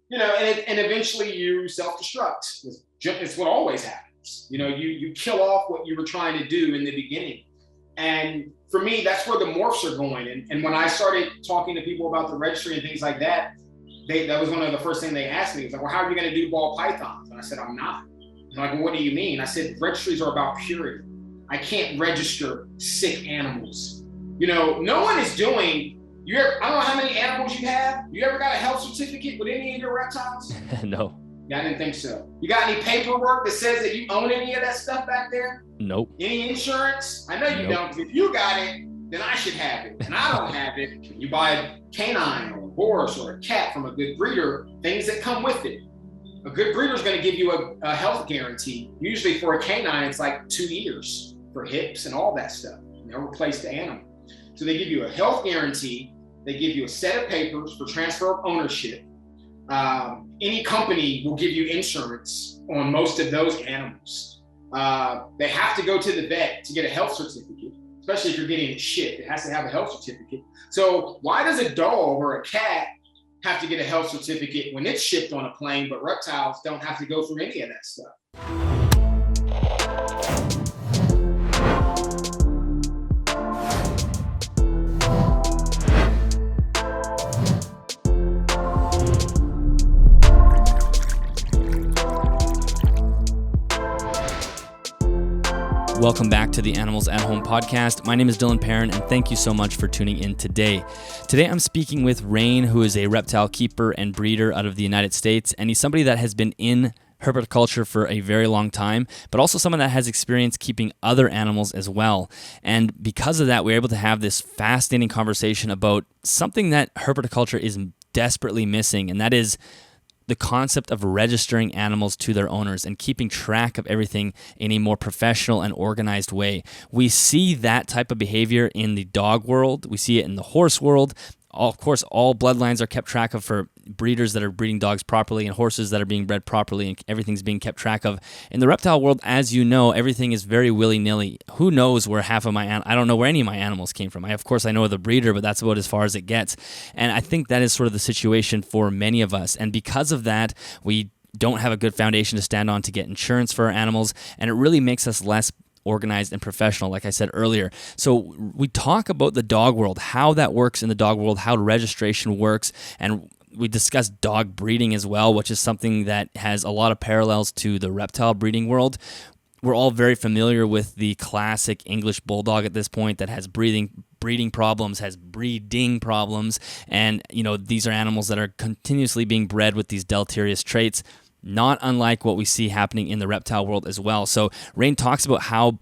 And eventually you self-destruct. It's what always happens. You kill off what you were trying to do in the beginning. And for me, that's where the morphs are going. And when I started talking to people about the registry and things like that, that was one of the first things they asked me. It was like, well, how are you going to do ball pythons? And I said, I'm not. They're like, well, what do you mean? I said, registries are about purity. I can't register sick animals. No one is doing, I don't know how many animals you have. You ever got a health certificate with any of your reptiles? No. Yeah, I didn't think so. You got any paperwork that says that you own any of that stuff back there? Nope. Any insurance? I know you don't. If you got it, then I should have it. And I don't have it. You buy a canine or a horse or a cat from a good breeder, things that come with it. A good breeder is going to give you a health guarantee. Usually for a canine, it's like 2 years for hips and all that stuff. And they'll replace the animal. So they give you a health guarantee. They give you a set of papers for transfer of ownership. Any company will give you insurance on most of those animals. They have to go to the vet to get a health certificate, especially if you're getting it shipped. It has to have a health certificate. So why does a dog or a cat have to get a health certificate when it's shipped on a plane, but reptiles don't have to go through any of that stuff? Welcome back to the Animals at Home podcast. My name is Dylan Perrin, and thank you so much for tuning in today. Today I'm speaking with Rain, who is a reptile keeper and breeder out of the United States, and he's somebody that has been in herpetoculture for a very long time, but also someone that has experience keeping other animals as well. And because of that, we're able to have this fascinating conversation about something that herpetoculture is desperately missing, and that is the concept of registering animals to their owners and keeping track of everything in a more professional and organized way. We see that type of behavior in the dog world. We see it in the horse world. Of course, all bloodlines are kept track of for breeders that are breeding dogs properly and horses that are being bred properly, and everything's being kept track of. In the reptile world, as you know, everything is very willy-nilly. Who knows where half of I don't know where any of my animals came from. Of course, I know the breeder, but that's about as far as it gets. And I think that is sort of the situation for many of us. And because of that, we don't have a good foundation to stand on to get insurance for our animals, and it really makes us less organized and professional, like I said earlier. So we talk about the dog world, how that works in the dog world, how registration works, and we discuss dog breeding as well, which is something that has a lot of parallels to the reptile breeding world. We're all very familiar with the classic English bulldog at this point that has breeding problems, has breeding problems, and these are animals that are continuously being bred with these deleterious traits, not unlike what we see happening in the reptile world as well. So Rain talks about how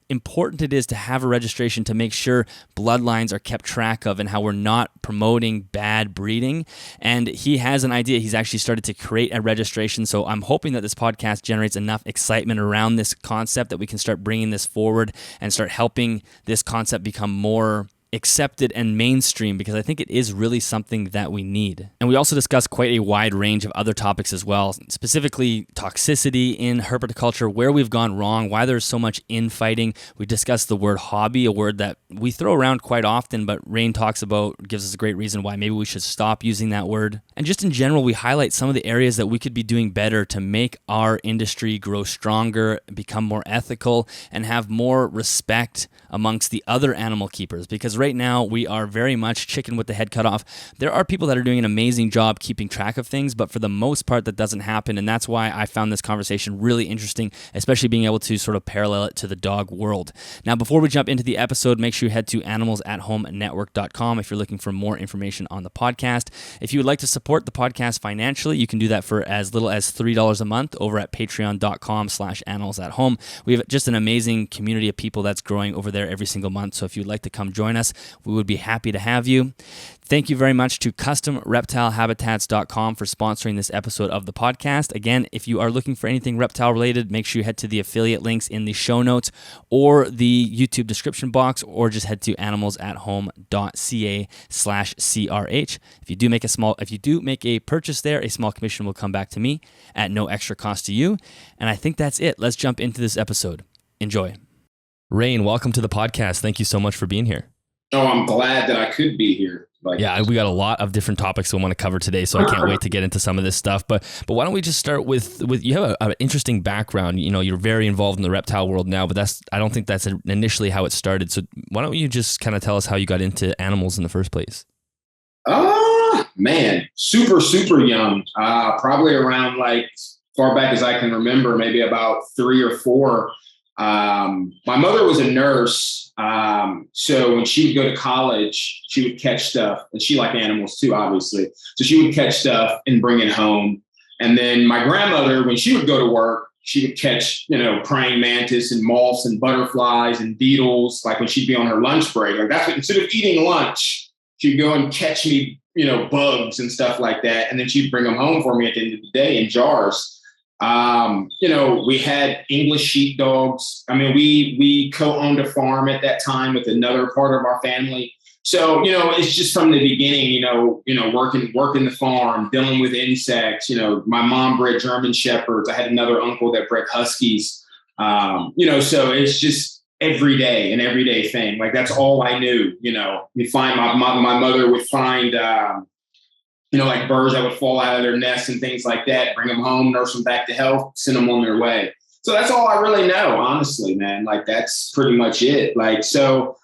important it is to have a registration to make sure bloodlines are kept track of and how we're not promoting bad breeding. And he has an idea. He's actually started to create a registration. So I'm hoping that this podcast generates enough excitement around this concept that we can start bringing this forward and start helping this concept become more accepted and mainstream, because I think it is really something that we need. And we also discuss quite a wide range of other topics as well, specifically toxicity in herpetoculture, where we've gone wrong, why there's so much infighting. We discuss the word hobby, a word that we throw around quite often, but Rain talks about, gives us a great reason why maybe we should stop using that word. And just in general, we highlight some of the areas that we could be doing better to make our industry grow stronger, become more ethical, and have more respect amongst the other animal keepers, because right now we are very much chicken with the head cut off. There are people that are doing an amazing job keeping track of things, but for the most part that doesn't happen, and that's why I found this conversation really interesting, especially being able to sort of parallel it to the dog world. Now, before we jump into the episode, make sure you head to animalsathome.network.com if you're looking for more information on the podcast. If you would like to support the podcast financially, you can do that for as little as $3 a month over at patreon.com/animalsathome. We have just an amazing community of people that's growing over there every single month. So if you'd like to come join us, we would be happy to have you. Thank you very much to CustomReptileHabitats.com for sponsoring this episode of the podcast. Again, if you are looking for anything reptile related, make sure you head to the affiliate links in the show notes or the YouTube description box, or just head to animalsathome.ca/CRH. If you do make a purchase there, a small commission will come back to me at no extra cost to you. And I think that's it. Let's jump into this episode. Enjoy. Rain, welcome to the podcast. Thank you so much for being here. Oh, I'm glad that I could be here. Yeah, we got a lot of different topics we want to cover today, so I can't wait to get into some of this stuff. But why don't we just start with you have an interesting background. You know, you're very involved in the reptile world now, but I don't think that's initially how it started. So why don't you just kind of tell us how you got into animals in the first place? Man, super, super young. Probably around like far back as I can remember, maybe about 3 or 4. My mother was a nurse. So when she would go to college, she would catch stuff, and she liked animals too, obviously. So she would catch stuff and bring it home. And then my grandmother, when she would go to work, she would catch, praying mantis and moths and butterflies and beetles, like when she'd be on her lunch break. Like that's what, instead of eating lunch, she'd go and catch me, bugs and stuff like that. And then she'd bring them home for me at the end of the day in jars. We had English sheepdogs. I mean, we co-owned a farm at that time with another part of our family. So, it's just from the beginning, working the farm, dealing with insects. My mom bred German Shepherds. I had another uncle that bred Huskies. So it's just an everyday thing. Like that's all I knew. We find my mother would find, like birds that would fall out of their nests and things like that, bring them home, nurse them back to health, send them on their way. So that's all I really know, honestly, man. Like that's pretty much it. Like, so,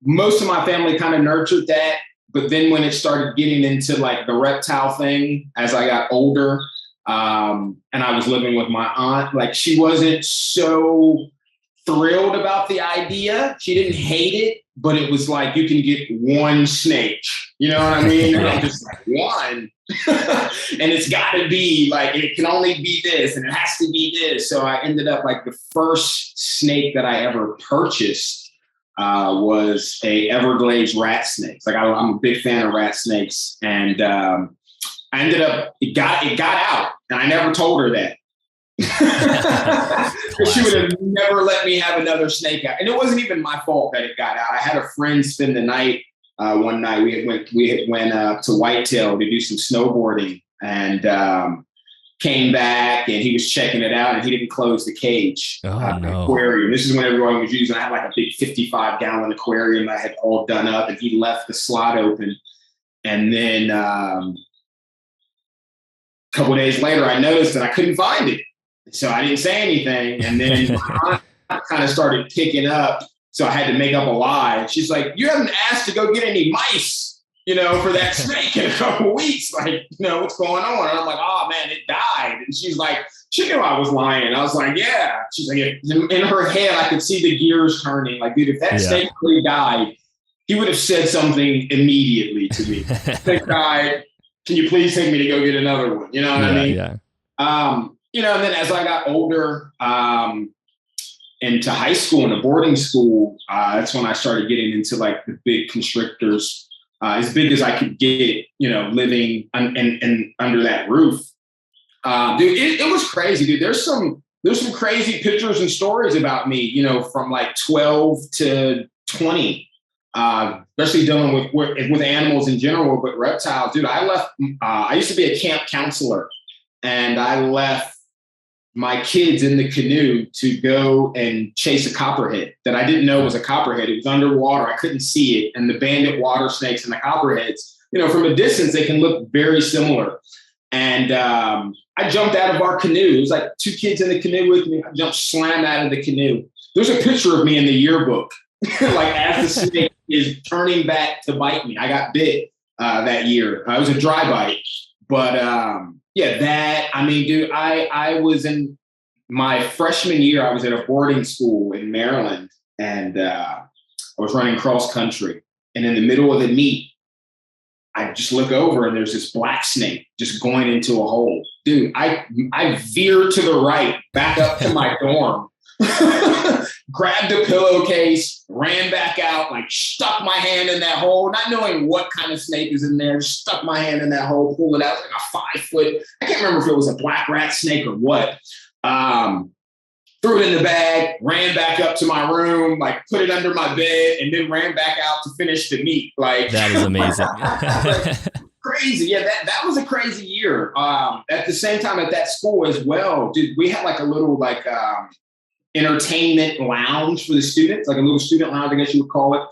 most of my family kind of nurtured that. But then when it started getting into like the reptile thing, as I got older, and I was living with my aunt, like she wasn't so thrilled about the idea. She didn't hate it, but it was like, you can get one snake, you know what I mean? And I'm just like, one. And it's got to be like, it can only be this and it has to be this. So I ended up like the first snake that I ever purchased was a Everglades rat snake. Like I'm a big fan of rat snakes. And I ended up, it got out, and I never told her that. She would have never let me have another snake out. And it wasn't even my fault that it got out. I had a friend spend the night. One night we went to Whitetail to do some snowboarding, and came back, and he was checking it out, and he didn't close the cage. No. Aquarium. This is when everyone was using. I had like a big 55-gallon aquarium that I had all done up, and he left the slot open. And then a couple of days later, I noticed that I couldn't find it. So I didn't say anything. And then my aunt kind of started picking up. So I had to make up a lie. She's like, you haven't asked to go get any mice, for that snake in a couple of weeks. Like, what's going on? And I'm like, oh man, it died. And she's like, she knew I was lying. I was like, yeah. She's like, in her head, I could see the gears turning. Like, dude, if that snake really died, he would have said something immediately to me. Snake died. Can you please take me to go get another one? You know what I mean? Yeah. And then as I got older, into high school and a boarding school, that's when I started getting into like the big constrictors, as big as I could get, living and under that roof. Dude, it was crazy, dude. There's some crazy pictures and stories about me, from like 12 to 20, especially dealing with animals in general, but reptiles, dude. I used to be a camp counselor, and I left my kids in the canoe to go and chase a copperhead that I didn't know was a copperhead. It was underwater. I couldn't see it. And the banded water snakes and the copperheads, from a distance, they can look very similar. And I jumped out of our canoe. It was like 2 kids in the canoe with me. I jumped slam out of the canoe. There's a picture of me in the yearbook, like as the snake is turning back to bite me. I got bit that year. It was a dry bite. But dude, I was in my freshman year, I was at a boarding school in Maryland, and I was running cross country. And in the middle of the meet, I just look over, and there's this black snake just going into a hole. Dude, I veered to the right, back up to my dorm, grabbed a pillowcase, ran back out, like stuck my hand in that hole, not knowing what kind of snake is in there, just stuck my hand in that hole, pulled it out, like a 5-foot, I can't remember if it was a black rat snake or what. Threw it in the bag, ran back up to my room, like put it under my bed, and then ran back out to finish the meet. Like that is amazing. Crazy. Yeah, that was a crazy year. At the same time at that school as well, dude, we had like a little entertainment lounge for the students, like a little student lounge, I guess you would call it.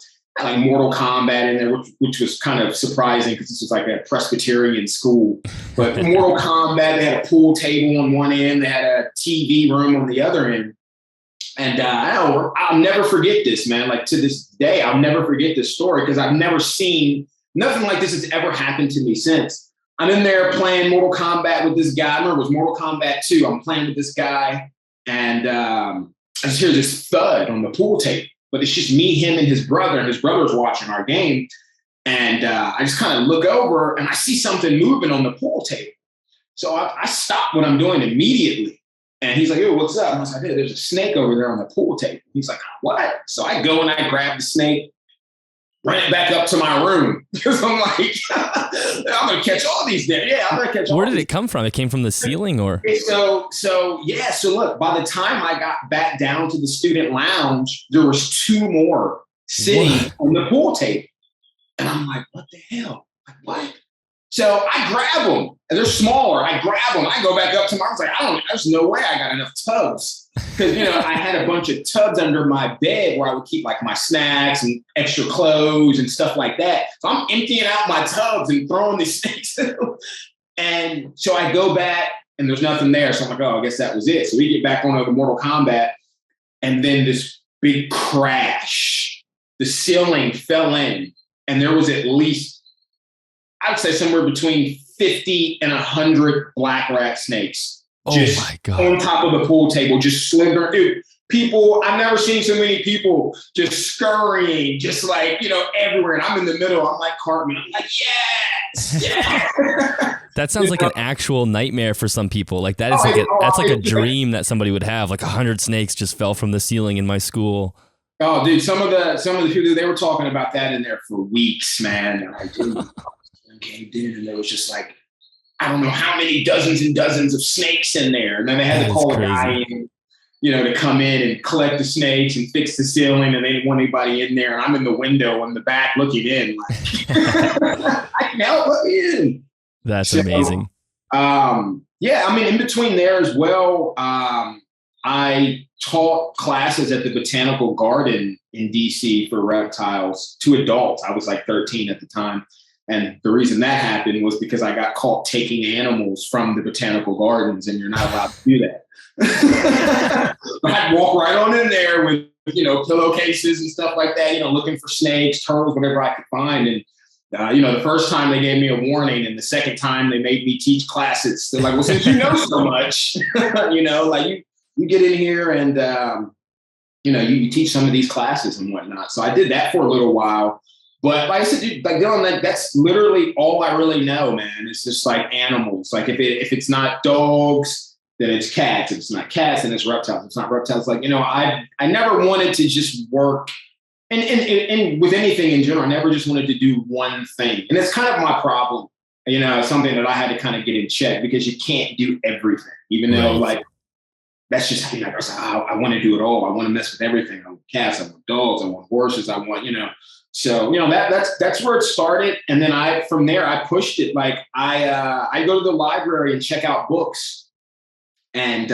Like Mortal Kombat in there, which was kind of surprising because this was like a Presbyterian school. But Mortal Kombat, they had a pool table on one end, they had a TV room on the other end. And I'll never forget this, man. Like to this day, I'll never forget this story because I've never seen nothing like this has ever happened to me since. I'm in there playing Mortal Kombat with this guy. I remember it was Mortal Kombat 2. I'm playing with this guy, and I just hear this thud on the pool table. But it's just me, him, and his brother. And his brother's watching our game. And I just kind of look over and I see something moving on the pool table. So I stop what I'm doing immediately. And he's like, "Yo, what's up?" And I was like, "Hey, there's a snake over there on the pool table." He's like, "What?" So I go and I grab the snake, run it back up to my room. Because I'm like, I'm going to catch all these there. Yeah, I'm going to catch all Where did these. it come from? It came from the ceiling or? So look, by the time I got back down to the student lounge, there was 2 more sitting on the pool table. And I'm like, what the hell? Like, what? So I grab them, and they're smaller. I grab them. I go back up to my, I was like, there's no way I got enough tubs. Because, I had a bunch of tubs under my bed where I would keep like my snacks and extra clothes and stuff like that. So I'm emptying out my tubs and throwing these snakes in them. And so I go back and there's nothing there. So I'm like, I guess that was it. So we get back on the Mortal Kombat, and then this big crash. The ceiling fell in, and there was at least, I'd say somewhere between 50 and 100 black rat snakes. Just my God. On top of the pool table, just slithering. Dude, people, I've never seen so many people just scurrying, just like, everywhere. And I'm in the middle. I'm like Cartman. I'm like, yes. That sounds like an actual nightmare for some people. Like that is that's like a dream that somebody would have. Like 100 snakes just fell from the ceiling in my school. Oh, dude, some of the people, they were talking about that in there for weeks, man. And I came in, and there was just like, I don't know how many dozens and dozens of snakes in there. And then they had to call a guy in, to come in and collect the snakes and fix the ceiling. And they didn't want anybody in there. And I'm in the window in the back looking in. Like, I can help, let me in. That's amazing. In between there as well, I taught classes at the Botanical Garden in DC for reptiles to adults. I was like 13 at the time. And the reason that happened was because I got caught taking animals from the botanical gardens, and you're not allowed to do that. I'd walk right on in there with, pillowcases and stuff like that, looking for snakes, turtles, whatever I could find. And, the first time they gave me a warning, and the second time they made me teach classes. They're like, well, since you know so much, you get in here and, you teach some of these classes and whatnot. So I did that for a little while. But like I said, dude, like Dylan, that's literally all I really know, man. It's just like animals. Like if it's not dogs, then it's cats. If it's not cats, then it's reptiles. If it's not reptiles, like, I never wanted to just work and with anything in general, I never just wanted to do one thing. And it's kind of my problem, something that I had to kind of get in check, because you can't do everything, even though like, that's just, I want to do it all. I want to mess with everything. I want cats, I want dogs, I want horses, I want, So, that's where it started. And then from there, I pushed it. Like I go to the library and check out books. And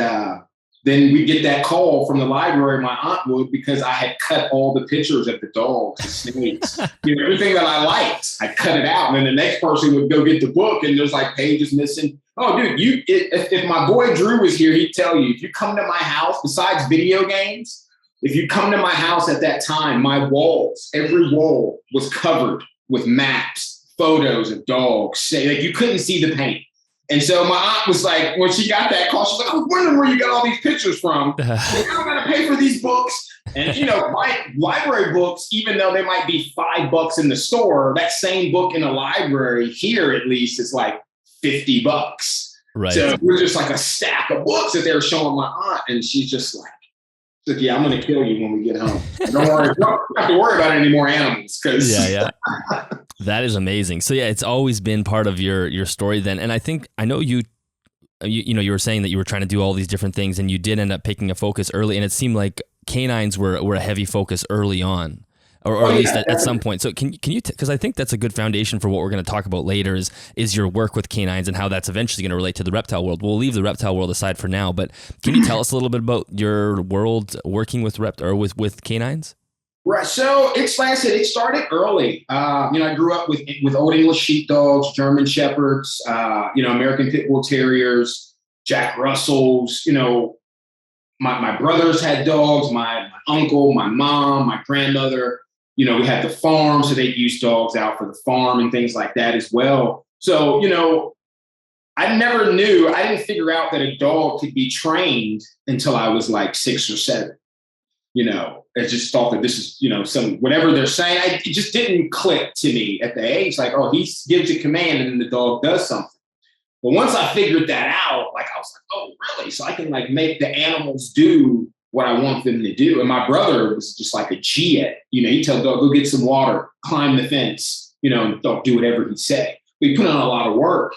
then we get that call from the library, my aunt would, because I had cut all the pictures of the dogs, the snakes, everything that I liked, I cut it out. And then the next person would go get the book, and there's like pages missing. Oh, dude, if my boy Drew was here, he'd tell you, if you come to my house, besides video games, if you come to my house at that time, my walls, every wall was covered with maps, photos of dogs. Like you couldn't see the paint. And so my aunt was like, when she got that call, she's like, I was wondering where you got all these pictures from. Like, I don't got to pay for these books. And, my library books, even though they might be $5 in the store, that same book in a library here, at least, is like $50. Right. So we're just like a stack of books that they were showing my aunt. And she's just like, yeah, I'm going to kill you when we get home. Don't worry. Don't have to worry about any more animals. Yeah. That is amazing. So yeah, it's always been part of your story then. And I know you were saying that you were trying to do all these different things, and you did end up picking a focus early, and it seemed like canines were a heavy focus early on. or at least at some point. So can you, because I think that's a good foundation for what we're going to talk about later is your work with canines and how that's eventually going to relate to the reptile world. We'll leave the reptile world aside for now, but can you tell us a little bit about your world working with with canines? Right. So it's like I said, it started early. I grew up with Old English sheepdogs, German shepherds, American pit bull terriers, Jack Russells. My brothers had dogs, my uncle, my mom, my grandmother. We had the farm, so they'd use dogs out for the farm and things like that as well. So, I didn't figure out that a dog could be trained until I was like 6 or 7. I just thought that this is, whatever they're saying, it just didn't click to me at the age. Like, oh, he gives a command and then the dog does something. But once I figured that out, I was like, oh, really? So I can make the animals do what I want them to do. And my brother was just like a G at it. He'd tell the dog, go get some water, climb the fence, and dog do whatever he said. But he put on a lot of work.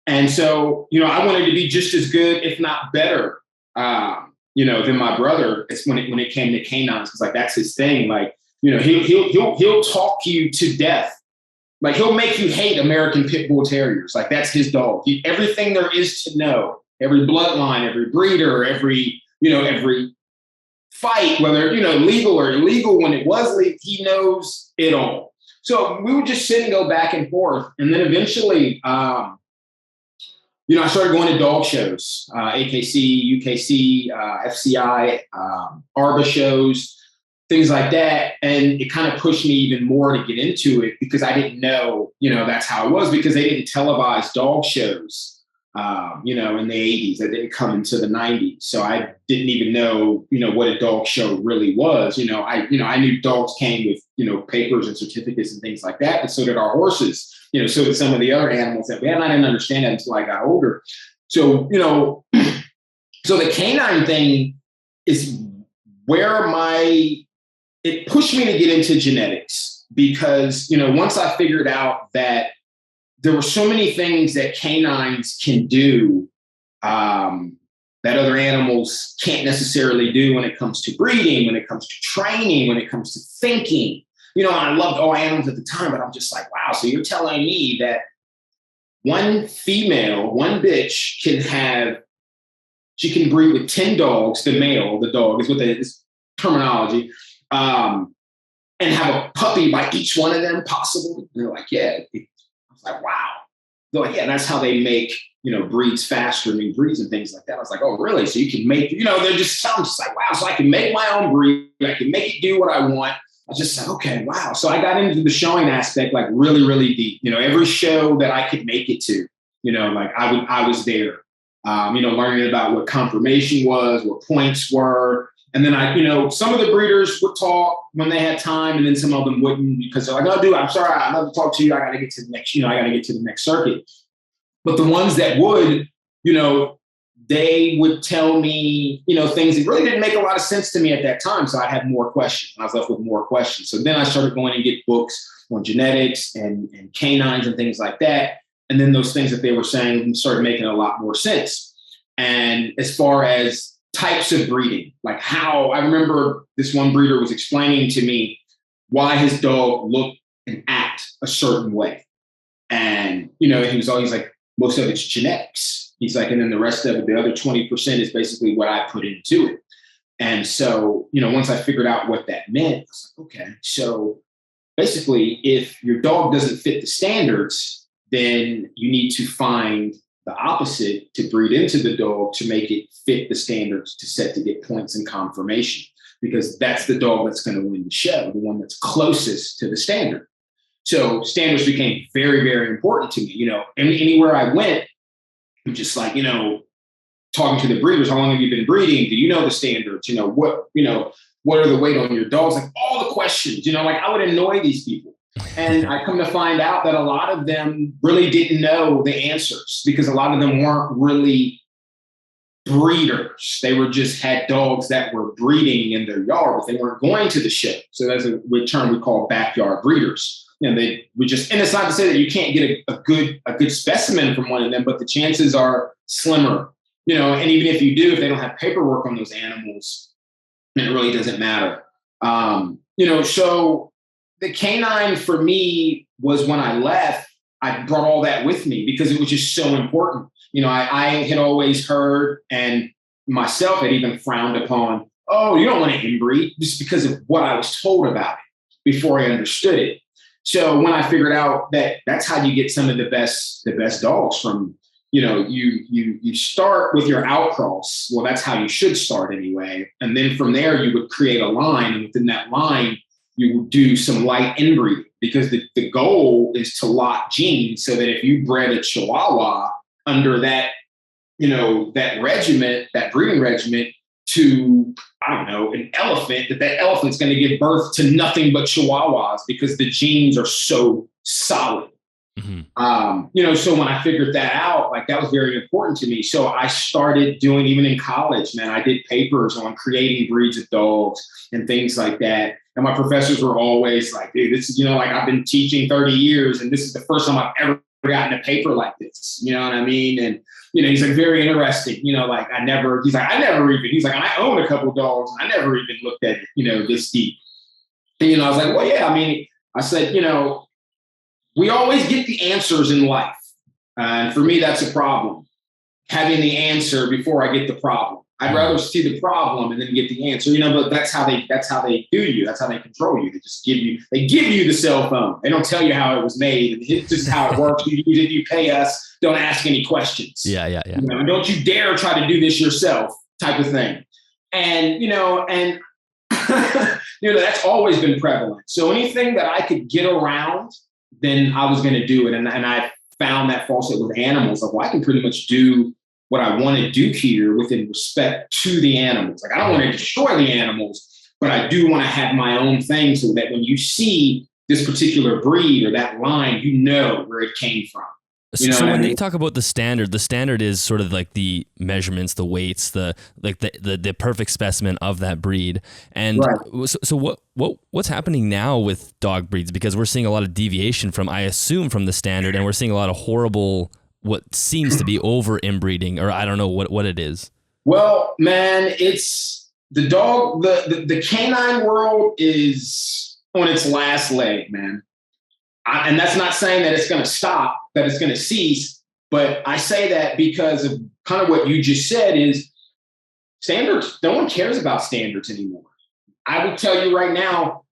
And so, I wanted to be just as good, if not better, than my brother. It's when it came to canines, because that's his thing. He'll talk you to death. He'll make you hate American pit bull terriers. That's his dog. Everything there is to know, every bloodline, every breeder, every fight, whether, legal or illegal, when it was legal, he knows it all. So we would just sit and go back and forth. And then eventually, I started going to dog shows, AKC, UKC, FCI, ARBA shows, things like that. And it kind of pushed me even more to get into it because I didn't know, that's how it was, because they didn't televise dog shows, in the 80s. That didn't come into the 90s. So I didn't even know, what a dog show really was. I knew dogs came with, papers and certificates and things like that. And so did our horses. So did some of the other animals that we had. And I didn't understand that until I got older. So, so the canine thing is where it pushed me to get into genetics because, once I figured out that there were so many things that canines can do that other animals can't necessarily do when it comes to breeding, when it comes to training, when it comes to thinking. I loved all animals at the time, but I'm just like, wow, so you're telling me that one bitch she can breed with 10 dogs, the dog is what this terminology, and have a puppy by each one of them possibly. And they're like, yeah. I was like, wow. They're like, yeah, that's how they make, breeds faster, new breeds and things like that. I was like, oh, really? So you can make, they're just like, wow, so I can make my own breed. I can make it do what I want. I was just like, okay, wow. So I got into the showing aspect really, really deep. Every show that I could make it to, I was there, learning about what confirmation was, what points were. And then some of the breeders would talk when they had time, and then some of them wouldn't because they're like, oh, dude, I'm sorry, I'd love to talk to you. I got to get to the next, I got to get to the next circuit. But the ones that would, they would tell me, things that really didn't make a lot of sense to me at that time. So I had more questions. I was left with more questions. So then I started going and get books on genetics and canines and things like that. And then those things that they were saying started making a lot more sense. And as far as types of breeding, how I remember this one breeder was explaining to me why his dog looked and act a certain way. And, he was always like, most of it's genetics. He's like, and then the rest of it, the other 20% is basically what I put into it. And so, once I figured out what that meant, I was like, okay, so basically if your dog doesn't fit the standards, then you need to find the opposite to breed into the dog to make it fit the standards to get points and confirmation, because that's the dog that's going to win the show, the one that's closest to the standard. So standards became very, very important to me. Anywhere I went, I'm just like, talking to the breeders, how long have you been breeding? Do you know the standards? What are the weight on your dogs? All the questions, I would annoy these people. And I come to find out that a lot of them really didn't know the answers because a lot of them weren't really breeders. They were just had dogs that were breeding in their yard, but they weren't going to the show. So that's a term we call backyard breeders. They would just, and it's not to say that you can't get a good specimen from one of them, but the chances are slimmer, and even if you do, if they don't have paperwork on those animals, it really doesn't matter. So the canine for me was when I left, I brought all that with me because it was just so important. I had always heard and myself had even frowned upon, oh, you don't want to inbreed, just because of what I was told about it before I understood it. So when I figured out that that's how you get some of the best dogs from, you start with your outcross. Well, that's how you should start anyway. And then from there, you would create a line. And within that line, you would do some light inbreeding, because the goal is to lock genes so that if you bred a Chihuahua under that, that breeding regiment to, I don't know, an elephant, that elephant's going to give birth to nothing but Chihuahuas because the genes are so solid. Mm-hmm. So when I figured that out, like that was very important to me. So I started doing, even in college, man, I did papers on creating breeds of dogs and things like that. And my professors were always like, dude, this is, like I've been teaching 30 years and this is the first time I've ever gotten a paper like this. You know what I mean? And, he's like, very interesting, he's like, I own a couple dogs. I never even looked at it, this deep. And, I was like, well, yeah, I said, we always get the answers in life. And for me, that's a problem. Having the answer before I get the problem. I'd rather see the problem and then get the answer, but that's how they do you. That's how they control you. They give you the cell phone. They don't tell you how it was made. It's just how it works. You use it, you pay us. Don't ask any questions. Yeah. Don't you dare try to do this yourself type of thing. And, that's always been prevalent. So anything that I could get around, then I was going to do it. And I found that falsehood with animals. Like, well, I can pretty much do what I want to do here within respect to the animals. Like, I don't want to destroy the animals, but I do want to have my own thing so that when you see this particular breed or that line, you know where it came from. So when they talk about the standard is sort of like the measurements, the weights, the perfect specimen of that breed. And right. So what's happening now with dog breeds? Because we're seeing a lot of deviation from, I assume, from the standard, and we're seeing a lot of horrible, what seems to be over inbreeding, or I don't know what it is. Well, man, it's the dog, the canine world is on its last leg, man. And that's not saying that it's going to stop, that it's going to cease. But I say that because of kind of what you just said is standards. No one cares about standards anymore. I will tell you right now,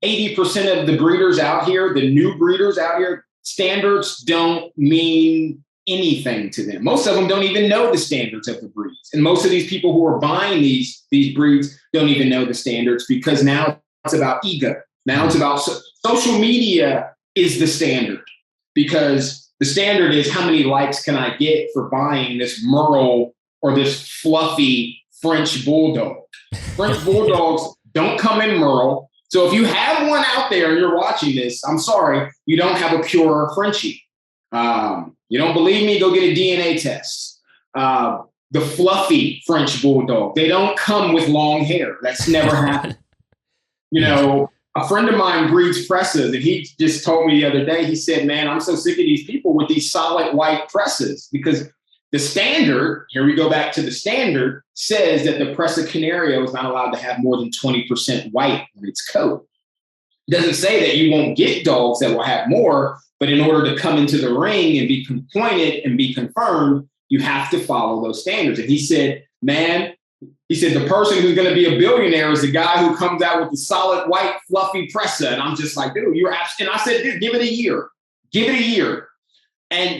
80% of the breeders out here, the new breeders out here, standards don't mean anything to them. Most of them don't even know the standards of the breeds. And most of these people who are buying these breeds don't even know the standards, because now it's about ego. Now it's about social media is the standard, because the standard is how many likes can I get for buying this Merle or this fluffy French Bulldog. French Bulldogs don't come in Merle. So if you have one out there and you're watching this, I'm sorry, you don't have a pure Frenchie. You don't believe me? Go get a DNA test. The fluffy French Bulldog, they don't come with long hair. That's never happened. A friend of mine breeds presses, and he just told me the other day, he said, man, I'm so sick of these people with these solid white presses, because the standard, here we go back to the standard, says that the Presa Canario is not allowed to have more than 20% white in its coat. It doesn't say that you won't get dogs that will have more, but in order to come into the ring and be appointed and be confirmed, you have to follow those standards. And he said, man, the person who's going to be a billionaire is the guy who comes out with the solid white fluffy Presa. And I'm just like, dude, you're absolutely. And I said, dude, give it a year.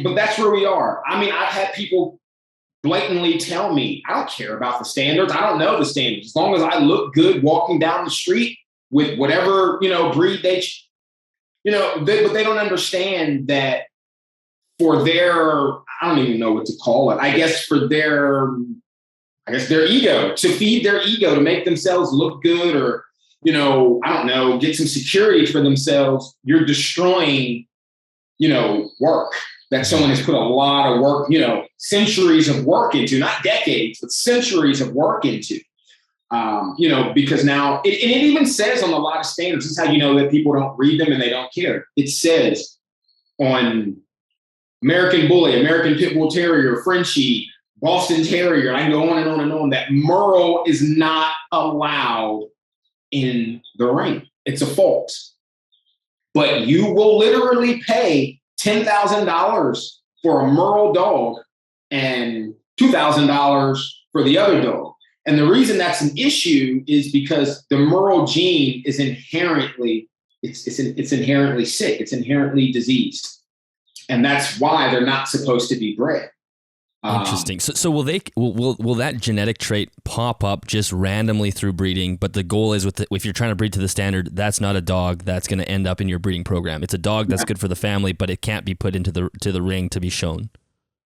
But that's where we are. I've had people blatantly tell me, I don't care about the standards. I don't know the standards. As long as I look good walking down the street with whatever, breed but they don't understand that for their, I don't even know what to call it. I guess their ego, to feed their ego, to make themselves look good, or, I don't know, get some security for themselves. You're destroying, work that someone has put a lot of work, centuries of work into, not decades, but centuries of work into, because now it even says on a lot of standards, this is how you know that people don't read them and they don't care. It says on American Bully, American Pit Bull Terrier, Frenchie, Boston Terrier, I can go on and on and on, that Merle is not allowed in the ring. It's a fault. but you will literally pay $10,000 for a Merle dog and $2,000 for the other dog. And the reason that's an issue is because the Merle gene is inherently inherently sick. It's inherently diseased. And that's why they're not supposed to be bred. Interesting. So will that genetic trait pop up just randomly through breeding? But the goal is if you're trying to breed to the standard, that's not a dog that's going to end up in your breeding program. It's a dog that's good for the family, but it can't be put into the ring to be shown.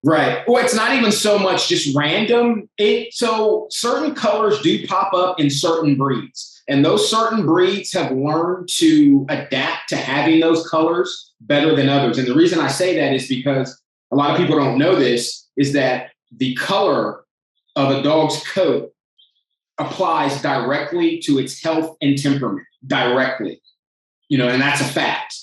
Right. Well, it's not even so much just random. So certain colors do pop up in certain breeds, and those certain breeds have learned to adapt to having those colors better than others. And the reason I say that is because a lot of people don't know this, is that the color of a dog's coat applies directly to its health and temperament, directly, and that's a fact.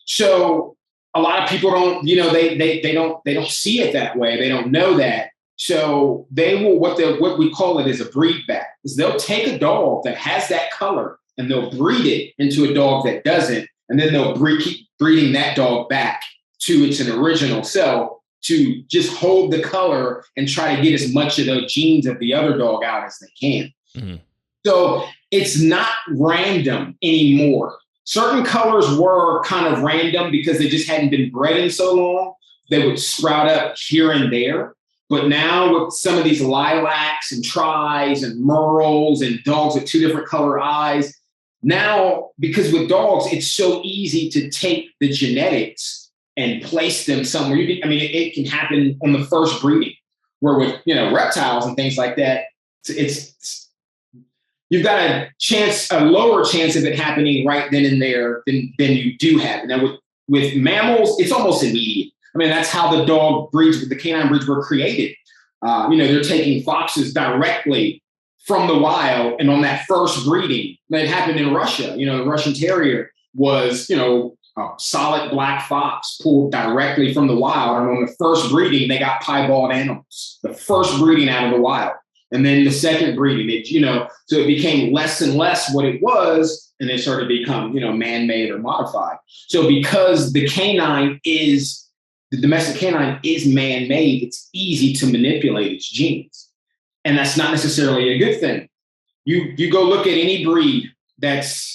So a lot of people don't, they don't see it that way. They don't know that. So they will, what we call it is a breed back, is they'll take a dog that has that color and they'll breed it into a dog that doesn't. And then they'll keep breeding that dog back to its original self to just hold the color and try to get as much of the genes of the other dog out as they can. Mm-hmm. So it's not random anymore. Certain colors were kind of random because they just hadn't been bred in so long. They would sprout up here and there. But now with some of these lilacs and tries and merles and dogs with two different color eyes, now, because with dogs, it's so easy to take the genetics and place them somewhere. It can happen on the first breeding, where with, reptiles and things like that, you've got a lower chance of it happening right then and there than you do have. Now with mammals, it's almost immediate. That's how the dog breeds, the canine breeds were created. They're taking foxes directly from the wild, and on that first breeding, that happened in Russia. The Russian Terrier was, a solid black fox pulled directly from the wild. And on the first breeding, they got piebald animals, the first breeding out of the wild. And then the second breeding, so it became less and less what it was, and it started to become, man-made or modified. So because the domestic canine is man-made, it's easy to manipulate its genes. And that's not necessarily a good thing. You go look at any breed that's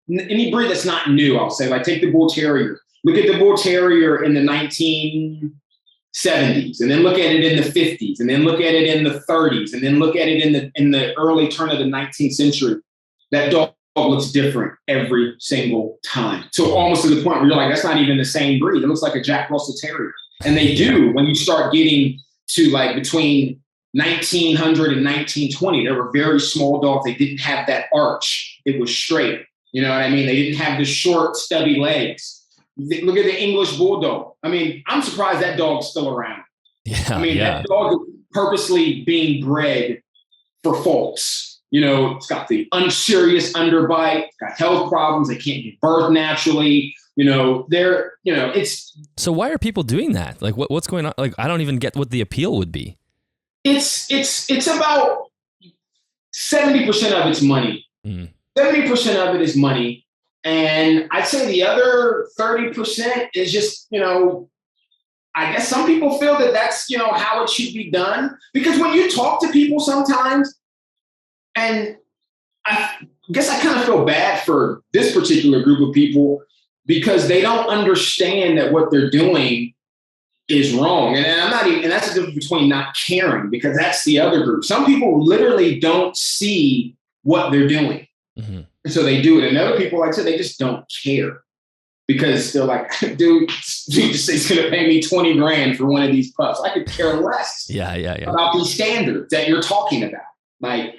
any breed that's not new, I'll say, like take the Bull Terrier. Look at the Bull Terrier in the 1970s, and then look at it in the 50s, and then look at it in the 30s, and then look at it in the early turn of the 19th century. That dog looks different every single time. So almost to the point where you're like, that's not even the same breed. It looks like a Jack Russell Terrier. And they do, when you start getting to like between 1900 and 1920, there were very small dogs. They didn't have that arch. It was straight. You know what I mean? They didn't have the short, stubby legs. Look at the English Bulldog. I'm surprised that dog's still around. Yeah, that dog is purposely being bred for folks. It's got the unserious underbite, it's got health problems. They can't give birth naturally. It's. So why are people doing that? Like, what's going on? Like, I don't even get what the appeal would be. It's about 70% of it's money. 70% of it is money. And I'd say the other 30% is just, I guess some people feel that that's, how it should be done. Because when you talk to people sometimes, and I guess I kind of feel bad for this particular group of people because they don't understand that what they're doing is wrong. And that's the difference between not caring, because that's the other group. Some people literally don't see what they're doing. Mm-hmm. And so they do it. And other people, like I said, they just don't care because they're like, dude, you just say it's going to pay me $20,000 for one of these pups. I could care less about these standards that you're talking about. Like,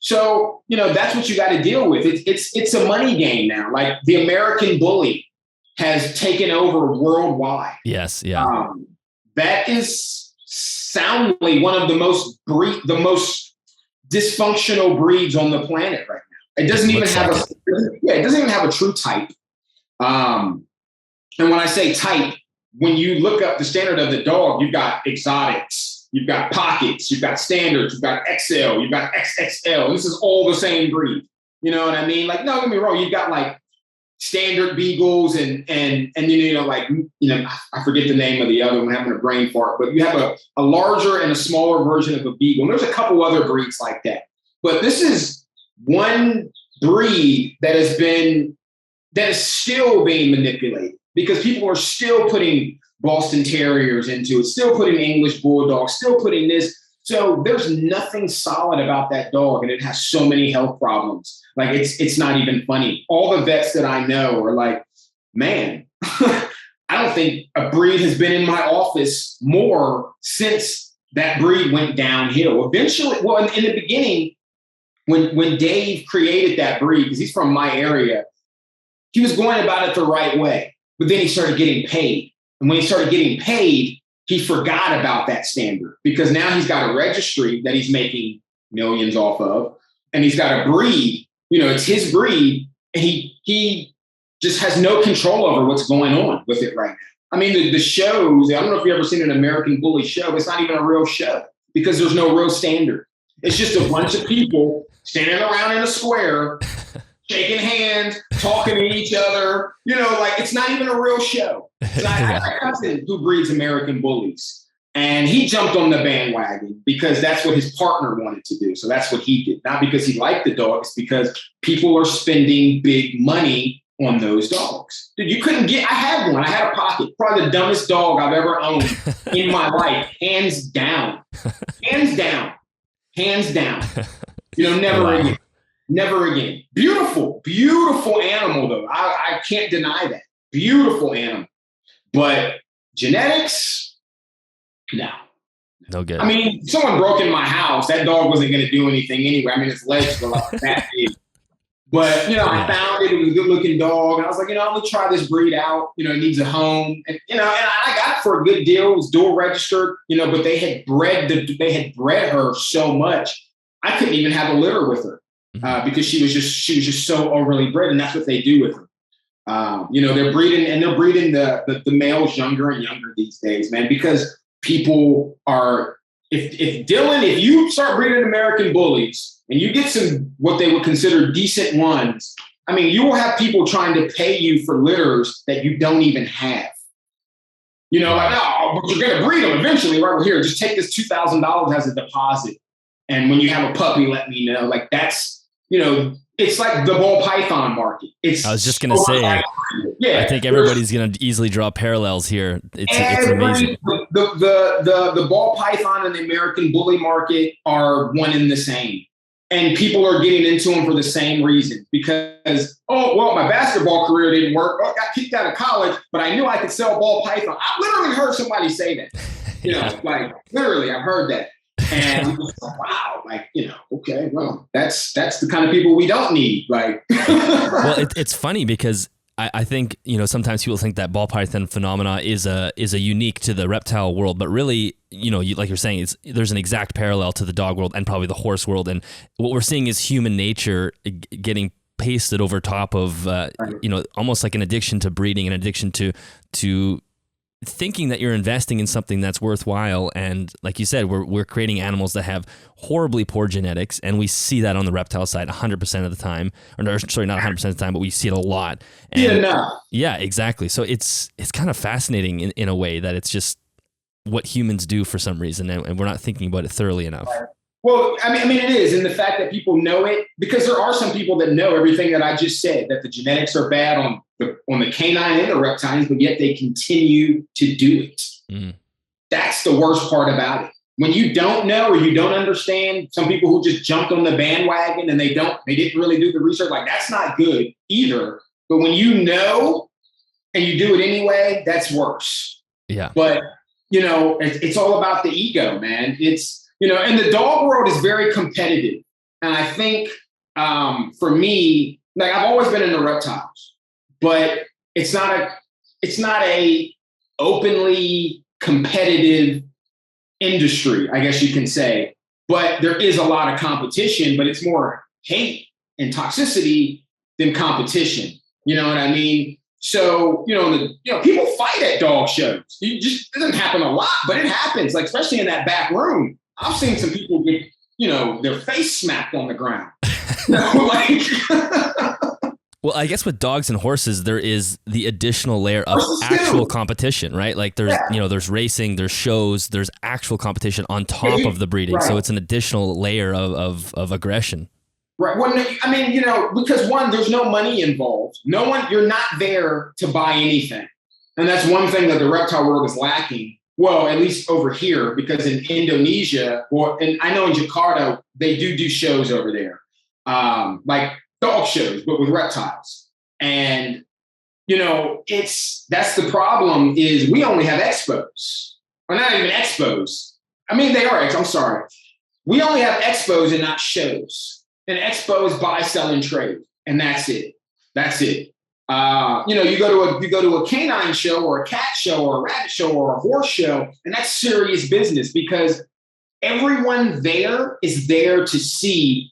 so, that's what you got to deal with. It's a money game now. Like the American bully has taken over worldwide. Yes. Yeah. That is soundly one of the most dysfunctional breeds on the planet right now. It doesn't even have a true type. And when I say type, when you look up the standard of the dog, you've got exotics, you've got pockets, you've got standards, you've got XL, you've got XXL. This is all the same breed. You know what I mean? Like, no, don't get me wrong. You've got like standard beagles and like, I forget the name of the other one, I'm having a brain fart, but you have a larger and a smaller version of a beagle. And there's a couple other breeds like that. But this is one breed that is still being manipulated because people are still putting Boston Terriers into it, still putting English Bulldogs, still putting this. So there's nothing solid about that dog, and it has so many health problems. Like it's not even funny. All the vets that I know are like, man, I don't think a breed has been in my office more since that breed went downhill. Eventually, well, in the beginning, when Dave created that breed, because he's from my area, he was going about it the right way. But then he started getting paid. And when he started getting paid, he forgot about that standard because now he's got a registry that he's making millions off of. And he's got a breed, it's his breed. And he just has no control over what's going on with it right now. I mean, the shows, I don't know if you've ever seen an American Bully show. It's not even a real show because there's no real standard. It's just a bunch of people standing around in a square, shaking hands, talking to each other. Like it's not even a real show. I have a cousin who breeds American Bullies, and he jumped on the bandwagon because that's what his partner wanted to do. So that's what he did. Not because he liked the dogs, because people are spending big money on those dogs. Dude, I had one. I had a pocket. Probably the dumbest dog I've ever owned in my life. Hands down. Hands down. Hands down. Never again. Never again. Beautiful, beautiful animal, though. I can't deny that. Beautiful animal. But genetics, no. No good. I mean, someone broke in my house. That dog wasn't going to do anything anyway. I mean, its legs were like that big. But, I found it. It was a good-looking dog. And I was like, I'm going to try this breed out. It needs a home. And, and I got it for a good deal. It was dual registered, but they had bred her so much. I couldn't even have a litter with her because she was just so overly bred. And that's what they do with her. They're breeding the males younger and younger these days, man, because people are, if you start breeding American Bullies and you get some, what they would consider decent ones, I mean, you will have people trying to pay you for litters that you don't even have. Like, oh, but you're going to breed them eventually, right? Well, here, just take this $2,000 as a deposit. And when you have a puppy, let me know. Like that's, it's like the ball python market. I was just going to say, I think everybody's going to easily draw parallels here. It's amazing. The ball python and the American Bully market are one and the same. And people are getting into them for the same reason because, my basketball career didn't work. I got kicked out of college, but I knew I could sell ball python. I literally heard somebody say that. Like literally, I've heard that. And I'm just like, wow, okay, well, that's the kind of people we don't need. Like, well, it's funny because I think, sometimes people think that ball python phenomena is a unique to the reptile world, but really, like you're saying, there's an exact parallel to the dog world and probably the horse world. And what we're seeing is human nature getting pasted over top of, almost like an addiction to breeding, an addiction to thinking that you're investing in something that's worthwhile. And like you said, we're creating animals that have horribly poor genetics. And we see that on the reptile side 100% of the time, sorry, not 100% of the time, but we see it a lot. And yeah, exactly. So it's kind of fascinating in a way that it's just what humans do for some reason. And we're not thinking about it thoroughly enough. Well, I mean, it is. And the fact that people know it, because there are some people that know everything that I just said, that the genetics are bad on the canine and the reptiles, but yet they continue to do it. Mm. That's the worst part about it. When you don't know or you don't understand, some people who just jumped on the bandwagon and they didn't really do the research, like that's not good either. But when you know and you do it anyway, that's worse. Yeah. But, it's all about the ego, man. And the dog world is very competitive. And I think for me, like I've always been into reptiles, but it's not a openly competitive industry, I guess you can say. But there is a lot of competition, but it's more hate and toxicity than competition. You know what I mean? So, people fight at dog shows. It doesn't happen a lot, but it happens, like especially in that back room. I've seen some people get, their face smacked on the ground. Well, I guess with dogs and horses, there is the additional layer of actual competition, right? Like there's, there's racing, there's shows, there's actual competition on top of the breeding. Right. So it's an additional layer of aggression. Right. Well, I mean, because one, there's no money involved. You're not there to buy anything. And that's one thing that the reptile world is lacking. Well, at least over here, because in Indonesia, and I know in Jakarta, they do shows over there, like dog shows, but with reptiles. And, that's the problem is we only have expos. Or not even expos. I mean, they are, I'm sorry. We only have expos and not shows. An expo is buy, sell, and trade, and that's it. That's it. You go to a canine show or a cat show or a rabbit show or a horse show, and that's serious business because everyone there is there to see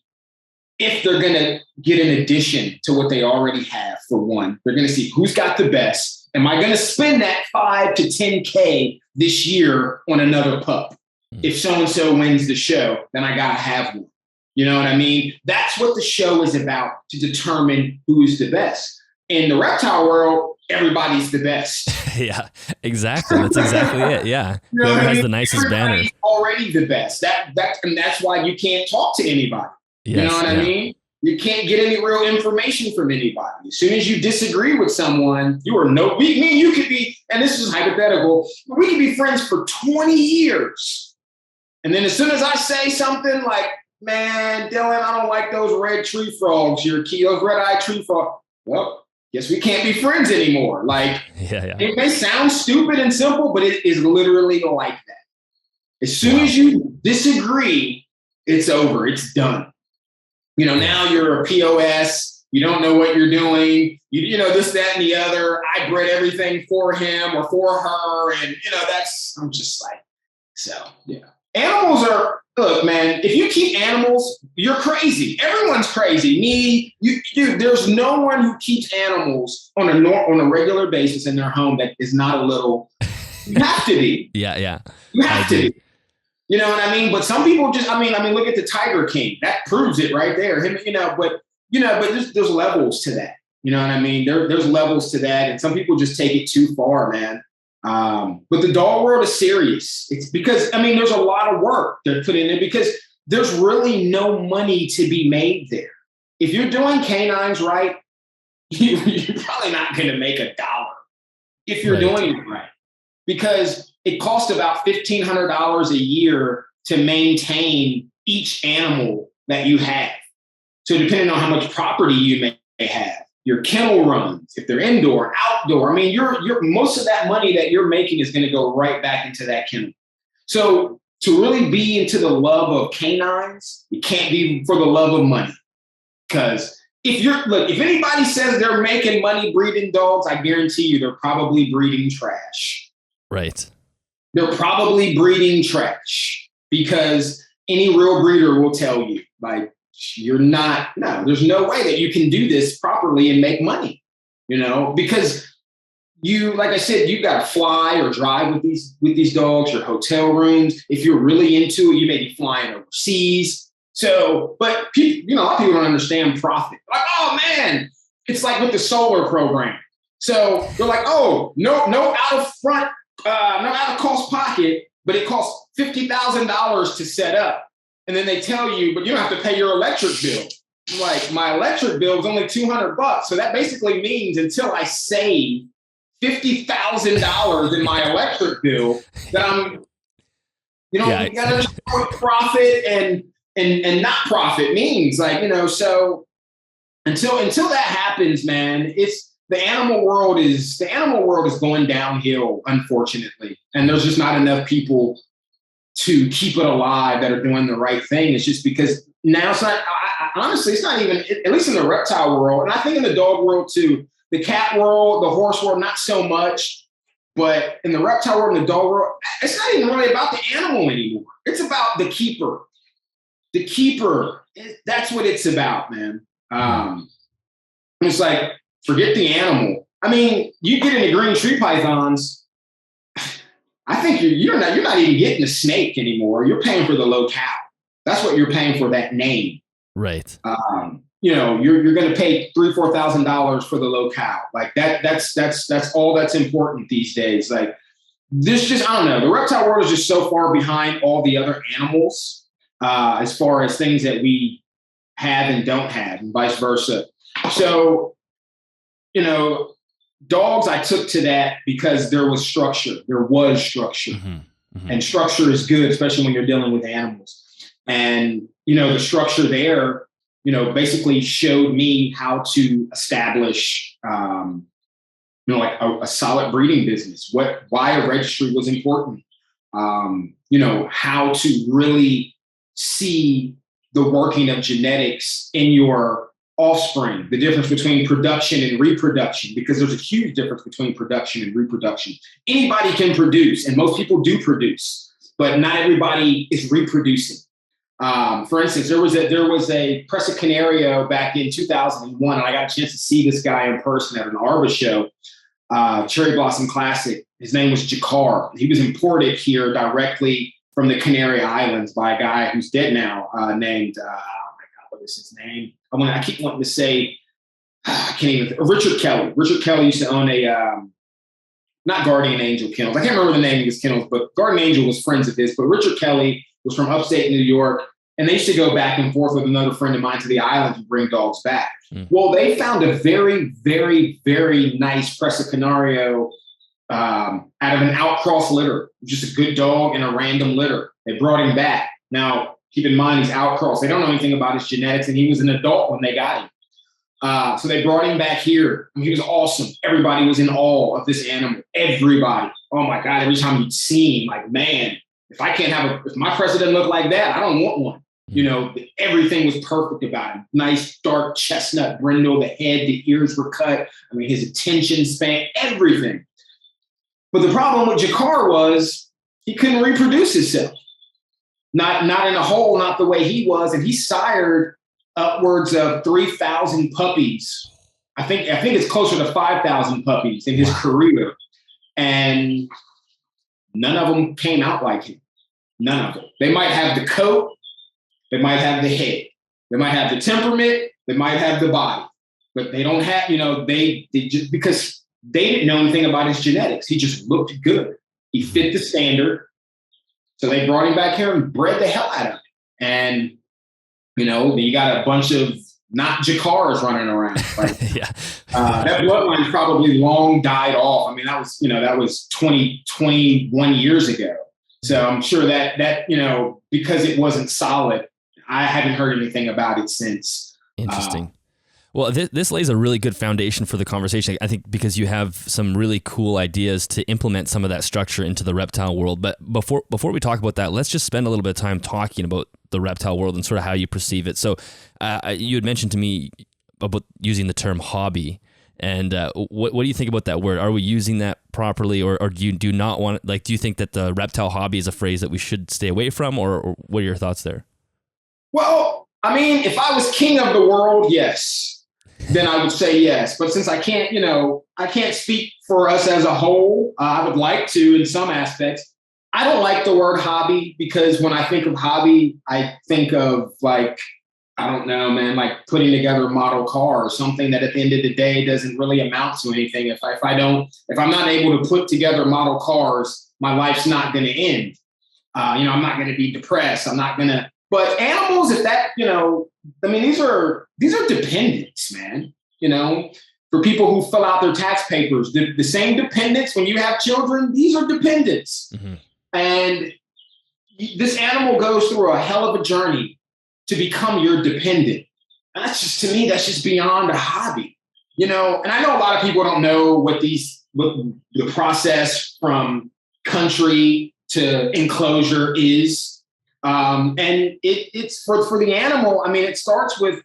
if they're going to get an addition to what they already have. For one, they're going to see who's got the best. Am I going to spend that $5 to $10K this year on another pup? If so-and-so wins the show, then I got to have one. You know what I mean? That's what the show is about, to determine who is the best. In the reptile world, everybody's the best. Yeah, exactly. That's exactly it. Yeah. Whoever has the nicest banner. Already the best. And that's why you can't talk to anybody. Yes, you know what I mean? You can't get any real information from anybody. As soon as you disagree with someone, me and you could be, and this is hypothetical, we could be friends for 20 years. And then as soon as I say something like, man, Dylan, I don't like those red tree frogs, those red-eyed tree frogs. Well, guess we can't be friends anymore. Like, It may sound stupid and simple, but it is literally like that. As soon as you disagree, it's over. It's done. Now you're a POS. You don't know what you're doing. You know, this, that, and the other. I bred everything for him or for her. And, I'm just like, so, yeah. Animals are, look, man, if you keep animals, you're crazy. Everyone's crazy. There's no one who keeps animals on a regular basis in their home that is not a little, you have to be. Yeah. You have to be. You know what I mean? But some people just, I mean, look at the Tiger King. That proves it right there. But there's levels to that. You know what I mean? There's levels to that. And some people just take it too far, man. But the dog world is serious. It's because, there's a lot of work they're put in there because there's really no money to be made there. If you're doing canines right, you're probably not going to make $1 if you're doing it right, because it costs about $1,500 a year to maintain each animal that you have. So depending on how much property you may have, your kennel runs, if they're indoor, outdoor, you're most of that money that you're making is going to go right back into that kennel. So to really be into the love of canines, you can't be for the love of money. Because if anybody says they're making money breeding dogs, I guarantee you they're probably breeding trash. Right. They're probably breeding trash because any real breeder will tell you, like, there's no way that you can do this properly and make money, because like I said, you've got to fly or drive with these dogs, your hotel rooms. If you're really into it, you may be flying overseas. So, but people, a lot of people don't understand profit. Like, oh man, it's like with the solar program. So they're like, oh, no out of front, no out of cost pocket, but it costs $50,000 to set up. And then they tell you, but you don't have to pay your electric bill. Like, my electric bill is only $200. So that basically means until I save $50,000 in my electric bill, that I'm, you got to understand what profit and not profit means. Like, so until that happens, man, the animal world is going downhill, unfortunately. And there's just not enough people to keep it alive that are doing the right thing. It's just because now it's not, honestly, it's not even, at least in the reptile world, and I think in the dog world too, the cat world, the horse world, not so much, but in the reptile world and the dog world, it's not even really about the animal anymore. It's about the keeper. The keeper, that's what it's about, man. It's like, forget the animal. You get into green tree pythons, I think you're not even getting a snake anymore. You're paying for the locale. That's what you're paying for, that name. Right. you're going to pay $3,000-$4,000 for the locale. Like that's all that's important these days. Like this just, I don't know. The reptile world is just so far behind all the other animals as far as things that we have and don't have and vice versa. So, dogs, I took to that because there was structure. There was structure. And structure is good, especially when you're dealing with animals. And, the structure there, basically showed me how to establish, like a solid breeding business, why a registry was important, how to really see the working of genetics in your offspring, the difference between production and reproduction, because there's a huge difference between production and reproduction. Anybody can produce, and most people do produce, but not everybody is reproducing. For instance, there was a Presa Canario back in 2001, and I got a chance to see this guy in person at an Arba show, Cherry Blossom Classic. His name was Jakar. He was imported here directly from the Canary Islands by a guy who's dead now, named, what is his name? I keep wanting to say, I can't even, Richard Kelly. Richard Kelly used to own not Guardian Angel Kennels. I can't remember the name of his kennels, but Guardian Angel was friends of his. But Richard Kelly was from upstate New York, and they used to go back and forth with another friend of mine to the islands and bring dogs back. Well, they found a very, very, very nice Presa Canario out of an outcross litter, just a good dog in a random litter. They brought him back. Now, keep in mind, he's outcrossed. They don't know anything about his genetics, and he was an adult when they got him. So they brought him back here. He was awesome. Everybody was in awe of this animal. Everybody. Oh my God. Every time you'd see him, like, man, if my Presa doesn't look like that, I don't want one. Everything was perfect about him. Nice, dark chestnut brindle, the head, the ears were cut. I mean, his attention span, everything. But the problem with Jakar was he couldn't reproduce himself. Not in a hole, not the way he was. And he sired upwards of 3,000 puppies. I think it's closer to 5,000 puppies in his career. And none of them came out like him. None of them. They might have the coat. They might have the head. They might have the temperament. They might have the body. But they don't have, they just, because they didn't know anything about his genetics. He just looked good. He fit the standard. So they brought him back here and bred the hell out of him. And, you got a bunch of not Jakars running around. Like, that bloodline probably long died off. I mean, that was 21 years ago. So I'm sure that because it wasn't solid, I haven't heard anything about it since. Interesting. Well, this lays a really good foundation for the conversation, I think, because you have some really cool ideas to implement some of that structure into the reptile world. But before we talk about that, let's just spend a little bit of time talking about the reptile world and sort of how you perceive it. So you had mentioned to me about using the term hobby. And what do you think about that word? Are we using that properly, or do you not want it? Like, do you think that the reptile hobby is a phrase that we should stay away from, or what are your thoughts there? Well, I mean, if I was king of the world, yes. Then I would say yes. But since I can't speak for us as a whole. I would like to in some aspects. I don't like the word hobby because when I think of hobby, I think of like, I don't know, man, like putting together a model car or something that at the end of the day doesn't really amount to anything. If I'm not able to put together model cars, my life's not going to end. I'm not going to be depressed. I'm not going to. But animals, if that, these are dependents, man. For people who fill out their tax papers, the same dependents when you have children, these are dependents. Mm-hmm. And this animal goes through a hell of a journey to become your dependent. And that's just beyond a hobby, and I know a lot of people don't know what the process from country to enclosure is. And it's for the animal. I mean, it starts with,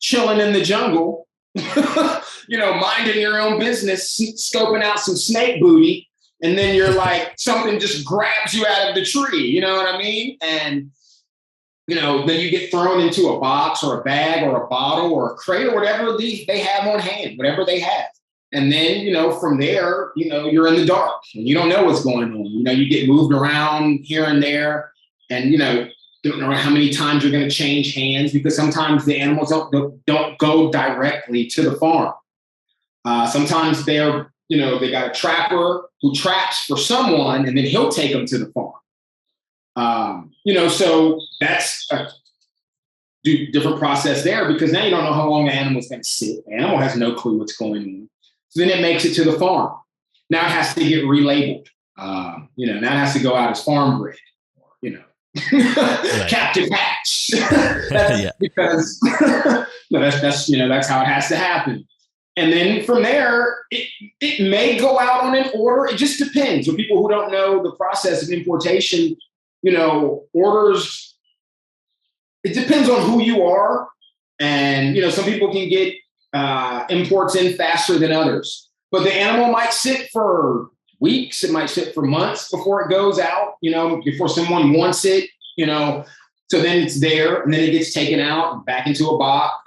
chilling in the jungle, minding your own business, scoping out some snake booty. And then you're like, something just grabs you out of the tree. You know what I mean? And, then you get thrown into a box or a bag or a bottle or a crate or whatever they have on hand, whatever they have. And then, from there, you're in the dark and you don't know what's going on. You get moved around here and there. And, don't know how many times you're going to change hands, because sometimes the animals don't go directly to the farm. Sometimes they got a trapper who traps for someone, and then he'll take them to the farm. So that's a different process there, because now you don't know how long the animal's going to sit. The animal has no clue what's going on. So then it makes it to the farm. Now it has to get relabeled. Now it has to go out as farm bred, right. Captive hatch. Because that's how it has to happen. And then from there, it may go out on an order. It just depends. For people who don't know the process of importation, orders, it depends on who you are. And, some people can get imports in faster than others. But the animal might sit for weeks. It might sit for months before it goes out, before someone wants it, So then it's there, and then it gets taken out and back into a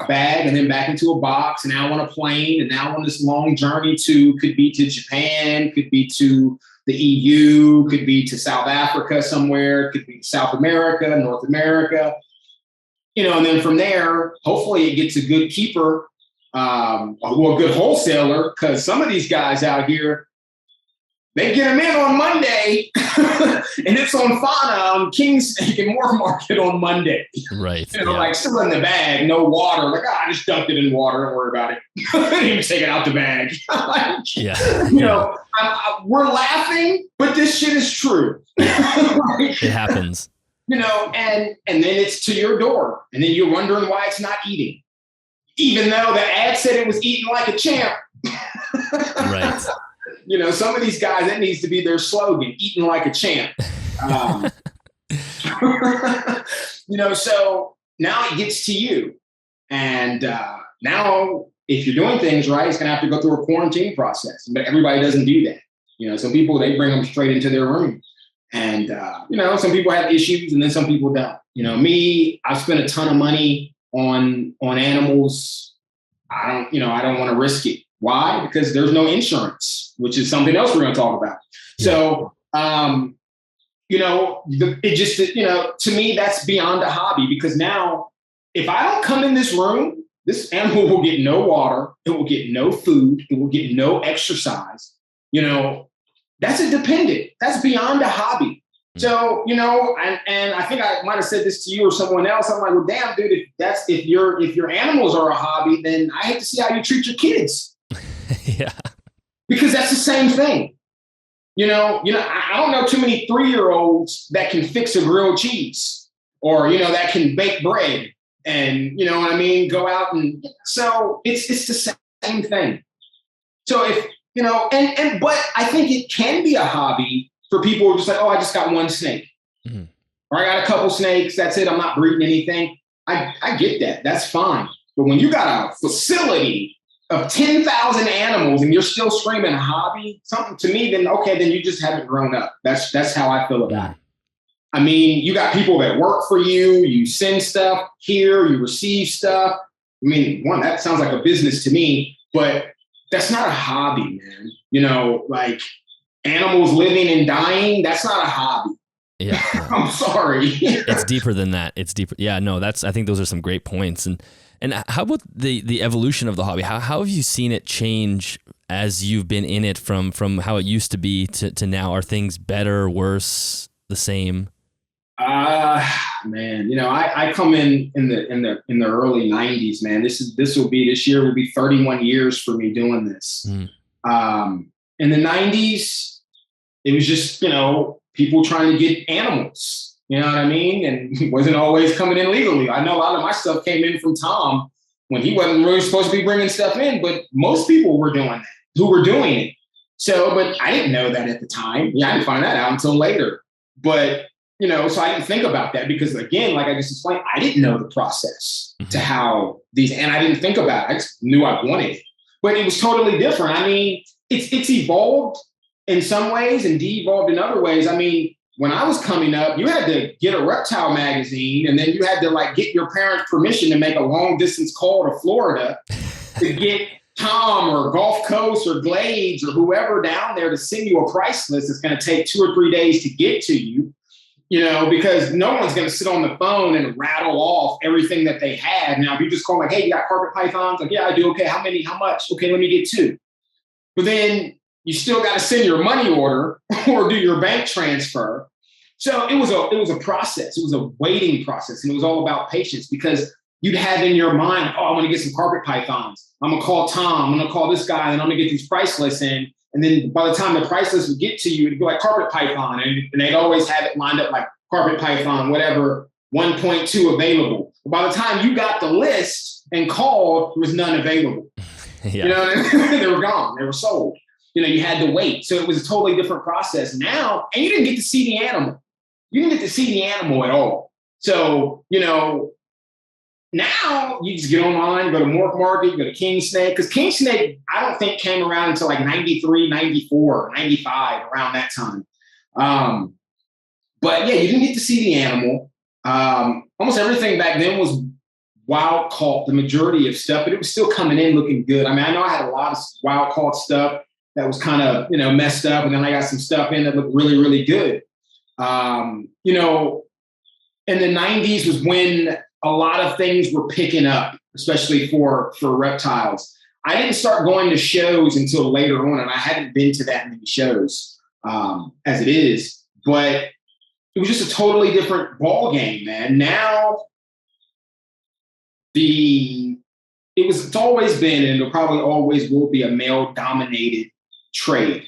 bag, and then back into a box, and now on a plane, and now on this long journey could be to Japan, could be to the EU, could be to South Africa somewhere, could be South America, North America, and then from there, hopefully it gets a good keeper, a good wholesaler, because some of these guys out here, they get them in on Monday, and it's on Fauna on King's Snake and Morph Market on Monday. Right. Like still in the bag, no water. Like, I just dumped it in water. Don't worry about it. I didn't even take it out the bag. We're laughing, but this shit is true. It happens. And then it's to your door, and then you're wondering why it's not eating, even though the ad said it was eating like a champ. Right. Some of these guys, that needs to be their slogan, eating like a champ. So now it gets to you. And now if you're doing things right, it's going to have to go through a quarantine process. But everybody doesn't do that. Some people, they bring them straight into their room. And, some people have issues, and then some people don't. Me, I've spent a ton of money on animals. I don't want to risk it. Why? Because there's no insurance, which is something else we're going to talk about. So, to me, that's beyond a hobby, because now if I don't come in this room, this animal will get no water. It will get no food. It will get no exercise. That's a dependent. That's beyond a hobby. So, and I think I might have said this to you or someone else. I'm like, well, damn, dude, if your animals are a hobby, then I hate to see how you treat your kids. Yeah. Because that's the same thing. I don't know too many 3-year-olds that can fix a grilled cheese, or, that can bake bread and, go out. And so it's the same thing. So if, but I think it can be a hobby for people who are just like, oh, I just got one snake, or I got a couple snakes. That's it. I'm not breeding anything. I get that. That's fine. But when you got a facility of 10,000 animals and you're still screaming hobby, something to me, then you just haven't grown up. That's how I feel about it. I mean, you got people that work for you, you send stuff here, you receive stuff. I mean, that sounds like a business to me, but that's not a hobby, man. Like animals living and dying, that's not a hobby. Yeah. I'm sorry. It's deeper than that. It's deeper. Yeah, no, I think those are some great points. And how about the evolution of the hobby? How have you seen it change as you've been in it from how it used to be to now? Are things better, worse, the same? Man, I come in the early 90s, man. This year will be 31 years for me doing this. In the 90s, it was just, people trying to get animals. You know what I mean? And it wasn't always coming in legally. I know a lot of my stuff came in from Tom when he wasn't really supposed to be bringing stuff in, but most people were doing that, who were doing it. So, but I didn't know that at the time. I didn't find that out until later. But, so I didn't think about that because, again, like I just explained, I didn't know the process to how and I didn't think about it. I just knew I wanted it. But it was totally different. I mean, it's evolved in some ways and de-evolved in other ways. I mean, when I was coming up, you had to get a reptile magazine, and then you had to get your parents' permission to make a long distance call to Florida to get Tom or Gulf Coast or Glades or whoever down there to send you a price list. It's going to take 2 or 3 days to get to you. because no one's going to sit on the phone and rattle off everything that they have. Now, if you just call like, hey, you got carpet pythons? Like, yeah, I do. Okay, how many? How much? Okay, let me get 2. But then you still got to send your money order or do your bank transfer. So it was a process. It was a waiting process. And it was all about patience because you'd have in your mind, oh, I'm going to get some carpet pythons. I'm going to call Tom. I'm going to call this guy and I'm going to get these price lists in. And then by the time the price list would get to you, it'd go like carpet python. And they'd always have it lined up like carpet python, whatever, 1.2 available. But by the time you got the list and called, there was none available. Yeah. You know what I mean? They were gone. They were sold. You had to wait. So it was a totally different process now. And you didn't get to see the animal. You didn't get to see the animal at all. So, now you just get online, go to Morph Market, go to King Snake. Because King Snake, I don't think came around until like 93, 94, 95, around that time. But yeah, you didn't get to see the animal. Almost everything back then was wild caught, the majority of stuff, but it was still coming in looking good. I mean, I know I had a lot of wild caught stuff that was kind of, messed up. And then I got some stuff in that looked really, really good. In the 90s was when a lot of things were picking up, especially for reptiles. I didn't start going to shows until later on, and I hadn't been to that many shows as it is. But it was just a totally different ball game, man. Now, it's always been, and it probably always will be, a male-dominated trade.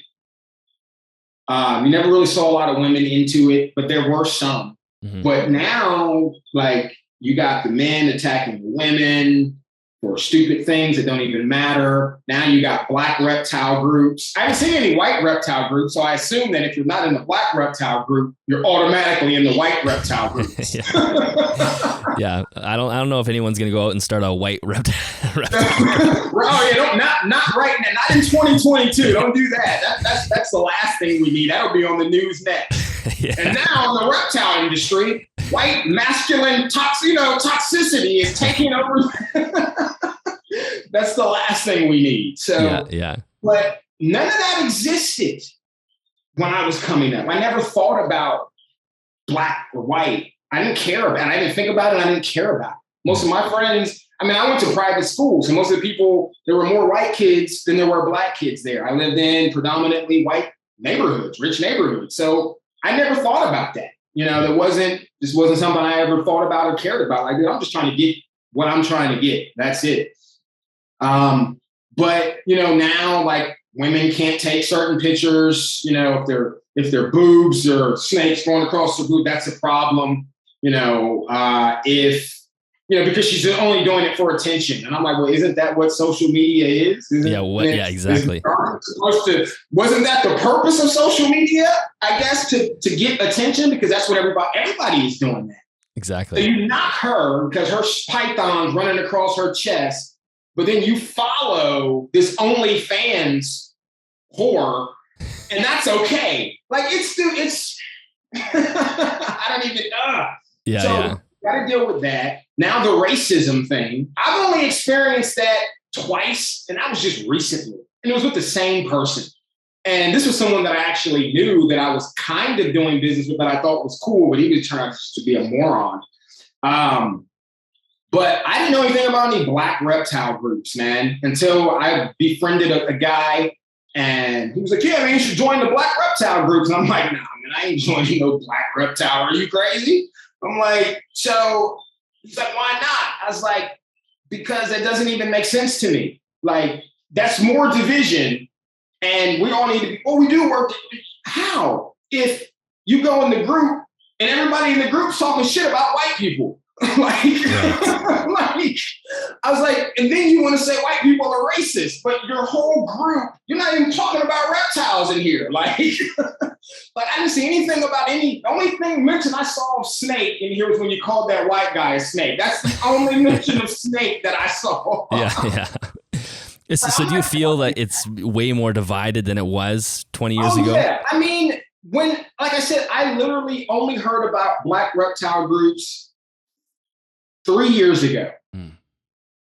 You never really saw a lot of women into it, but there were some. Mm-hmm. But now, like, you got the men attacking the women for stupid things that don't even matter. Now you got black reptile groups. I haven't seen any white reptile groups, so I assume that if you're not in the black reptile group, you're automatically in the white reptile group. Yeah, I don't know if anyone's gonna go out and start a white reptile. Oh yeah, not right now, not in 2022. Don't do that. That's the last thing we need. That'll be on the news next. Yeah. And now in the reptile industry, white masculine toxicity is taking over. That's the last thing we need. So yeah. But none of that existed when I was coming up. I never thought about black or white. I didn't care about it. I didn't think about it. I didn't care about it. Most of my friends, I went to private schools, so most of the people, there were more white kids than there were black kids there. I lived in predominantly white neighborhoods, rich neighborhoods. So I never thought about that. This wasn't something I ever thought about or cared about. Like, I'm just trying to get what I'm trying to get. That's it. But now, like, women can't take certain pictures. If their boobs or snakes going across their boob, that's a problem. Because she's only doing it for attention. And I'm like, well, isn't that what social media is? Yeah, exactly. Wasn't that the purpose of social media? I guess to get attention, because that's what everybody is doing that. Exactly. So you knock her because her python's running across her chest, but then you follow this OnlyFans whore, and that's okay. Like, it's I don't even yeah. Got to deal with that. Now the racism thing, I've only experienced that twice, and that was just recently. And it was with the same person. And this was someone that I actually knew that I was kind of doing business with, that I thought was cool, but he was trying to be a moron. But I didn't know anything about any black reptile groups, man, until I befriended a guy, and he was like, yeah, man, you should join the black reptile groups. And I'm like, nah, man, I ain't joining no black reptile. Are you crazy? I'm like, so he's like, why not? I was like, because it doesn't even make sense to me. Like, that's more division, and we all need to be, we do work. How? If you go in the group and everybody in the group's talking shit about white people. I was like, and then you want to say white people are racist, but your whole group, you're not even talking about reptiles in here. Like, like I didn't see anything about the only thing mentioned I saw of snake in here was when you called that white guy a snake. That's the only mention of snake that I saw. Yeah. So do you feel that it's way more divided than it was 20 years ago? Yeah. I mean, like I said, I literally only heard about black reptile groups 3 years ago.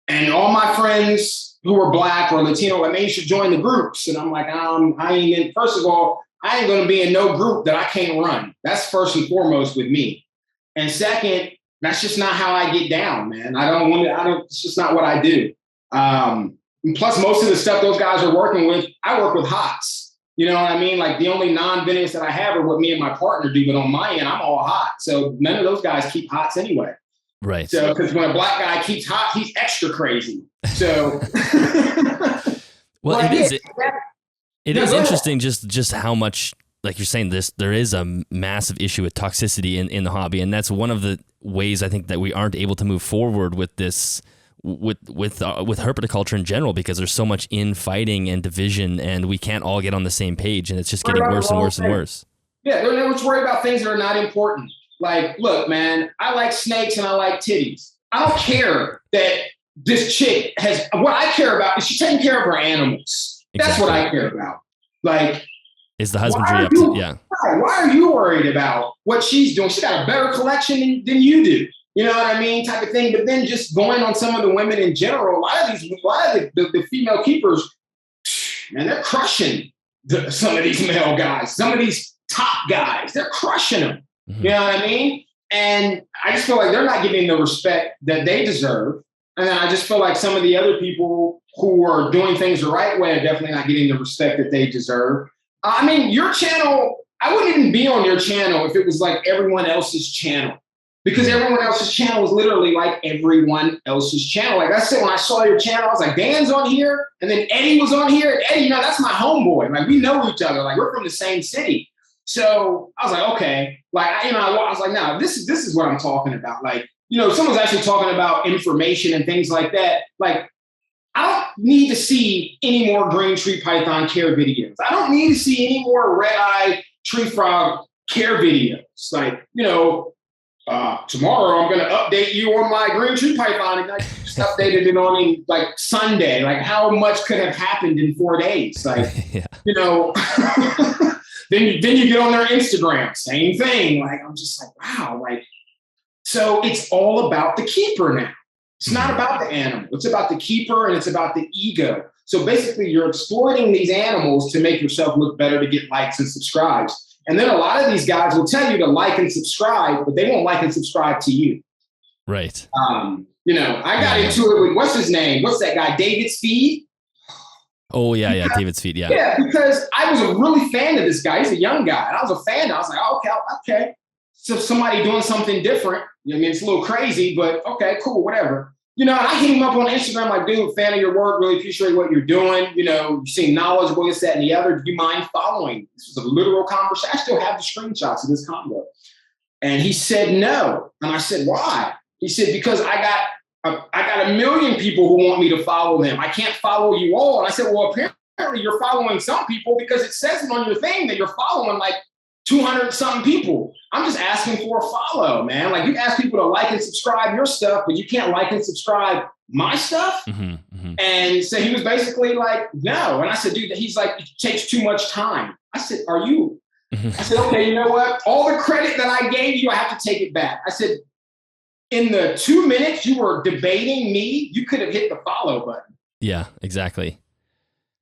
And all my friends who were black or Latino, like, man, you should join the groups. And I'm like, I ain't in. First of all, I ain't going to be in no group that I can't run. That's first and foremost with me. And second, that's just not how I get down, man. It's just not what I do. And plus, most of the stuff those guys are working with, I work with hots. You know what I mean? Like the only non-venomous that I have are what me and my partner do. But on my end, I'm all hot. So none of those guys keep hots anyway. Right. So, because when a black guy keeps hot, he's extra crazy. So, well, it is interesting just how much, like you're saying, there is a massive issue with toxicity in the hobby, and that's one of the ways I think that we aren't able to move forward with this with herpetoculture in general, because there's so much infighting and division, and we can't all get on the same page, and it's just getting worse and worse and worse. Yeah, they're worried about things that are not important. Like, look, man, I like snakes and I like titties. I don't care that this chick has. What I care about is she's taking care of her animals. That's what I care about. Like, is the husbandry up to, yeah. Why are you worried about what she's doing? She got a better collection than you do. You know what I mean? Type of thing. But then just going on some of the women in general, a lot of the female keepers, man, they're crushing some of these male guys, some of these top guys. They're crushing them. Mm-hmm. You know what I mean? And I just feel like they're not getting the respect that they deserve. And then I just feel like some of the other people who are doing things the right way are definitely not getting the respect that they deserve. I mean, your channel, I wouldn't even be on your channel if it was like everyone else's channel, because everyone else's channel was literally like everyone else's channel. Like I said, when I saw your channel, I was like, Dan's on here, and then Eddie was on here. And Eddie, you know, that's my homeboy. Like, we know each other. Like, we're from the same city. So I was like, okay. Like, I was like, no, this is what I'm talking about. Like, you know, someone's actually talking about information and things like that. Like, I don't need to see any more green tree python care videos. I don't need to see any more red-eye tree frog care videos. Like, you know, tomorrow I'm going to update you on my green tree python. And I just updated it on like Sunday. Like, how much could have happened in 4 days? Like, yeah. You know, then you get on their Instagram, same thing. Like, I'm just like, wow. Like, so it's all about the keeper now. It's not about the animal. It's about the keeper, and it's about the ego. So basically, you're exploiting these animals to make yourself look better, to get likes and subscribes. And then a lot of these guys will tell you to like and subscribe, but they won't like and subscribe to you. Right. You know, I got into it with, what's his name? What's that guy? David's Feed? Oh, yeah, David's Feed, yeah. Yeah, because I was a really fan of this guy. He's a young guy. And I was a fan. I was like, oh, okay. So somebody doing something different. I mean, it's a little crazy, but okay, cool, whatever. You know, and I hit him up on Instagram, like, dude, fan of your work, really appreciate what you're doing. You know, you seem knowledgeable, this, that, and the other. Do you mind following? This was a literal conversation. I still have the screenshots of this convo. And he said no. And I said, why? He said, because I got a million people who want me to follow them. I can't follow you all. And I said, well, apparently you're following some people, because it says it on your thing that you're following like 200 something people. I'm just asking for a follow, man. Like, you ask people to like and subscribe your stuff, but you can't like and subscribe my stuff. Mm-hmm, mm-hmm. And so he was basically like, no. And I said, dude, he's like, it takes too much time. I said, are you? Mm-hmm. I said, okay, you know what? All the credit that I gave you, I have to take it back. I said, in the 2 minutes you were debating me, you could have hit the follow button. Yeah, exactly.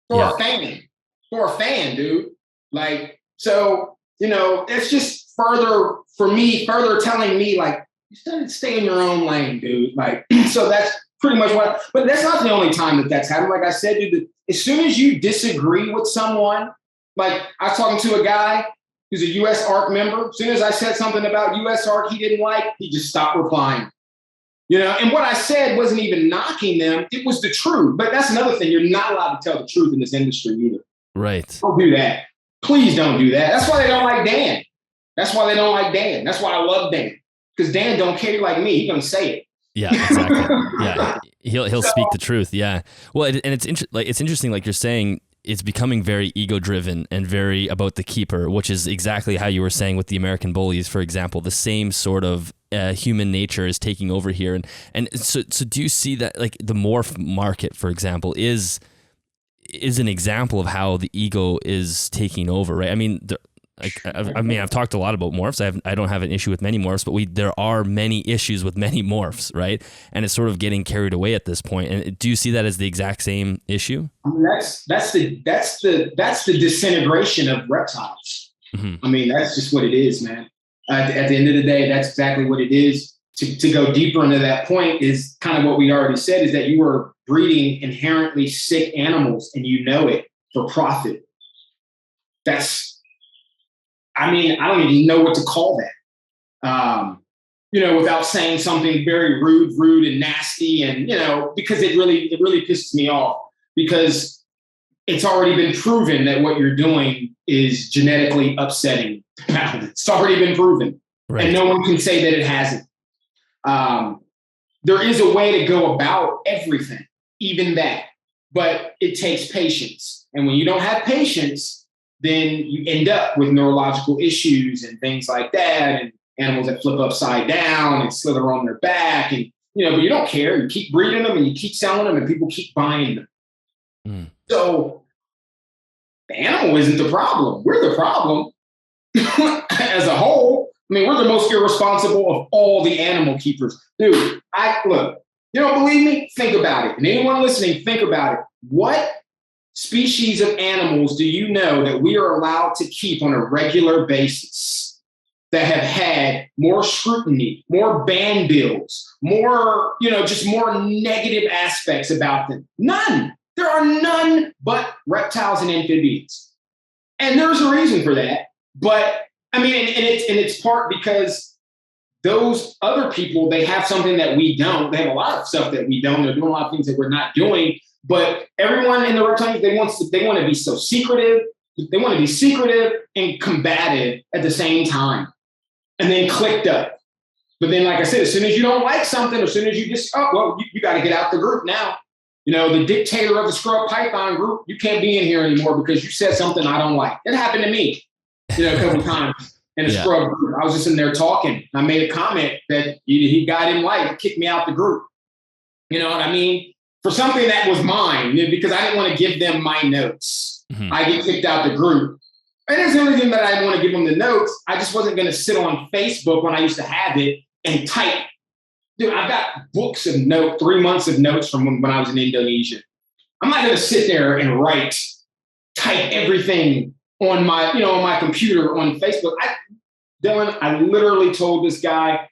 For a fan, dude. Like, so, you know, it's just further telling me, like, you should stay in your own lane, dude. Like, so that's pretty much but that's not the only time that's happened. Like I said, dude, as soon as you disagree with someone, like I was talking to a guy who's a US ARC member. As soon as I said something about US ARC he didn't like, he just stopped replying. You know, and what I said wasn't even knocking them. It was the truth. But that's another thing. You're not allowed to tell the truth in this industry either. Right. Don't do that. Please don't do that. That's why they don't like Dan. That's why I love Dan. Because Dan don't care like me. He's going to say it. Yeah, exactly. Yeah. He'll speak the truth. Yeah. Well, it's interesting, like you're saying, it's becoming very ego driven and very about the keeper, which is exactly how you were saying with the American bullies, for example. The same sort of human nature is taking over here. And so do you see that, like, the morph market, for example, is an example of how the ego is taking over, right? I mean, I've talked a lot about morphs. I don't have an issue with many morphs, but there are many issues with many morphs, right? And it's sort of getting carried away at this point. And do you see that as the exact same issue? I mean, that's the disintegration of reptiles. I mean, that's just what it is, man. At the end of the day, that's exactly what it is. To go deeper into that point is kind of what we already said, is that you are breeding inherently sick animals and you know it for profit. I don't even know what to call that. Without saying something very rude and nasty, and, because it really pisses me off, because it's already been proven that what you're doing is genetically upsetting. It's already been proven. Right. And no one can say that it hasn't. There is a way to go about everything, even that, but it takes patience. And when you don't have patience, then you end up with neurological issues and things like that, and animals that flip upside down and slither on their back, and but you don't care. You keep breeding them and you keep selling them and people keep buying them. So the animal isn't the problem. We're the problem as a whole. I mean, we're the most irresponsible of all the animal keepers. Dude, look, you don't believe me? Think about it. And anyone listening, think about it. What species of animals do you know that we are allowed to keep on a regular basis that have had more scrutiny, more ban bills, more, just more negative aspects about them? None. There are none but reptiles and amphibians. And there's a reason for that. But I mean, and it's part because those other people, they have something that we don't. They have a lot of stuff that we don't. They're doing a lot of things that we're not doing. But everyone in the reptile, they want to be so secretive. They want to be secretive and combative at the same time, and then clicked up. But then, like I said, as soon as you don't like something, as soon as you just, you got to get out the group now. The dictator of the scrub python group, you can't be in here anymore because you said something I don't like. It happened to me, a couple times in a scrub group. I was just in there talking. I made a comment that he got in light, kicked me out the group. You know what I mean? For something that was mine, because I didn't want to give them my notes. I get kicked out the group. And it's the only thing that I didn't want to give them the notes. I just wasn't going to sit on Facebook when I used to have it and type. Dude, I've got books of notes, 3 months of notes from when I was in Indonesia. I'm not going to sit there and type everything on my, on my computer on Facebook. Dylan, I literally told this guy,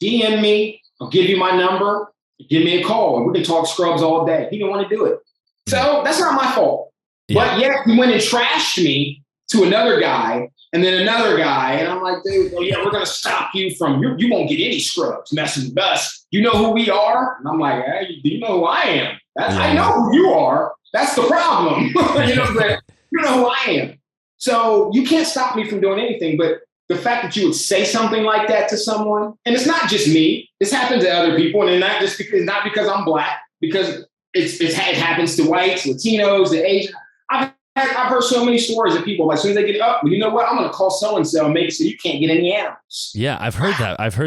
DM me, I'll give you my number, give me a call, and we can talk scrubs all day. He didn't want to do it. So that's not my fault. Yeah. But yet he went and trashed me to another guy, and then another guy. And I'm like, dude, we're going to stop you from, you won't get any scrubs messing with us. You know who we are? And I'm like, hey, do you know who I am? I know who you are. That's the problem. You know who I am. So you can't stop me from doing anything. But the fact that you would say something like that to someone, and it's not just me, this happens to other people, and it's not because I'm Black, because it happens to whites, Latinos, the Asian. I've heard so many stories of people, like, as soon as they get up, you know what, I'm going to call so-and-so and make it so you can't get any animals. Yeah, I've heard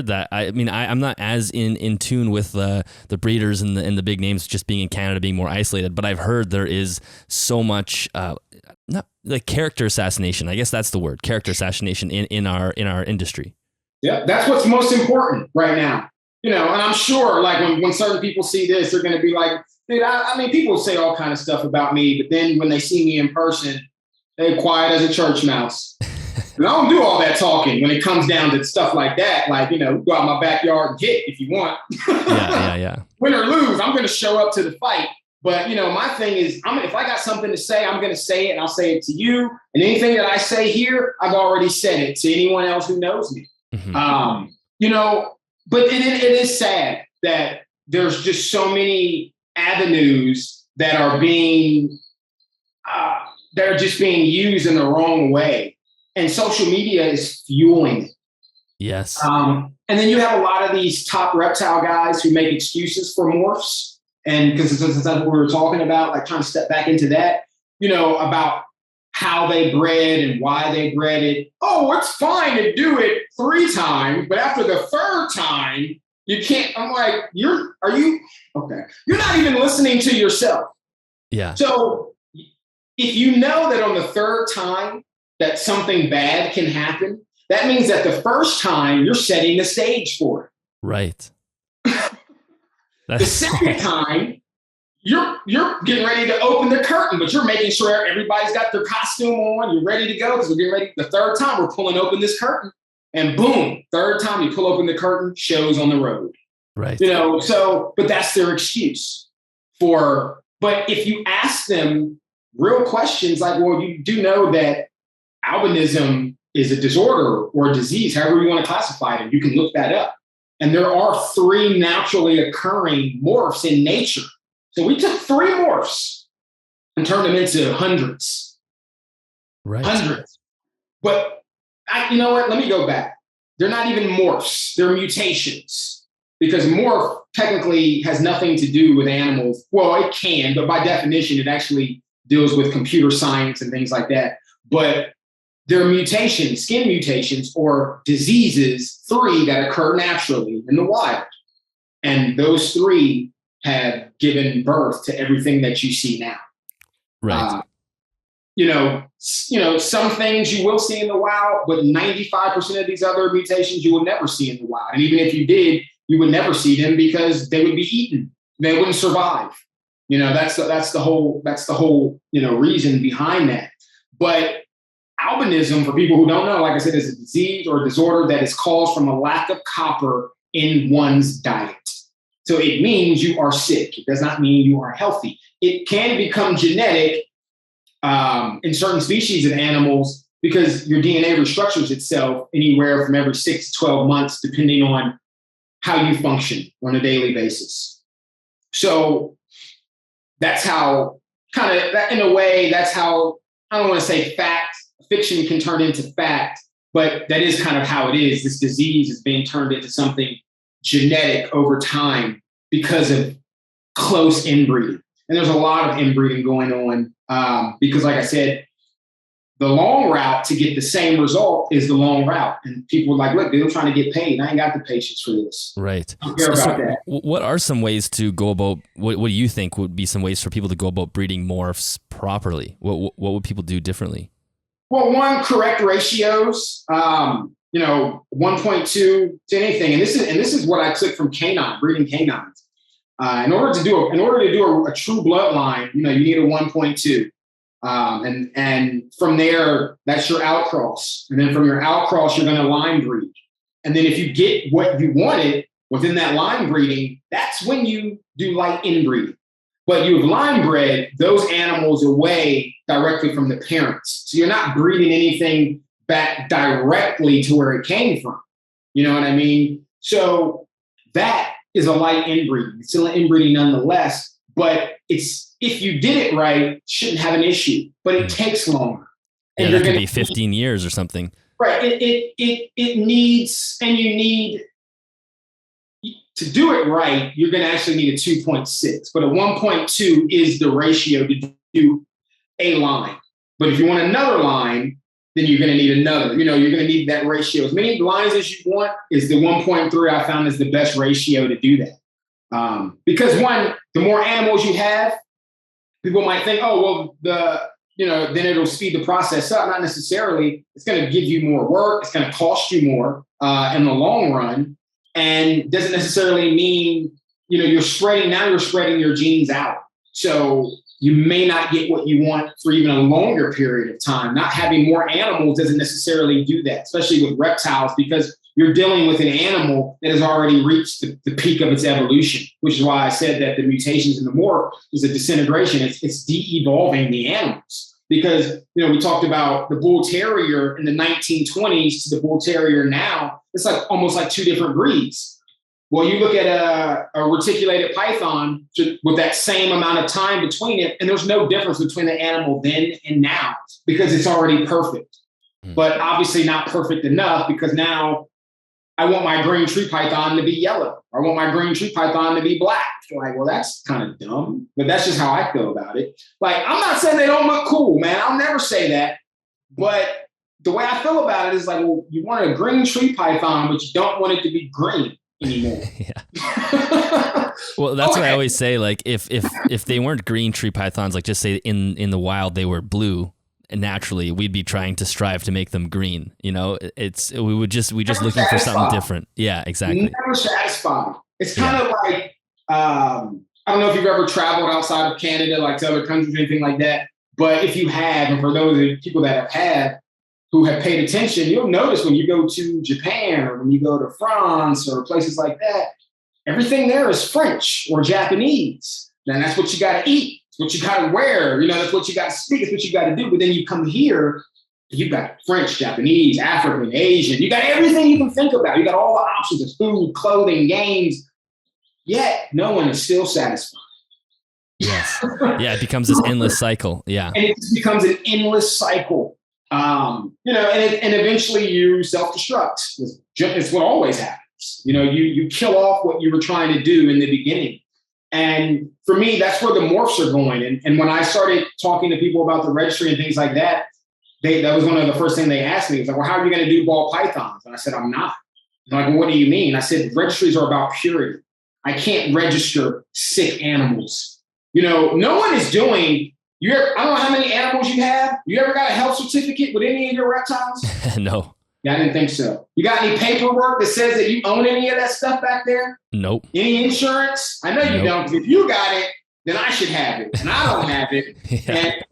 that. I mean, I'm not as in tune with the breeders and the big names just being in Canada, being more isolated, but I've heard there is so much, not like character assassination. I guess that's the word, character assassination in our industry. Yeah, that's what's most important right now. And I'm sure, like, when certain people see this, they're going to be like, dude, I mean, people say all kind of stuff about me, but then when they see me in person, they're quiet as a church mouse. And I don't do all that talking when it comes down to stuff like that. Like, go out my backyard and hit if you want. Yeah. Win or lose, I'm going to show up to the fight. But, my thing is, if I got something to say, I'm going to say it, and I'll say it to you. And anything that I say here, I've already said it to anyone else who knows me. Mm-hmm. But it is sad that there's just so many avenues that are just being used in the wrong way, and social media is fueling it. Yes. And then you have a lot of these top reptile guys who make excuses for morphs, and because that's what we were talking about, like trying to step back into that, about how they bred and why they bred it. Oh, it's fine to do it 3 times, but after the 3rd time, you can't. I'm like, are you okay? You're not even listening to yourself. Yeah. So if you know that on the 3rd time that something bad can happen, that means that the first time you're setting the stage for it. Right. The second time, you're getting ready to open the curtain, but you're making sure everybody's got their costume on. You're ready to go because we're getting ready. The third time, we're pulling open this curtain, and boom, third time you pull open the curtain, show's on the road. Right. But that's their excuse for. But if you ask them real questions like, well, you do know that albinism is a disorder or a disease, however you want to classify it, and you can look that up. And there are 3 naturally occurring morphs in nature. So we took 3 morphs and turned them into hundreds. Right. Hundreds. But you know what? Let me go back. They're not even morphs. They're mutations. Because morph technically has nothing to do with animals. Well, it can, but by definition, it actually deals with computer science and things like that. But they're mutations, skin mutations, or diseases, 3 that occur naturally in the wild. And those 3 have given birth to everything that you see now. Right. Some things you will see in the wild, but 95% of these other mutations you will never see in the wild. And even if you did, you would never see them because they would be eaten. They wouldn't survive. That's the whole reason behind that. But albinism, for people who don't know, like I said, is a disease or a disorder that is caused from a lack of copper in one's diet. So it means you are sick. It does not mean you are healthy. It can become genetic in certain species of animals because your DNA restructures itself anywhere from every 6 to 12 months, depending on how you function on a daily basis. So that's how in a way, that's how, I don't want to say fiction can turn into fact, but that is kind of how it is. This disease is being turned into something genetic over time because of close inbreeding. And there's a lot of inbreeding going on because, like I said, the long route to get the same result is the long route. And people are like, look, they're trying to get paid. I ain't got the patience for this. Right. I don't care about that. What are some ways to go about, what do you think would be some ways for people to go about breeding morphs properly? What would people do differently? Well, one, correct ratios, 1.2 to anything. And this is what I took from breeding canines. In order to do a true bloodline, you need a 1.2. And from there, that's your outcross. And then from your outcross, you're going to line breed. And then if you get what you wanted within that line breeding, that's when you do light inbreeding. But you've line bred those animals away directly from the parents. So you're not breeding anything back directly to where it came from. You know what I mean? So that is a light inbreeding. It's still an inbreeding nonetheless, but if you did it right, shouldn't have an issue, but it takes longer. And that could be 15 years or something. Right. It needs, and you need to do it right. You're going to actually need a 2.6, but a 1.2 is the ratio to do a line. But if you want another line, then you're going to need another. You're going to need that ratio. As many lines as you want is the 1.3 I found is the best ratio to do that. Because one, the more animals you have, people might think, oh, well, then it'll speed the process up. Not necessarily. It's going to give you more work. It's going to cost you more in the long run. And doesn't necessarily mean, you're spreading your genes out. So you may not get what you want for even a longer period of time. Not having more animals doesn't necessarily do that, especially with reptiles, because you're dealing with an animal that has already reached the peak of its evolution, which is why I said that the mutations in the morph is a disintegration. It's de-evolving the animals. Because, we talked about the bull terrier in the 1920s to the bull terrier now, it's like almost like 2 different breeds. Well, you look at a reticulated python with that same amount of time between it, and there's no difference between the animal then and now because it's already perfect. But obviously not perfect enough, because now I want my green tree python to be yellow. I want my green tree python to be black. Like, well, that's kind of dumb, but that's just how I feel about it. Like, I'm not saying they don't look cool, man. I'll never say that. But the way I feel about it is like, well, you want a green tree python, but you don't want it to be green anymore. Yeah. Well, that's what I always say. Like, if they weren't green tree pythons, like just say in the wild they were blue, naturally we'd be trying to strive to make them green. We just looking for something different. Yeah, exactly. Never satisfied. It's kind of like, I don't know if you've ever traveled outside of Canada, like to other countries or anything like that. But if you have, and for those people that have had, who have paid attention, you'll notice when you go to Japan or when you go to France or places like that, everything there is French or Japanese. And that's what you got to eat. It's what you got to wear. That's what you got to speak. It's what you got to do. But then you come here, you've got French, Japanese, African, Asian. You got everything you can think about. You got all the options of food, clothing, games. Yet no one is still satisfied. Yes. Yeah, it becomes this endless cycle. Yeah. And it just becomes an endless cycle. And eventually you self-destruct. It's what always happens. You kill off what you were trying to do in the beginning. And for me, that's where the morphs are going. And when I started talking to people about the registry and things like that, that was one of the first things they asked me. It was like, well, how are you going to do ball pythons? And I said, I'm not. They're like, well, what do you mean? I said, registries are about purity. I can't register sick animals. No one is doing, I don't know how many animals you have. You ever got a health certificate with any of your reptiles? No. Yeah, I didn't think so. You got any paperwork that says that you own any of that stuff back there? Nope. Any insurance? I know you don't, because if you got it, then I should have it, and I don't have it. Yeah. And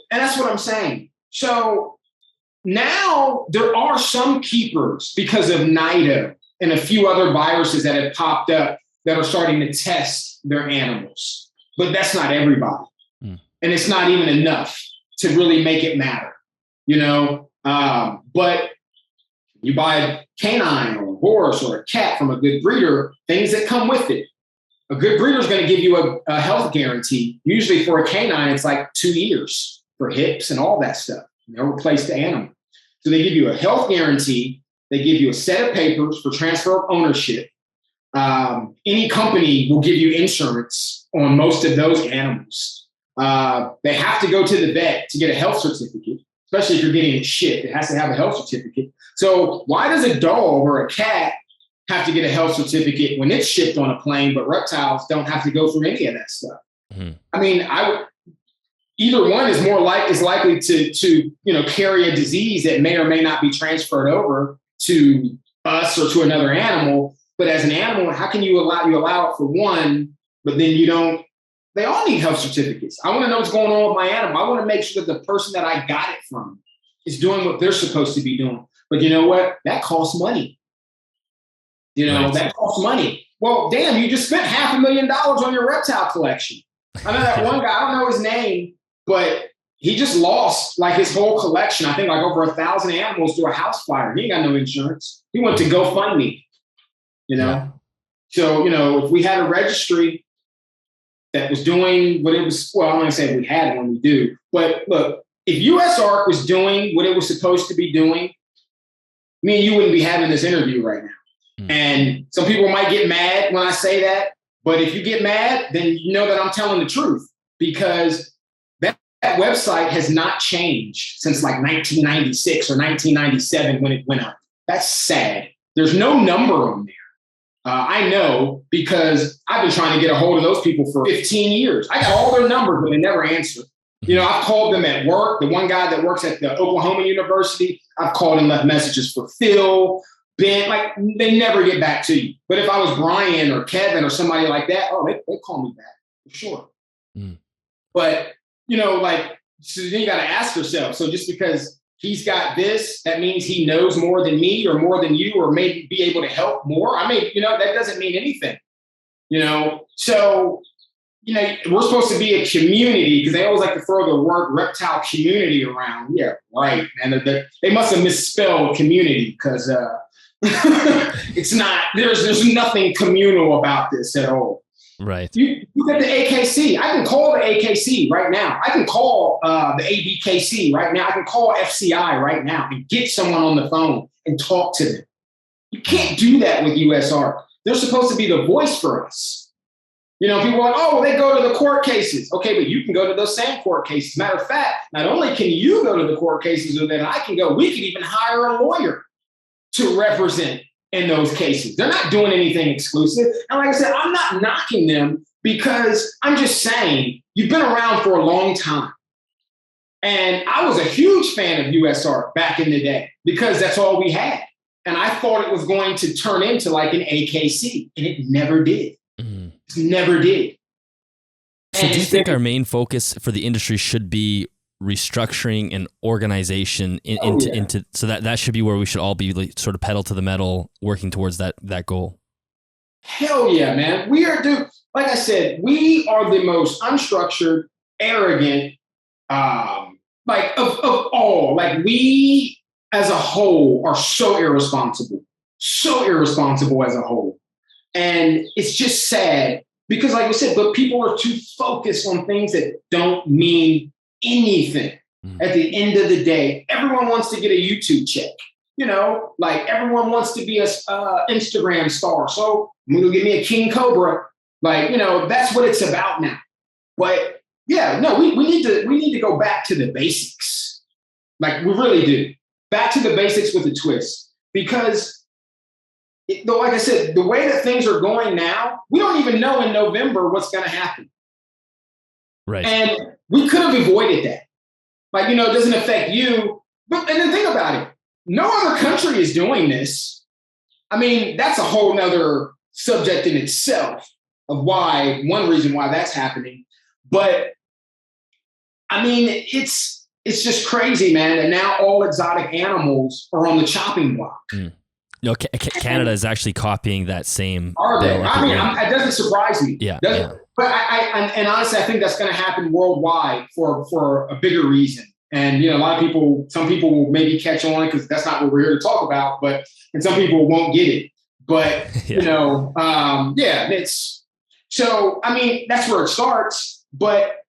that's what I'm saying. So now there are some keepers, because of NIDO and a few other viruses that have popped up, that are starting to test their animals. But that's not everybody. And it's not even enough to really make it matter, but you buy a canine or a horse or a cat from a good breeder, things that come with it. A good breeder is going to give you a health guarantee. Usually for a canine, it's like 2 years for hips and all that stuff. They'll replace the animal. So they give you a health guarantee. They give you a set of papers for transfer of ownership. Any company will give you insurance on most of those animals. They have to go to the vet to get a health certificate, especially if you're getting it shipped. It has to have a health certificate. So why does a dog or a cat have to get a health certificate when it's shipped on a plane, but reptiles don't have to go through any of that stuff? Mm-hmm. I mean, either one is likely to carry a disease that may or may not be transferred over to us or to another animal. But as an animal, how can you allow it for one, but then you don't? They all need health certificates. I want to know what's going on with my animal. I want to make sure that the person that I got it from is doing what they're supposed to be doing. But you know what? That costs money. Right. That costs money. Well, damn, you just spent $500,000 on your reptile collection. I know that one guy, I don't know his name, but he just lost like his whole collection. I think like over 1,000 animals to a house fire. He ain't got no insurance. He went to GoFundMe, Yeah. So, if we had a registry that was doing what it was, well, I'm going to say we had it when we do. But look, if USARK was doing what it was supposed to be doing, me and you wouldn't be having this interview right now. Mm. And some people might get mad when I say that. But if you get mad, then you know that I'm telling the truth, because that website has not changed since like 1996 or 1997 when it went up. That's sad. There's no number on there. I know because I've been trying to get a hold of those people for 15 years. I got all their numbers, but they never answer. I've called them at work. The one guy that works at the Oklahoma University, I've called and left messages for Phil, Ben. Like, they never get back to you. But if I was Brian or Kevin or somebody like that, they call me back for sure. Mm. But, so then you got to ask yourself. So just because he's got this, that means he knows more than me or more than you, or maybe be able to help more. I mean, that doesn't mean anything, So, we're supposed to be a community, because they always like to throw the word reptile community around. Yeah, right. And they must have misspelled community, because it's not, there's nothing communal about this at all. Right. You get the AKC. I can call the AKC right now. I can call the ABKC right now. I can call FCI right now and get someone on the phone and talk to them. You can't do that with USARK. They're supposed to be the voice for us. People are like, they go to the court cases. Okay, but you can go to those same court cases. Matter of fact, not only can you go to the court cases, but then I can go. We could even hire a lawyer to represent in those cases. They're not doing anything exclusive. And like I said, I'm not knocking them, because I'm just saying, you've been around for a long time. And I was a huge fan of USART back in the day because that's all we had. And I thought it was going to turn into like an AKC, and it never did. It never did. So do you think our main focus for the industry should be restructuring and organization into so that should be where we should all be, like, sort of pedal to the metal, working towards that goal? Hell yeah, man. We are, dude, like I said, we are the most unstructured, arrogant, like of all. Like, we as a whole are so irresponsible as a whole. And it's just sad because, like I said, but people are too focused on things that don't mean anything. At the end of the day, everyone wants to get a YouTube check. You know, like everyone wants to be a Instagram star. So I'm going to give me a king cobra. Like, you know, that's what it's about now. But yeah, no, we need to go back to the basics. Like, we really do. Back to the basics with a twist. Because, like I said, the way that things are going now, we don't even know in November what's going to happen. Right. And we could have avoided that. Like, you know, it doesn't affect you. But, and then think about it. No other country is doing this. I mean, that's a whole nother subject in itself of one reason why that's happening. But I mean, it's just crazy, man, that now all exotic animals are on the chopping block. No, Canada is actually copying that same. Are they? I mean, it doesn't surprise me. Yeah. But I honestly, I think that's going to happen worldwide for a bigger reason. And, you know, some people will maybe catch on because that's not what we're here to talk about, and some people won't get it. But, you know, it's, so, I mean, that's where it starts, but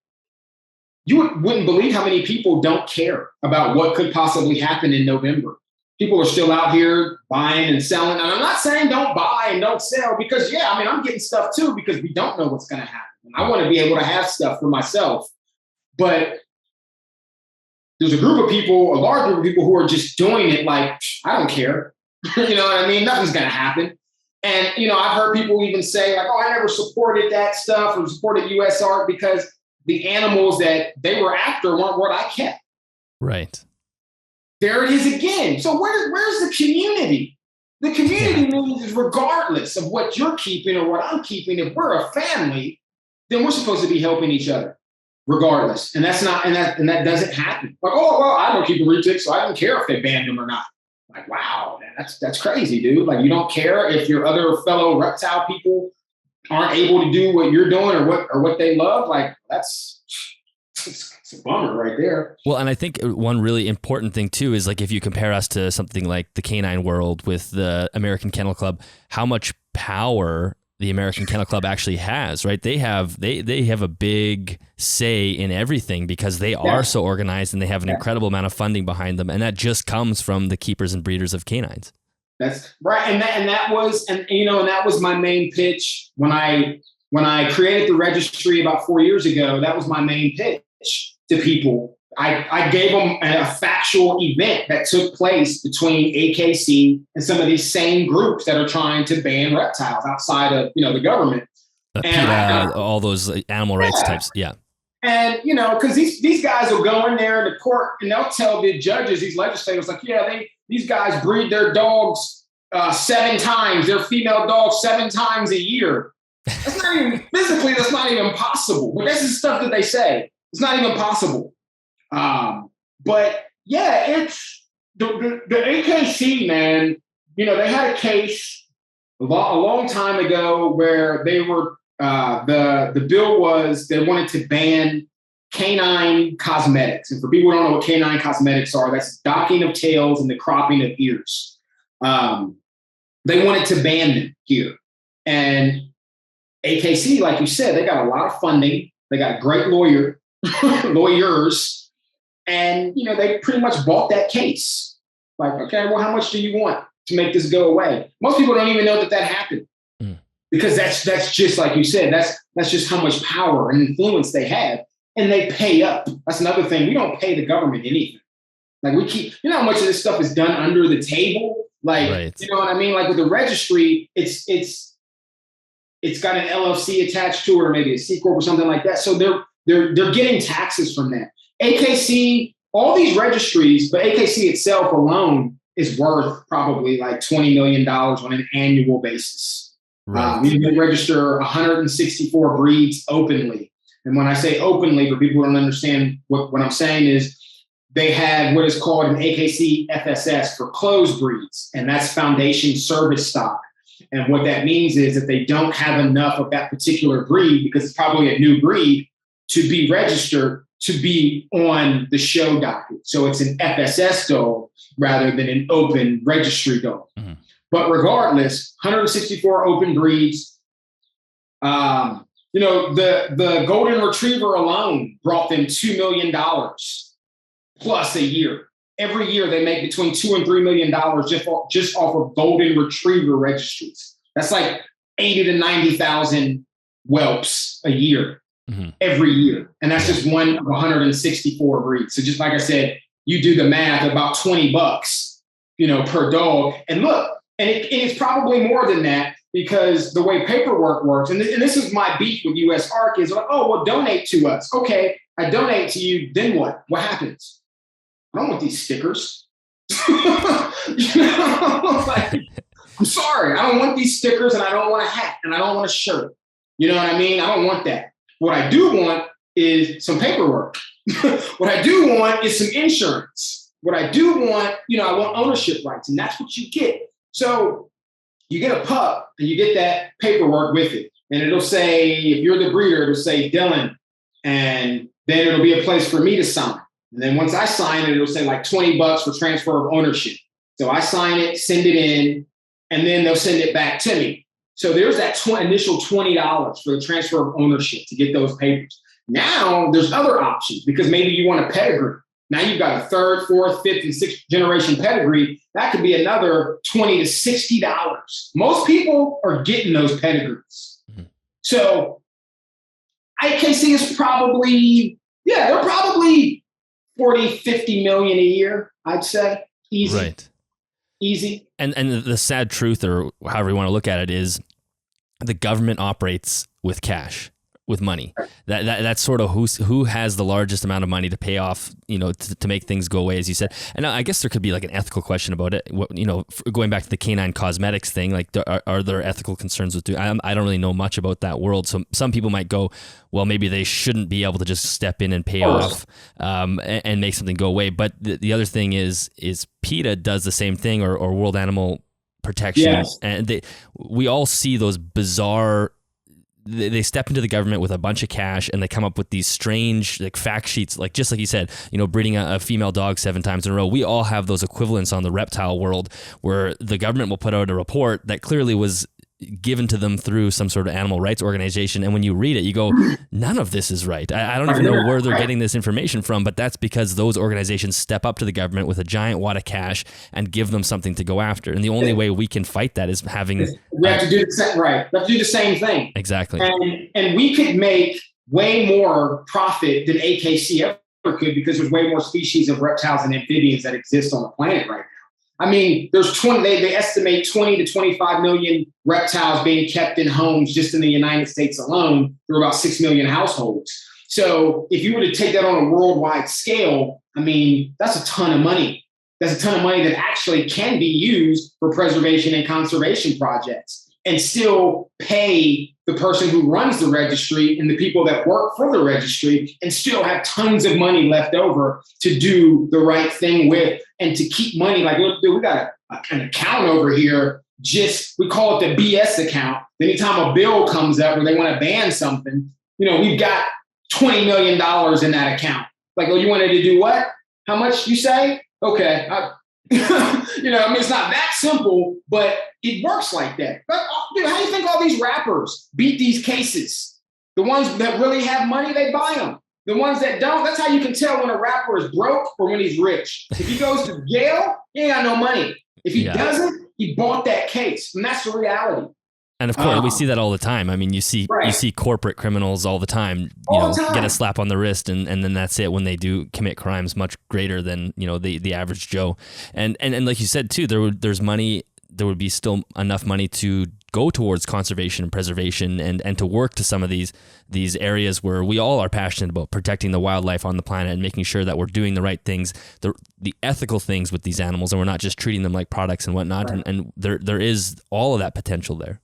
you wouldn't believe how many people don't care about what could possibly happen in November. People are still out here buying and selling. And I'm not saying don't buy and don't sell because, yeah, I mean, I'm getting stuff too because we don't know what's going to happen. I want to be able to have stuff for myself. But there's a large group of people who are just doing it like, I don't care. You know what I mean? Nothing's going to happen. And, you know, I've heard people even say like, oh, I never supported that stuff or supported USART because the animals that they were after weren't what I kept. Right. There it is again. So where's the community? The community means regardless of what you're keeping or what I'm keeping, if we're a family, then we're supposed to be helping each other. Regardless. And that's not, and that doesn't happen. Like, oh, well, I don't keep a retic, so I don't care if they banned them or not. Like, wow, man, that's crazy, dude. Like, you don't care if your other fellow reptile people aren't able to do what you're doing or what they love. Like, it's a bummer right there. Well, and I think one really important thing too is like if you compare us to something like the canine world with the American Kennel Club, how much power the American Kennel Club actually has, right? They have a big say in everything because they are so organized and they have an incredible amount of funding behind them, and that just comes from the keepers and breeders of canines. That's right, and that was my main pitch when I created the registry about 4 years ago. That was my main pitch to people. I gave them a factual event that took place between AKC and some of these same groups that are trying to ban reptiles outside of, you know, the government. All those animal rights types. Yeah. And, you know, because these guys will go in there in the court and they'll tell the judges, these legislators, like, yeah, these guys breed their dogs 7 times, their female dogs 7 times a year. That's not even, physically, that's not even possible. But that's the stuff that they say. It's not even possible. But yeah, it's the AKC, man. You know, they had a case a long time ago where they were the bill was they wanted to ban canine cosmetics. And for people who don't know what canine cosmetics are, that's docking of tails and the cropping of ears. They wanted to ban them here. And AKC, like you said, they got a lot of funding. They got great lawyers. And, you know, they pretty much bought that case. Like, okay, well, how much do you want to make this go away? Most people don't even know that happened because that's just like you said, that's just how much power and influence they have, and they pay up. That's another thing. We don't pay the government anything. Like you know how much of this stuff is done under the table. Like, right. You know what I mean? Like with the registry, it's got an LLC attached to it, or maybe a C Corp or something like that. So they're getting taxes from that. AKC, all these registries, but AKC itself alone is worth probably like $20 million on an annual basis. Right. You can register 164 breeds openly. And when I say openly, for people who don't understand what I'm saying is they have what is called an AKC FSS for closed breeds, and that's foundation service stock. And what that means is that they don't have enough of that particular breed, because it's probably a new breed, to be registered to be on the show docket. So it's an FSS dog rather than an open registry dog. Mm-hmm. But regardless, 164 open breeds. The golden retriever alone brought them $2 million plus a year. Every year they make between $2 and $3 million just off of golden retriever registries. That's like 80 to 90,000 whelps a year, every year. And that's just one of 164 breeds. So just like I said, you do the math, about $20, per dog. And look, and it's probably more than that, because the way paperwork works, and this is my beef with US ARC, is like, oh, well, donate to us. Okay, I donate to you, then what? What happens? I don't want these stickers. I'm sorry, I don't want these stickers, and I don't want a hat, and I don't want a shirt. You know what I mean? I don't want that. What I do want is some paperwork. What I do want is some insurance. What I do want, I want ownership rights, and that's what you get. So you get a pup and you get that paperwork with it. And it'll say, if you're the breeder, it'll say Dylan. And then it'll be a place for me to sign. And then once I sign it, it'll say like $20 for transfer of ownership. So I sign it, send it in, and then they'll send it back to me. So there's that initial $20 for the transfer of ownership to get those papers. Now there's other options, because maybe you want a pedigree. Now you've got a third, fourth, fifth, and sixth generation pedigree. That could be another $20 to $60. Most people are getting those pedigrees. Mm-hmm. So AKC is probably, they're probably 40, 50 million a year, I'd say. Easy. Right. Easy. And the sad truth, or however you want to look at it, is the government operates with cash, with money. That's sort of who has the largest amount of money to pay off, to make things go away, as you said. And I guess there could be like an ethical question about it. Going back to the canine cosmetics thing, like are there ethical concerns with I don't really know much about that world. So some people might go, well, maybe they shouldn't be able to just step in and pay off and make something go away. But the other thing is PETA does the same thing, or World Animal Protection. Yes. And we all see those bizarre. They step into the government with a bunch of cash, and they come up with these strange fact sheets, just like you said, breeding a female dog 7 times in a row. We all have those equivalents on the reptile world, where the government will put out a report that clearly was given to them through some sort of animal rights organization. And when you read it, you go, none of this is right. I don't even know where they're getting this information from, but that's because those organizations step up to the government with a giant wad of cash and give them something to go after. And the only way we can fight that is having... We have to do the same, right. We have to do the same thing. Exactly. And we could make way more profit than AKC ever could, because there's way more species of reptiles and amphibians that exist on the planet right now. I mean, there's they estimate 20 to 25 million reptiles being kept in homes just in the United States alone through about 6 million households. So if you were to take that on a worldwide scale, I mean, that's a ton of money. That's a ton of money that actually can be used for preservation and conservation projects, and still pay the person who runs the registry and the people that work for the registry, and still have tons of money left over to do the right thing with, and to keep money. Like, look, dude, we got an account over here. We call it the BS account. Anytime a bill comes up or they want to ban something, we've got $20 million in that account. Like, oh, you wanted to do what? How much you say? Okay. It's not that simple, but it works like that. But dude, how do you think all these rappers beat these cases? The ones that really have money, they buy them. The ones that don't, that's how you can tell when a rapper is broke or when he's rich. If he goes to jail, he ain't got no money. If he doesn't, he bought that case. And that's the reality. And of course, we see that all the time. I mean, you see corporate criminals all the time, get a slap on the wrist, and then that's it when they do commit crimes much greater than, the average Joe. And like you said, too, there's money, there would be still enough money to go towards conservation and preservation and to work to some of these areas where we all are passionate about protecting the wildlife on the planet and making sure that we're doing the right things, the ethical things with these animals, and we're not just treating them like products and whatnot. Right. And there is all of that potential there.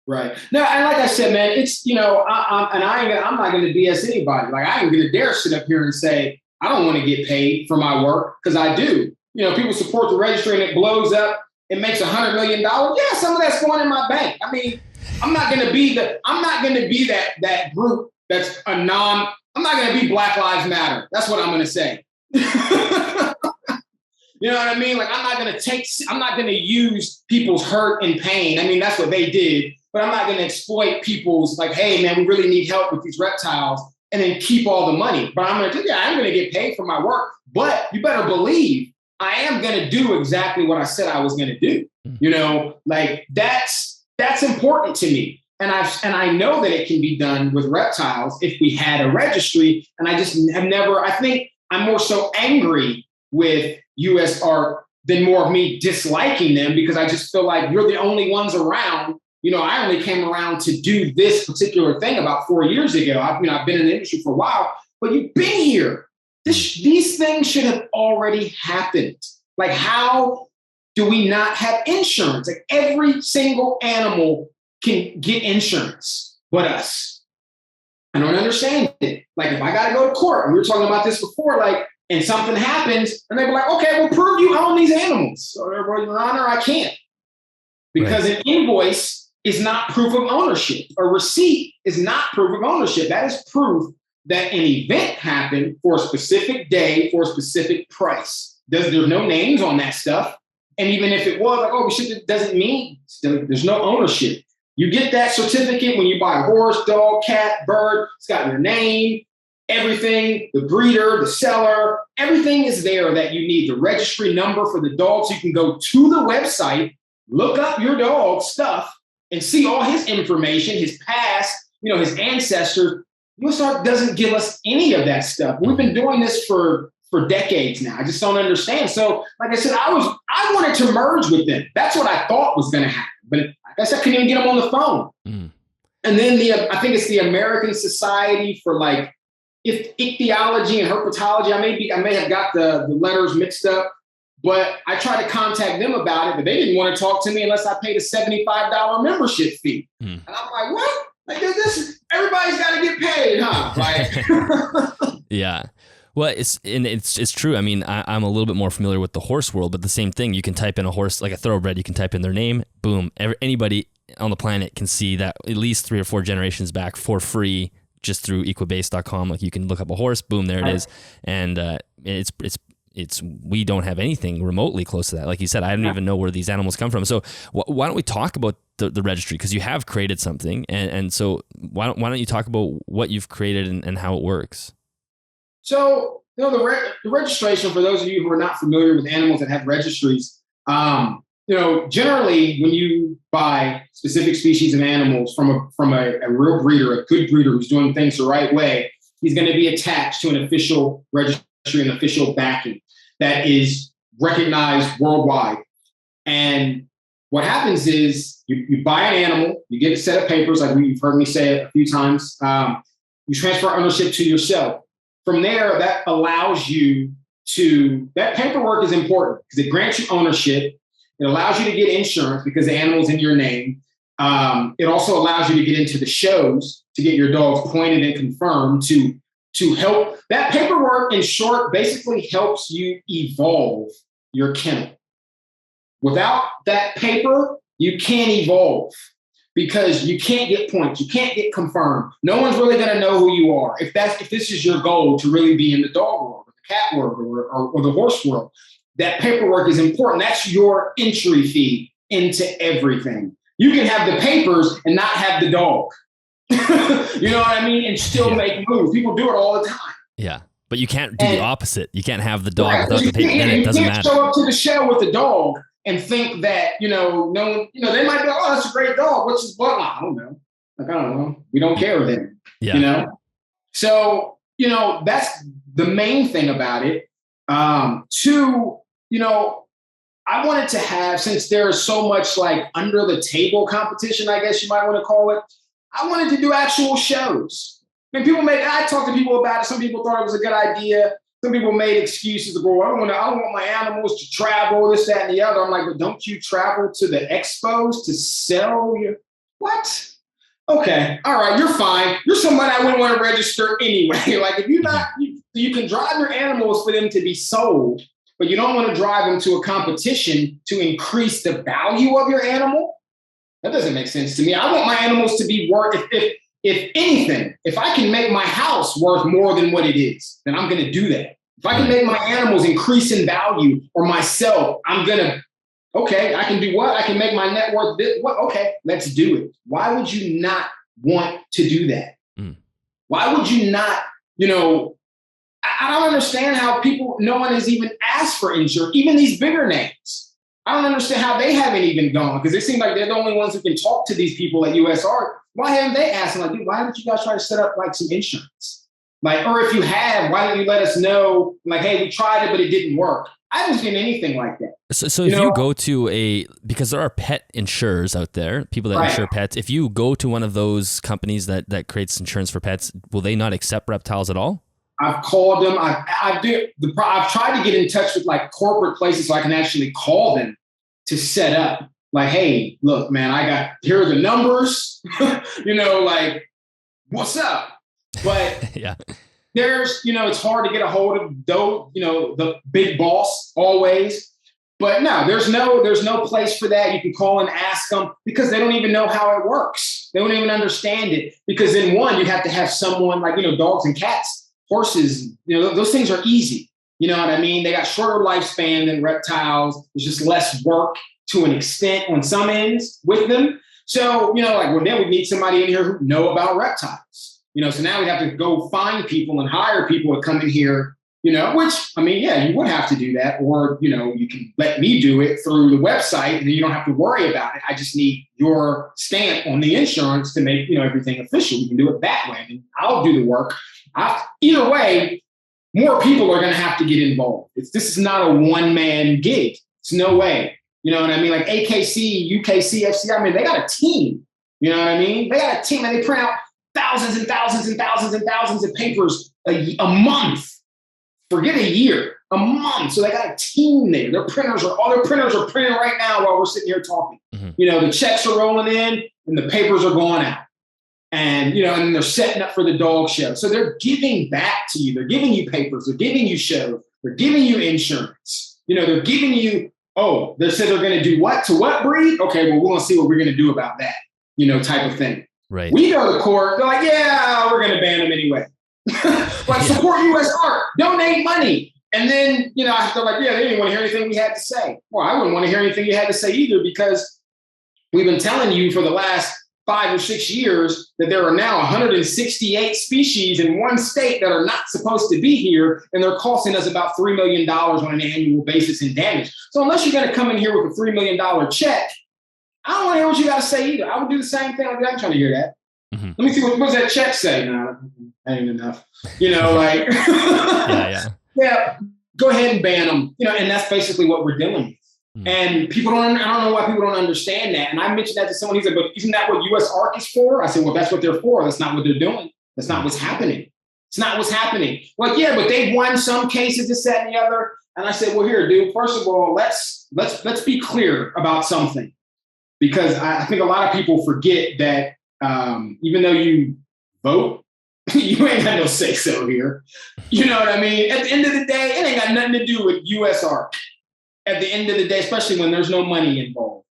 Right. No, and like I said, man, it's, I'm not going to BS anybody. Like, I ain't going to dare sit up here and say, I don't want to get paid for my work, because I do. People support the registry and it blows up. It makes $100 million. Yeah, some of that's going in my bank. I mean, I'm not going to be that group that's I'm not going to be Black Lives Matter. That's what I'm going to say. You know what I mean? Like, I'm not going to use people's hurt and pain. I mean, that's what they did, but I'm not going to exploit people's, like, hey man, we really need help with these reptiles, and then keep all the money. But I'm going to get paid for my work, but you better believe I am going to do exactly what I said I was going to do. Like, that's important to me. And I know that it can be done with reptiles if we had a registry. And I just have never, I think I'm more so angry with US art than more of me disliking them, because I just feel like you're the only ones around. I only came around to do this particular thing about 4 years ago. I've been in the industry for a while, but you've been here. These things should have already happened. Like, how do we not have insurance? Like, every single animal can get insurance but us. I don't understand it. Like, if I got to go to court, and we were talking about this before, like, and something happens, and they be like, okay, we'll prove you own these animals. So, well, Your Honor, I can't. Because An invoice is not proof of ownership. A receipt is not proof of ownership. That is proof that an event happened for a specific day for a specific price. There's no names on that stuff. And even if it was, like, it doesn't mean there's no ownership. You get that certificate when you buy a horse, dog, cat, bird. It's got your name, everything, the breeder, the seller, everything is there that you need. The registry number for the dog, so you can go to the website, look up your dog's stuff, and see all his information, his past, his ancestors. US Art doesn't give us any of that stuff. We've been doing this for decades now. I just don't understand. So, like I said, I wanted to merge with them. That's what I thought was going to happen. But like I said, I couldn't even get them on the phone. And then I think it's the American Society for, like, Ichthyology and Herpetology. I may have got the letters mixed up, but I tried to contact them about it, but they didn't want to talk to me unless I paid a $75 membership fee. And I'm like, what? Like, everybody's got to get paid, huh? Like, yeah. Well, it's true. I mean, I'm a little bit more familiar with the horse world, but the same thing. You can type in a horse, like a thoroughbred. You can type in their name. Boom. Anybody on the planet can see that at least 3 or 4 generations back for free, just through equibase.com. Like, you can look up a horse. Boom, there it is. And we don't have anything remotely close to that. Like you said, I don't even know where these animals come from. So why don't we talk about the registry? Because you have created something, and so why don't you talk about what you've created and how it works? So, the registration, for those of you who are not familiar with animals that have registries, generally when you buy specific species of animals from a real breeder, a good breeder who's doing things the right way, he's going to be attached to an official registry, an official backing that is recognized worldwide. And what happens is you buy an animal, you get a set of papers, like you've heard me say it a few times. You transfer ownership to yourself. From there, that allows you that paperwork is important because it grants you ownership. It allows you to get insurance because the animal's in your name. It also allows you to get into the shows to get your dogs pointed and confirmed to help. That paperwork, in short, basically helps you evolve your kennel. Without that paper, you can't evolve because you can't get points. You can't get confirmed. No one's really going to know who you are. If this is your goal to really be in the dog world, or the cat world, or the horse world, that paperwork is important. That's your entry fee into everything. You can have the papers and not have the dog. You know what I mean? And still make moves. People do it all the time. Yeah. But you can't do the opposite. You can't have the dog without the paper. Then it doesn't matter. You can't show up to the show with the dog and think that, no one, they might be, oh, that's a great dog. What's his bloodline? I don't know. Like, I don't know. We don't care then. Yeah. So, that's the main thing about it. Two, I wanted to have, since there's so much like under the table competition, I guess you might want to call it, I wanted to do actual shows. I mean, I talked to people about it. Some people thought it was a good idea. Some people made excuses to go, I don't want my animals to travel, this, that, and the other. I'm like, but don't you travel to the expos to sell your, what? Okay, all right, you're fine. You're somebody I wouldn't want to register anyway. Like if you're not, you can drive your animals for them to be sold, but you don't want to drive them to a competition to increase the value of your animal. That doesn't make sense to me. I want my animals to be worth, if anything, if I can make my house worth more than what it is, then I'm going to do that. If I can make my animals increase in value or myself, I'm going to, okay, I can do what? I can make my net worth this. What? Okay, let's do it. Why would you not want to do that? Why would you not, I don't understand how no one has even asked for insurance, even these bigger names. I don't understand how they haven't even gone, because it seems like they're the only ones who can talk to these people at USR. Why haven't they asked them, like, dude, why don't you guys try to set up like some insurance? Like, or if you have, why don't you let us know, like, hey, we tried it, but it didn't work. I haven't seen anything like that. So if you go to because there are pet insurers out there, people that insure pets, if you go to one of those companies that creates insurance for pets, will they not accept reptiles at all? I've called them. I've tried to get in touch with like corporate places so I can actually call them to set up. Like, hey, look, man, here are the numbers. Like, what's up? But yeah, there's, it's hard to get a hold of the big boss always. But no, there's no place for that. You can call and ask them because they don't even know how it works. They don't even understand it, because in one, you have to have someone like, dogs and cats, horses, those things are easy. You know what I mean? They got shorter lifespan than reptiles. There's just less work to an extent on some ends with them. So, then we need somebody in here who know about reptiles. So now we have to go find people and hire people to come in here, which, I mean, yeah, you would have to do that. Or, you can let me do it through the website and then you don't have to worry about it. I just need your stamp on the insurance to make, everything official. You can do it that way. I mean, I'll do the work. Either way, more people are going to have to get involved. This is not a one-man gig. It's no way. You know what I mean? Like AKC, UKCFC, I mean, they got a team. You know what I mean? They got a team and they print out thousands and thousands and thousands and thousands of papers a month. Forget a year, a month. So they got a team there. All their printers are printing right now while we're sitting here talking. Mm-hmm. The checks are rolling in and the papers are going out. And, and they're setting up for the dog show. So they're giving back to you. They're giving you papers. They're giving you shows. They're giving you insurance. They're giving you, they said they're going to do what? To what breed? Okay, well, we're going to see what we're going to do about that, type of thing. Right. We go to court. They're like, yeah, we're going to ban them anyway. Like, support U.S. art. Donate money. And then, they're like, yeah, they didn't want to hear anything we had to say. Well, I wouldn't want to hear anything you had to say either, because we've been telling you for the last 5 or 6 years that there are now 168 species in one state that are not supposed to be here, and they're costing us about $3 million on an annual basis in damage. So unless you're going to come in here with a $3 million check, I don't want to hear what you got to say either. I would do the same thing. I'm trying to hear that. Mm-hmm. Let me see, what does that check say? No, ain't enough. Yeah, go ahead and ban them. And that's basically what we're dealing with. And I don't know why people don't understand that. And I mentioned that to someone. He said, but isn't that what U.S. ARC is for? I said, well, that's what they're for. That's not what they're doing. That's not what's happening. It's not what's happening. Like, yeah, but they've won some cases, this, that, and the other. And I said, well, here, dude, first of all, let's be clear about something. Because I think a lot of people forget that even though you vote, you ain't got no say so here. You know what I mean? At the end of the day, it ain't got nothing to do with U.S. ARC. At the end of the day, especially when there's no money involved,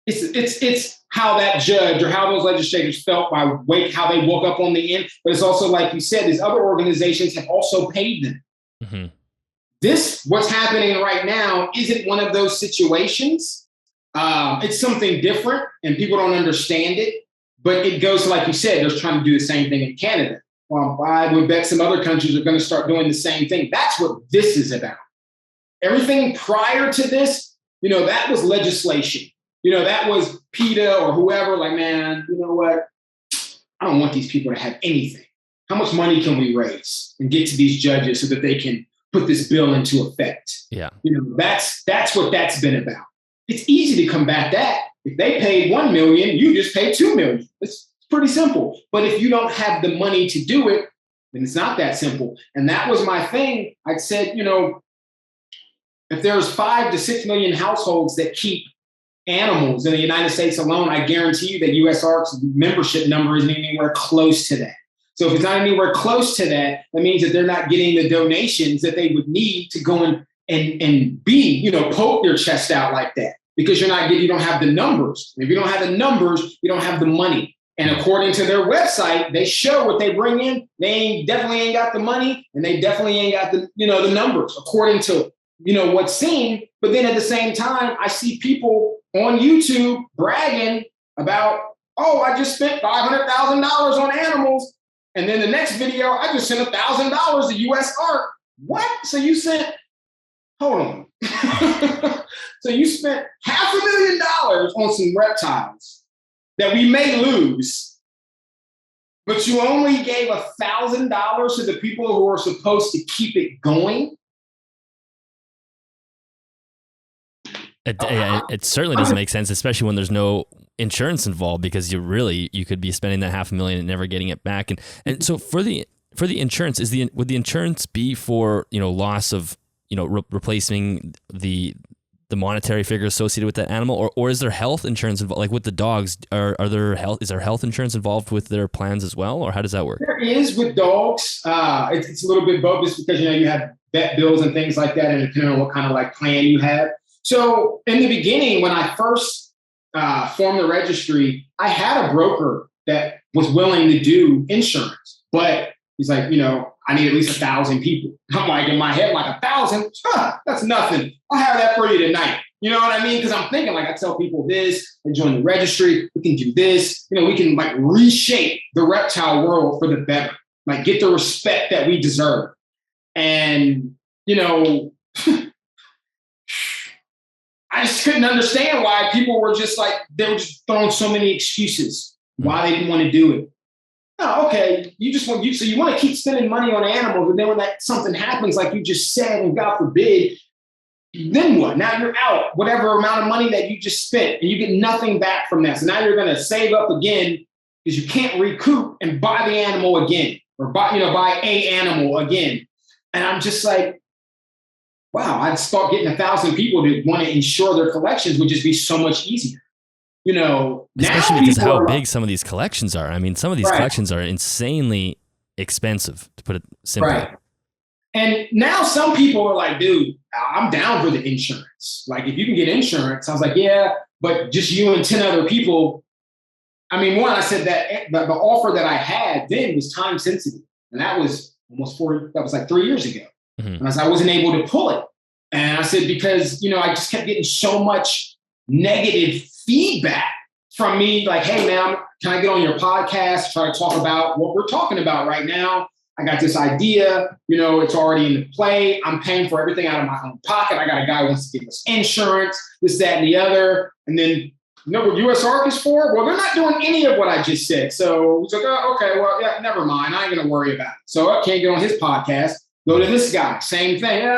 it's how that judge or how those legislators felt by how they woke up on the end. But it's also, like you said, these other organizations have also paid them. Mm-hmm. What's happening right now isn't one of those situations. It's something different and people don't understand it. But it goes, like you said, they're trying to do the same thing in Canada. Well, I would bet some other countries are going to start doing the same thing. That's what this is about. Everything prior to this, that was legislation. That was PETA or whoever, like, man, you know what? I don't want these people to have anything. How much money can we raise and get to these judges so that they can put this bill into effect. Yeah. That's what that's been about. It's easy to combat that. If they paid 1 million, you just pay 2 million. It's pretty simple. But if you don't have the money to do it, then it's not that simple. And that was my thing. I said, if there's 5 to 6 million households that keep animals in the United States alone, I guarantee you that USARC's membership number isn't anywhere close to that. So if it's not anywhere close to that, that means that they're not getting the donations that they would need to go and be, poke their chest out like that, because you don't have the numbers. And if you don't have the numbers, you don't have the money. And according to their website, they show what they bring in. They definitely ain't got the money, and they definitely ain't got the, the numbers according to, what's seen. But then at the same time, I see people on YouTube bragging about, oh, I just spent $500,000 on animals. And then the next video, I just sent $1,000 to USARC. What? So you sent, hold on. So you spent $500,000 on some reptiles that we may lose, but you only gave $1,000 to the people who are supposed to keep it going? It certainly doesn't make sense, especially when there's no insurance involved, because you could be spending that $500,000 and never getting it back. And so for the insurance, would the insurance be for loss of replacing the monetary figure associated with that animal, or is there health insurance involved? Like with the dogs, is there health insurance involved with their plans as well, or how does that work? There is with dogs. It's a little bit both, just because you have vet bills and things like that, and depending on what kind of plan you have. So in the beginning, when I first formed the registry, I had a broker that was willing to do insurance, but he's like, I need at least 1,000 people. I'm like, in my head, 1,000? That's nothing. I'll have that for you tonight. You know what I mean? Because I'm thinking, I tell people this, I join the registry, we can do this. We can reshape the reptile world for the better, get the respect that we deserve. And, I just couldn't understand why people were just they were just throwing so many excuses why they didn't want to do it. Oh, okay. So you want to keep spending money on animals, and then when something happens, like you just said, and God forbid, then what? Now you're out whatever amount of money that you just spent, and you get nothing back from that. So now you're going to save up again because you can't recoup and buy the animal again, or buy a animal again. And I'm just like, wow, I'd start getting 1,000 people to want to insure their collections would just be so much easier. Especially because how big some of these collections are. I mean, some of these collections are insanely expensive, to put it simply. Right. And now some people are like, dude, I'm down for the insurance. If you can get insurance, I was like, yeah, but just you and 10 other people. I mean, one, I said that the offer that I had then was time sensitive. And that was that was 3 years ago. Mm-hmm. And I wasn't able to pull it. And I said, because, I just kept getting so much negative feedback from me, hey, man, can I get on your podcast, try to talk about what we're talking about right now? I got this idea, it's already in the play. I'm paying for everything out of my own pocket. I got a guy who wants to give us insurance, this, that, and the other. And then, what USARC is for? Well, they're not doing any of what I just said. So it's like, oh, okay, well, yeah, never mind. I ain't going to worry about it. So I can't get on his podcast. Go to this guy, same thing.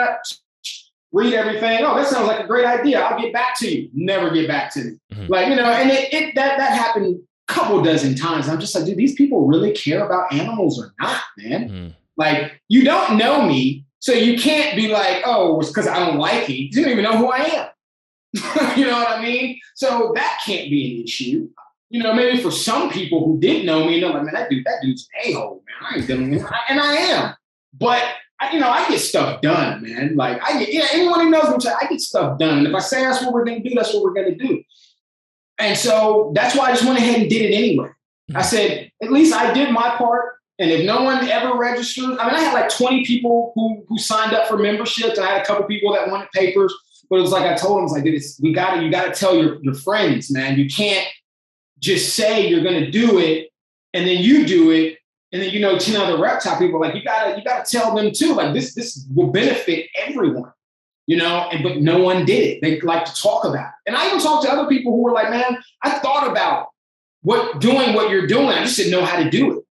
Read everything. Oh, that sounds like a great idea. I'll get back to you. Never get back to me. Mm-hmm. And that happened a couple dozen times. I'm just like, dude, these people really care about animals or not, man? Mm-hmm. You don't know me, so you can't be like, oh, it's because I don't like you. You don't even know who I am. You know what I mean? So that can't be an issue. Maybe for some people who didn't know me, man, that dude's an a-hole, man. I ain't dealing with him. And I am. But I get stuff done, man. Anyone who knows me, I get stuff done. And if I say that's what we're going to do, that's what we're going to do. And so that's why I just went ahead and did it anyway. I said, at least I did my part. And if no one ever registers, I had 20 people who signed up for memberships. I had a couple people that wanted papers, but it was I told them, you got to tell your friends, man. You can't just say you're going to do it and then you do it. And then, 10 other reptile people, you gotta tell them too, this will benefit everyone, but no one did it. They like to talk about it. And I even talked to other people who were like, man, I thought about doing what you're doing. I just didn't know how to do it,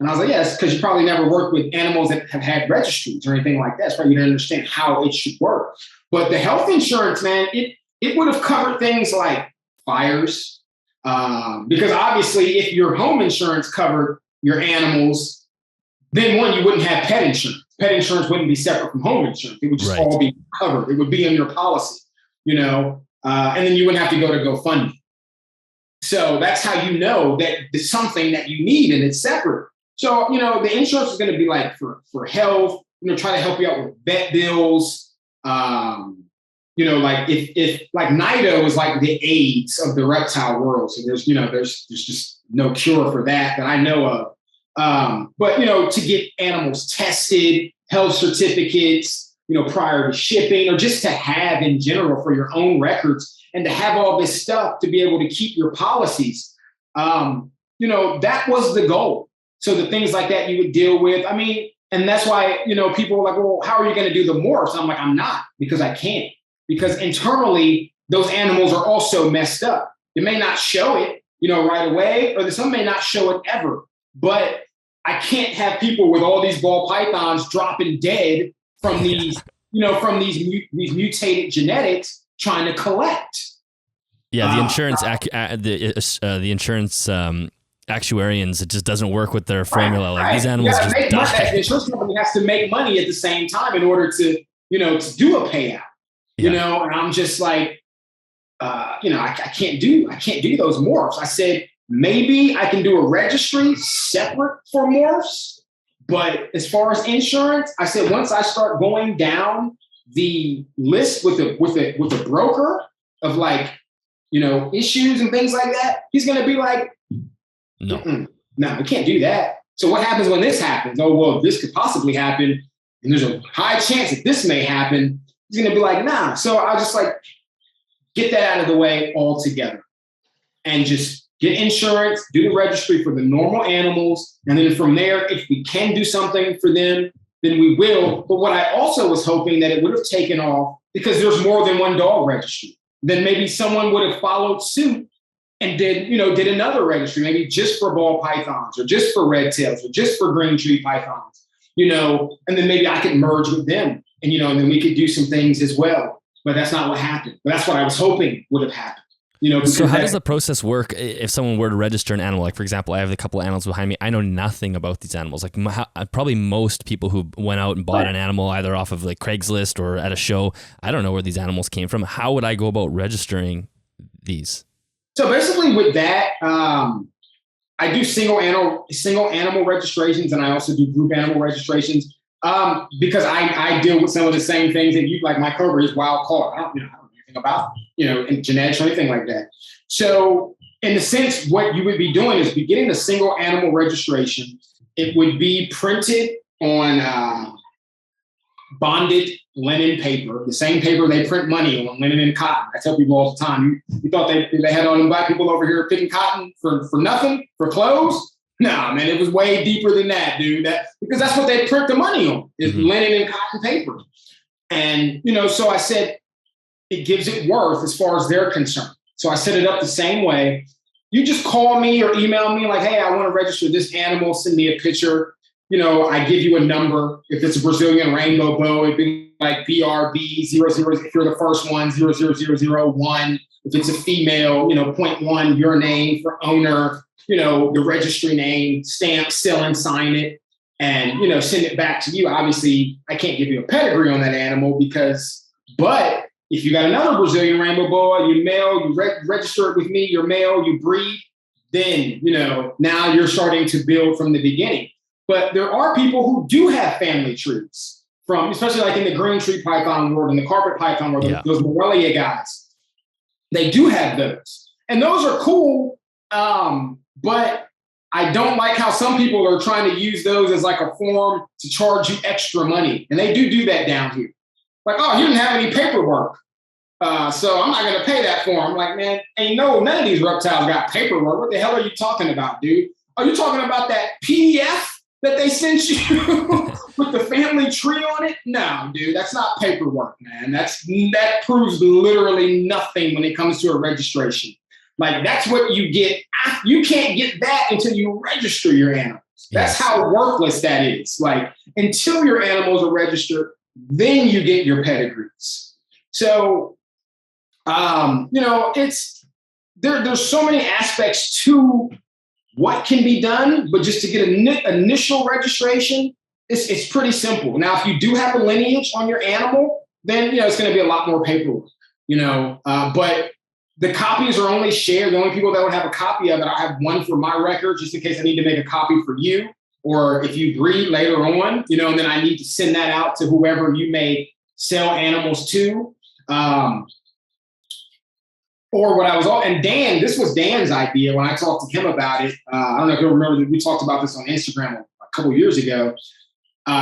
And I was like, yeah, it's because you probably never worked with animals that have had registries or anything like that. So you didn't understand how it should work. But the health insurance, man, it would have covered things like fires. Because obviously, if your home insurance covered your animals, then one, you wouldn't have pet insurance. Pet insurance wouldn't be separate from home insurance. It would just all be covered. It would be in your policy, and then you wouldn't have to go to GoFundMe. So that's how you know that it's something that you need and it's separate. So, the insurance is going to be like for health, try to help you out with vet bills. Like if like NIDO is like the AIDS of the reptile world. So there's just no cure for that I know of. But, to get animals tested, health certificates, prior to shipping, or just to have in general for your own records and to have all this stuff to be able to keep your policies. That was the goal. So the things like that you would deal with. I mean, and that's why, people are like, well, how are you going to do the morphs? I'm like, I'm not, because I can't. Because internally, those animals are also messed up. They may not show it, right away, or some may not show it ever. But I can't have people with all these ball pythons dropping dead from these, from these mutated genetics trying to collect. Yeah, the insurance, the insurance actuarians, it just doesn't work with their formula. Like these animals just die. The insurance company has to make money at the same time in order to, to do a payout. And I'm just like, I can't do those morphs. I said, maybe I can do a registry separate for morphs. But as far as insurance, I said, once I start going down the list with a broker of like, issues and things like that, he's going to be like, no, we can't do that. So what happens when this happens? Oh, well, this could possibly happen. And there's a high chance that this may happen. He's going to be like, nah. So I'll just like get that out of the way altogether and just get insurance, do the registry for the normal animals. And then from there, if we can do something for them, then we will. But what I also was hoping that it would have taken off, because there's more than one dog registry, then maybe someone would have followed suit and did another registry, maybe just for ball pythons or just for red tails or just for green tree pythons, and then maybe I could merge with them. And, and then we could do some things as well. But that's not what happened. But that's what I was hoping would have happened. So how does the process work if someone were to register an animal? Like, for example, I have a couple of animals behind me. I know nothing about these animals. Like probably most people who went out and bought an animal either off of like Craigslist or at a show, I don't know where these animals came from. How would I go about registering these? So basically with that, I do single animal registrations, and I also do group animal registrations. Because I deal with some of the same things that you, like my Cobra is wild caught. I don't know anything about, in genetics or anything like that. So in a sense, what you would be doing is be getting a single animal registration. It would be printed on bonded linen paper, the same paper they print money on, linen and cotton. I tell people all the time, you thought they had all them black people over here picking cotton for nothing, for clothes? Nah, man, it was way deeper than that, dude. Because that's what they print the money on, is linen and cotton paper. And, so I said, it gives it worth as far as they're concerned. So I set it up the same way. You just call me or email me like, hey, I want to register this animal, send me a picture. I give you a number. If it's a Brazilian rainbow bow, it'd be like BRB 00, if you're the first one, 00001. If it's a female, 0.1, your name for owner, the registry name, stamp, seal, and sign it, and, send it back to you. Obviously, I can't give you a pedigree on that animal but if you got another Brazilian rainbow boa, you mail, you register it with me, you're male, you breed, then, now you're starting to build from the beginning. But there are people who do have family trees from, especially like in the green tree python world and the carpet python world, those Morelia guys, they do have those. And those are cool. But I don't like how some people are trying to use those as like a form to charge you extra money. And they do that down here. Like, oh, you didn't have any paperwork. So I'm not going to pay that for them. I'm like, man, none of these reptiles got paperwork. What the hell are you talking about, dude? Are you talking about that PDF that they sent you with the family tree on it? No, dude, that's not paperwork, man. That proves literally nothing when it comes to a registration. Like, that's what you get. You can't get that until you register your animals. That's how worthless that is. Like, until your animals are registered, then you get your pedigrees. So, it's there's so many aspects to what can be done, but just to get an initial registration, it's pretty simple. Now, if you do have a lineage on your animal, then it's going to be a lot more paperwork. But the copies are only shared. The only people that would have a copy of it, I have one for my record, just in case I need to make a copy for you, or if you breed later on, and then I need to send that out to whoever you may sell animals to. Or what I was, and Dan, this was Dan's idea when I talked to him about it. I don't know if you remember that we talked about this on Instagram a couple of years ago.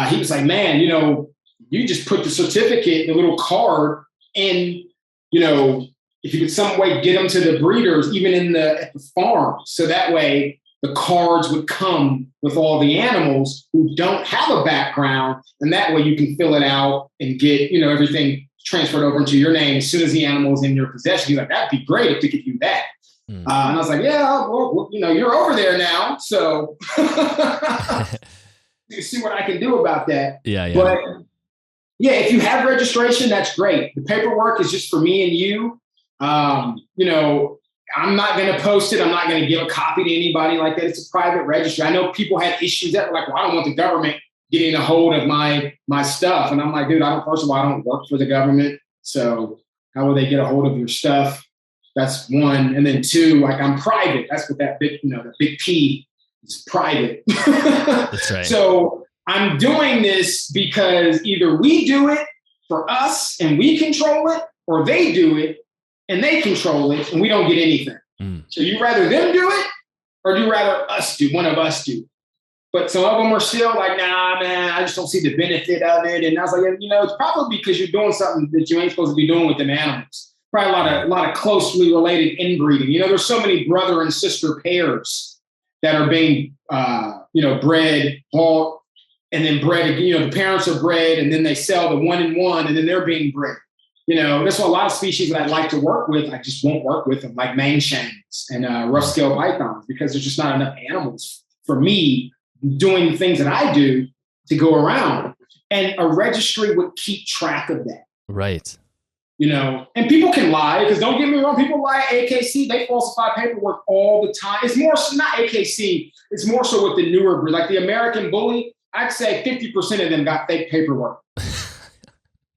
He was like, man, you just put the certificate, the little card, and, if you could some way get them to the breeders, even at the farm. So that way the cards would come with all the animals who don't have a background. And that way you can fill it out and get, everything transferred over into your name as soon as the animal is in your possession. He's like, that'd be great if we could do that. And I was like, yeah, well, you're over there now. So you see what I can do about that. Yeah. But if you have registration, that's great. The paperwork is just for me and you. I'm not going to post it. I'm not going to give a copy to anybody like that. It's a private registry. I know people had issues that were like, well, I don't want the government getting a hold of my stuff. And I'm like, dude, first of all, I don't work for the government. So how will they get a hold of your stuff? That's one. And then two, like, I'm private. That's what that big, the big P is, private. That's right. So I'm doing this because either we do it for us and we control it, or they do it and they control it and we don't get anything. So you rather them do it, or do you rather one of us do? But some of them are still like, nah, man, I just don't see the benefit of it. And I was like, it's probably because you're doing something that you ain't supposed to be doing with them animals. Probably a lot of closely related inbreeding. There's so many brother and sister pairs that are being, bred, bought, and then bred. The parents are bred, and then they sell the 1-in-1, and then they're being bred. That's why a lot of species that I'd like to work with, I just won't work with them, like mangshanks and rough-scale pythons, because there's just not enough animals for me doing the things that I do to go around. And a registry would keep track of that. Right. And people can lie, because don't get me wrong, people lie at AKC. They falsify paperwork all the time. It's more so not AKC. It's more so with the newer breed, like the American Bully. I'd say 50% of them got fake paperwork.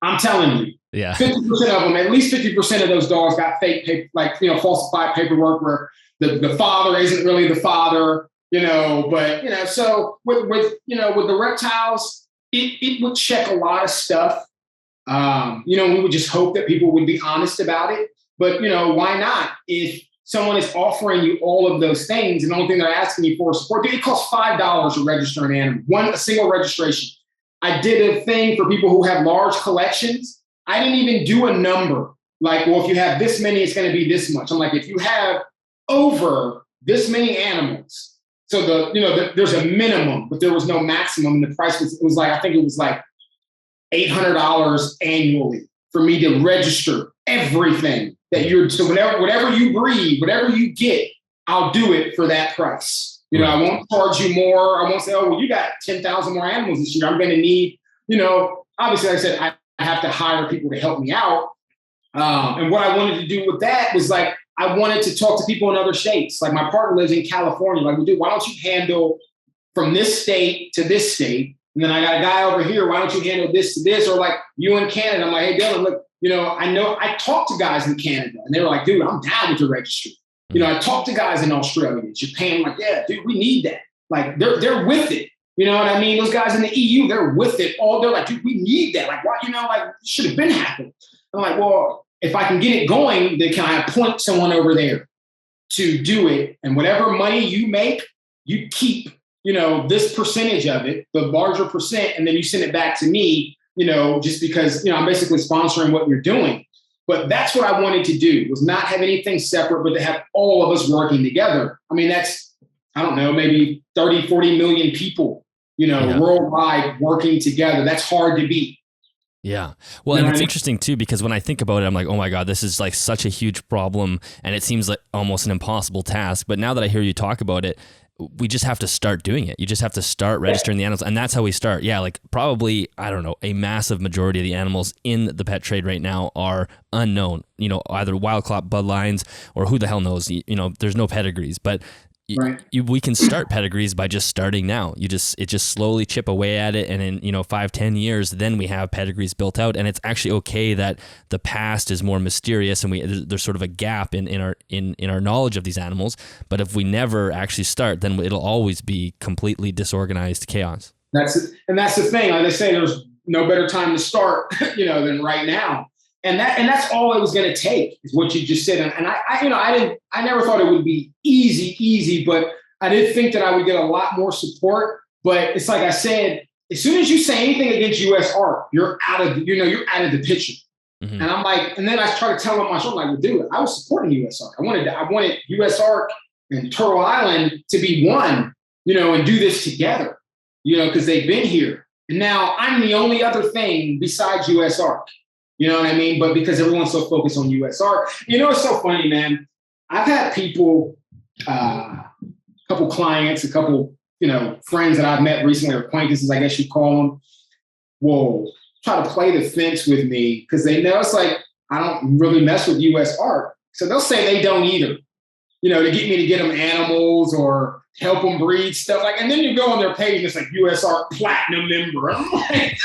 I'm telling you. Yeah. 50% of them, at least 50% of those dogs got fake paper, falsified paperwork where the father isn't really the father, but, so with the reptiles, it would check a lot of stuff. We would just hope that people would be honest about it, but, why not? If someone is offering you all of those things and the only thing they're asking you for is support, it costs $5 to register an animal, a single registration. I did a thing for people who have large collections. I didn't even do a number. Like, well, if you have this many, it's going to be this much. I'm like, if you have over this many animals, so there's a minimum, but there was no maximum. And the price was like, I think it was like $800 annually for me to register everything that so whatever you breed, whatever you get, I'll do it for that price. I won't charge you more. I won't say, oh, well, you got 10,000 more animals this year. I'm going to need, obviously, like I said, I have to hire people to help me out. And what I wanted to do with that was like, I wanted to talk to people in other states. Like, my partner lives in California. Like, why don't you handle from this state to this state? And then I got a guy over here. Why don't you handle this to this? Or like you in Canada. I'm like, hey, Dylan, look, I know I talked to guys in Canada and they were like, dude, I'm down with the registry. I talked to guys in Australia, Japan, like, yeah, dude, we need that. Like, they're with it. You know what I mean? Those guys in the EU, they're with it. They're like, dude, we need that. Like, why? Like, it should have been happening. I'm like, well, if I can get it going, then can I appoint someone over there to do it? And whatever money you make, you keep, this percentage of it, the larger percent, and then you send it back to me, just because, I'm basically sponsoring what you're doing. But that's what I wanted to do, was not have anything separate, but to have all of us working together. I mean, that's, I don't know, maybe 30, 40 million people, worldwide working together. That's hard to beat. Yeah. Well, and it's interesting too, because when I think about it, I'm like, oh my God, this is like such a huge problem. And it seems like almost an impossible task. But now that I hear you talk about it, we just have to start doing it. You just have to start registering the animals. And that's how we start. Yeah. Like probably, I don't know, a massive majority of the animals in the pet trade right now are unknown, either wild caught bloodlines or who the hell knows, there's no pedigrees, but right. We can start pedigrees by just starting now. It just slowly chip away at it. And in, 5-10 years, then we have pedigrees built out. And it's actually okay that the past is more mysterious and there's sort of a gap in our knowledge of these animals. But if we never actually start, then it'll always be completely disorganized chaos. That's the thing. Like they say, there's no better time to start, than right now. And that's all it was going to take is what you just said. And I never thought it would be easy, but I did think that I would get a lot more support. But it's like I said, as soon as you say anything against U.S. ARC, you're out of the picture. Mm-hmm. And I'm like, and then I started telling my show, like, well, dude, I was supporting U.S. ARC. I wanted U.S. ARC and Turtle Island to be one, and do this together, because they've been here. And now I'm the only other thing besides U.S. ARC. You know what I mean? But because everyone's so focused on U.S. ARC, it's so funny, man. I've had people, a couple clients, a couple, friends that I've met recently, or acquaintances, I guess you call them, will try to play the fence with me because they know it's like I don't really mess with U.S. ARC. So they'll say they don't either, to get me to get them animals or help them breed stuff. And then you go on their page and it's like U.S. ARC Platinum member. I'm like,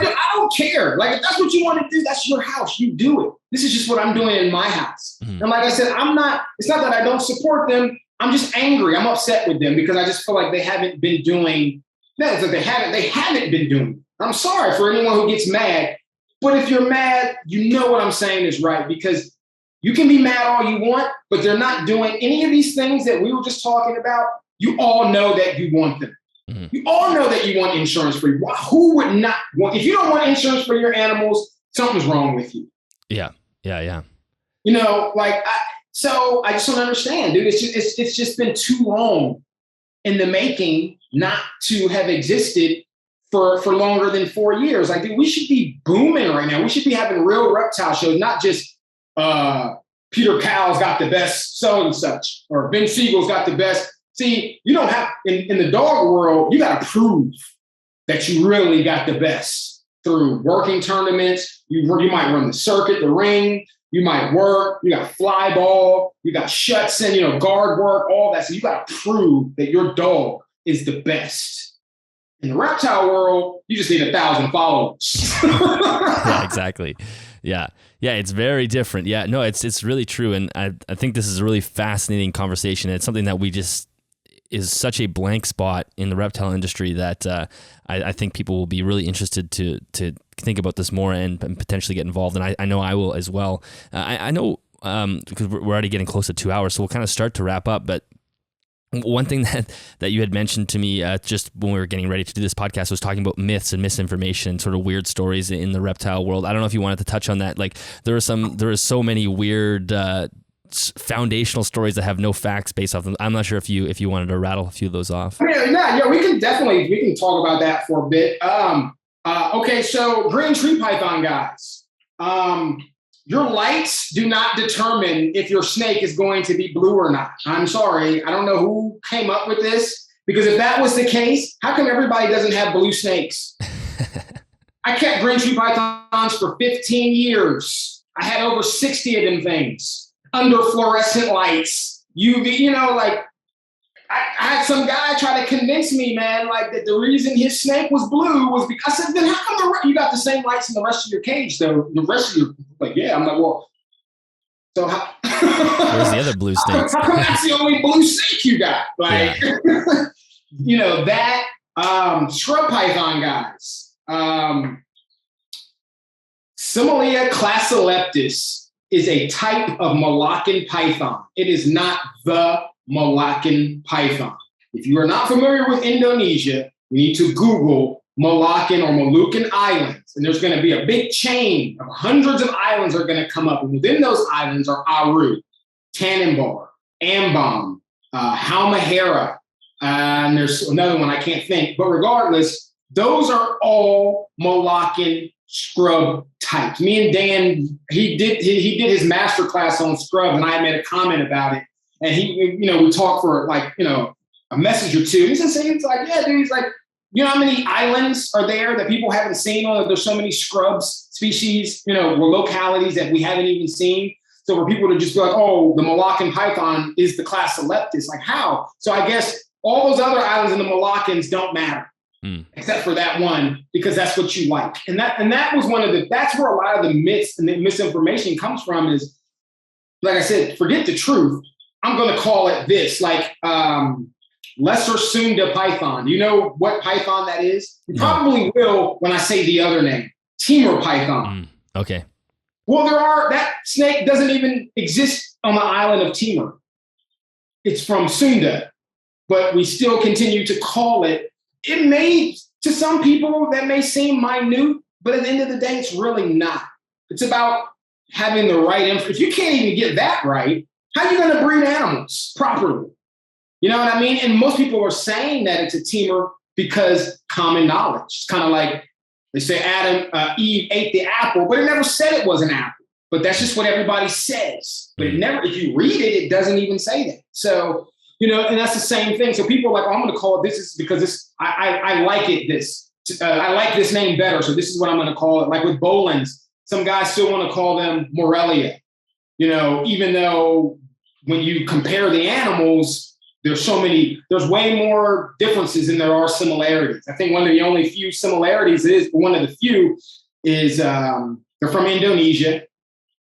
dude, I don't care. Like, if that's what you want to do, that's your house. You do it. This is just what I'm doing in my house. Mm-hmm. And like I said, it's not that I don't support them. I'm just angry. I'm upset with them because I just feel like they haven't been doing that. They haven't been doing. I'm sorry for anyone who gets mad. But if you're mad, what I'm saying is right, because you can be mad all you want, but they're not doing any of these things that we were just talking about. You all know that you want them. Mm-hmm. You all know that you want insurance for you. Who would not want? If you don't want insurance for your animals, something's wrong with you. Yeah. So I just don't understand, dude. It's just been too long in the making not to have existed for longer than 4 years. Like, dude, we should be booming right now. We should be having real reptile shows, not just Peter Powell's got the best so and such, or Ben Siegel's got the best. See, you don't have in the dog world, you got to prove that you really got the best through working tournaments. You might run the circuit, the ring. You might work. You got fly ball. You got shuts in, guard work, all that. So you got to prove that your dog is the best. In the reptile world, you just need 1,000 followers. Yeah, exactly. Yeah, it's very different. Yeah, no, it's really true. And I think this is a really fascinating conversation. It's something that is such a blank spot in the reptile industry that I think people will be really interested to think about this more and potentially get involved. And I know I will as well. I know because we're already getting close to 2 hours, so we'll kind of start to wrap up. But one thing that you had mentioned to me just when we were getting ready to do this podcast was talking about myths and misinformation, sort of weird stories in the reptile world. I don't know if you wanted to touch on that. Like there are so many weird foundational stories that have no facts based off them. I'm not sure if you wanted to rattle a few of those off. Yeah, we can talk about that for a bit. Okay, so green tree python guys. Your lights do not determine if your snake is going to be blue or not. I'm sorry. I don't know who came up with this, because if that was the case, how come everybody doesn't have blue snakes? I kept green tree pythons for 15 years. I had over 60 of them things under fluorescent lights, UV, I had some guy try to convince me, man, like that the reason his snake was blue was because I said, then how come you got the same lights in the rest of your cage, though? The rest of your, yeah. I'm like, well, so how? Where's the other blue snakes? How come that's the only blue snake you got? That scrub python guys. Similia classoleptis is a type of Moluccan python. It is not the Moluccan python. If you are not familiar with Indonesia, you need to Google Moluccan or Moluccan islands. And there's going to be a big chain of hundreds of islands are going to come up. And within those islands are Aru, Tanimbar, Ambon, Halmahera, and there's another one I can't think. But regardless, those are all Moroccan scrub types. Me and Dan, he did his master class on scrub, and I made a comment about it. And he, we talked for like, a message or two. He's like, yeah, dude. He's like, you know how many islands are there that people haven't seen? There's so many scrubs species, or localities that we haven't even seen. So for people to just be like, oh, the Moroccan python is the class Selectus, like how? So I guess all those other islands in the Moroccans don't matter, except for that one, because that's what you like. And that was that's where a lot of the myths and the misinformation comes from is, like I said, forget the truth. I'm going to call it this, like lesser sunda python. You know what python that is? You probably will when I say the other name, Timor python. Okay. Well, that snake doesn't even exist on the island of Timor. It's from Sunda, but we still continue to call it. It may, to some people, that may seem minute, but at the end of the day, it's really not. It's about having the right info. If you can't even get that right, how are you going to breed animals properly? You know what I mean? And most people are saying that it's a Timor because common knowledge. It's kind of like they say Eve ate the apple, but it never said it was an apple. But that's just what everybody says. But if you read it, it doesn't even say that. So, and that's the same thing. So people are like, oh, I'm going to call it this because I like it this. I like this name better. So this is what I'm going to call it. Like with Bolins, some guys still want to call them Morelia, even though when you compare the animals, there's way more differences than there are similarities. I think one of the only few similarities they're from Indonesia.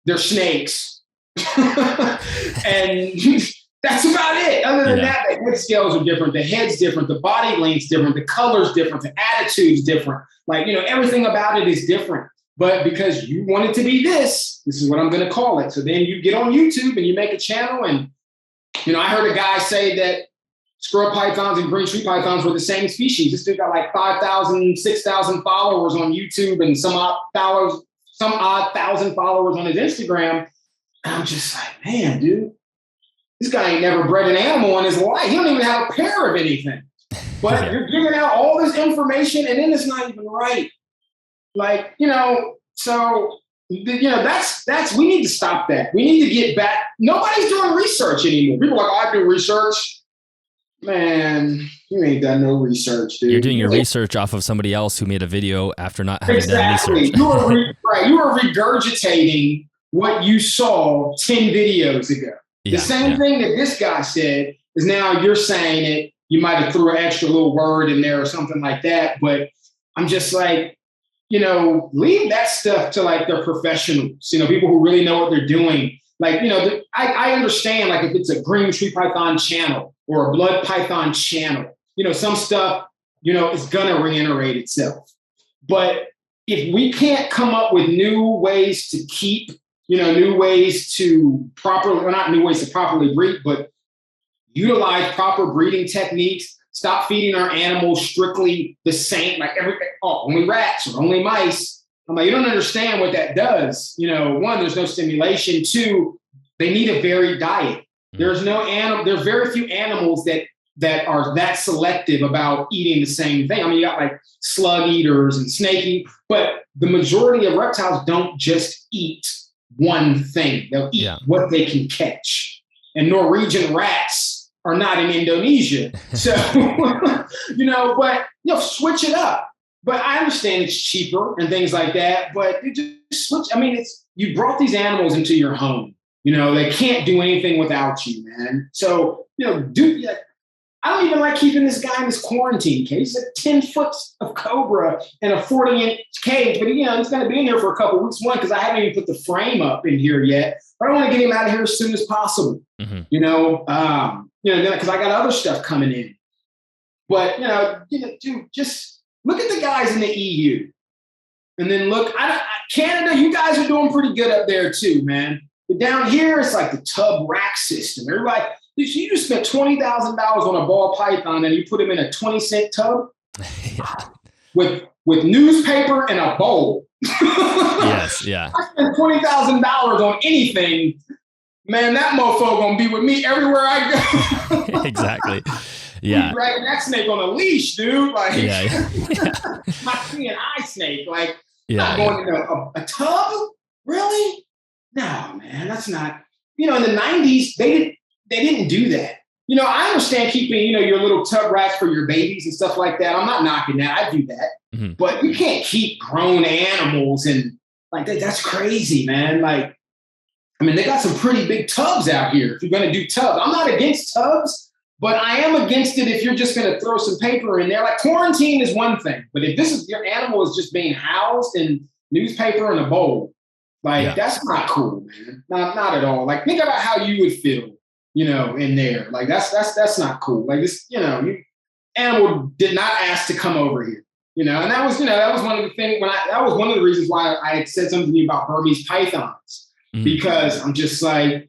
They're snakes. And that's about it. Other than that, the head scales are different. The head's different. The body length's different. The color's different. The attitude's different. Like, everything about it is different. But because you want it to be this is what I'm going to call it. So then you get on YouTube and you make a channel and I heard a guy say that scrub pythons and green tree pythons were the same species. This dude got like 5,000, 6,000 followers on YouTube and some odd thousand followers on his Instagram. And I'm just like, man, dude, this guy ain't never bred an animal in his life. He don't even have a pair of anything. But you're giving out all this information and then it's not even right. Like, so... that's we need to stop that. We need to get back. Nobody's doing research anymore. People are like, I do research. Man, you ain't done no research, dude. You're doing your research off of somebody else who made a video after not having done research. You are regurgitating what you saw 10 videos ago. The same thing that this guy said is now you're saying it. You might have threw an extra little word in there or something like that. But I'm just like, leave that stuff to like the professionals, people who really know what they're doing. Like, I understand like if it's a green tree python channel or a blood python channel, some stuff, is going to reiterate itself. But if we can't come up with new ways to keep, new ways to not new ways to properly breed, but utilize proper breeding techniques, stop feeding our animals strictly the same, like only rats or only mice. I'm like, you don't understand what that does. One, there's no stimulation. Two, they need a varied diet. There's very few animals that are that selective about eating the same thing. I mean, you got like slug eaters and snake eaters, but the majority of reptiles don't just eat one thing. They'll eat what they can catch. And Norwegian rats are not in Indonesia. So, but, switch it up. But I understand it's cheaper and things like that, but you just switch. I mean, you brought these animals into your home. They can't do anything without you, man. So, I don't even like keeping this guy in this quarantine cage. He's a 10 foot of cobra in a 40-inch cage, but he's going to be in here for a couple of weeks. One, because I haven't even put the frame up in here yet, but I want to get him out of here as soon as possible. Mm-hmm. Because I got other stuff coming in. But, dude, just look at the guys in the EU. And then look, Canada, you guys are doing pretty good up there too, man. But down here, it's like the tub rack system. Everybody, you just spent $20,000 on a ball python and you put him in a 20-cent tub with newspaper and a bowl. Yes, yeah. I spent $20,000 on anything. Man, that mofo gonna be with me everywhere I go. Exactly. Yeah. You dragging that snake on a leash, dude. Like, Yeah. not seeing eye snake. Like, Yeah. not going in a tub? Really? No, man, that's not. In the 90s, they didn't do that. I understand keeping, your little tub rats for your babies and stuff like that. I'm not knocking that. I do that. Mm-hmm. But you can't keep grown animals and like that. That's crazy, man. Like, I mean, they got some pretty big tubs out here. If you're going to do tubs, I'm not against tubs, but I am against it if you're just going to throw some paper in there. Like, quarantine is one thing, but if this is your animal is just being housed in newspaper in a bowl, like that's not cool, man. Not at all. Like, think about how you would feel, in there. Like, that's not cool. Like, this, animal did not ask to come over here, and that was one of the things that was one of the reasons why I had said something to you about Burmese pythons, because I'm just like,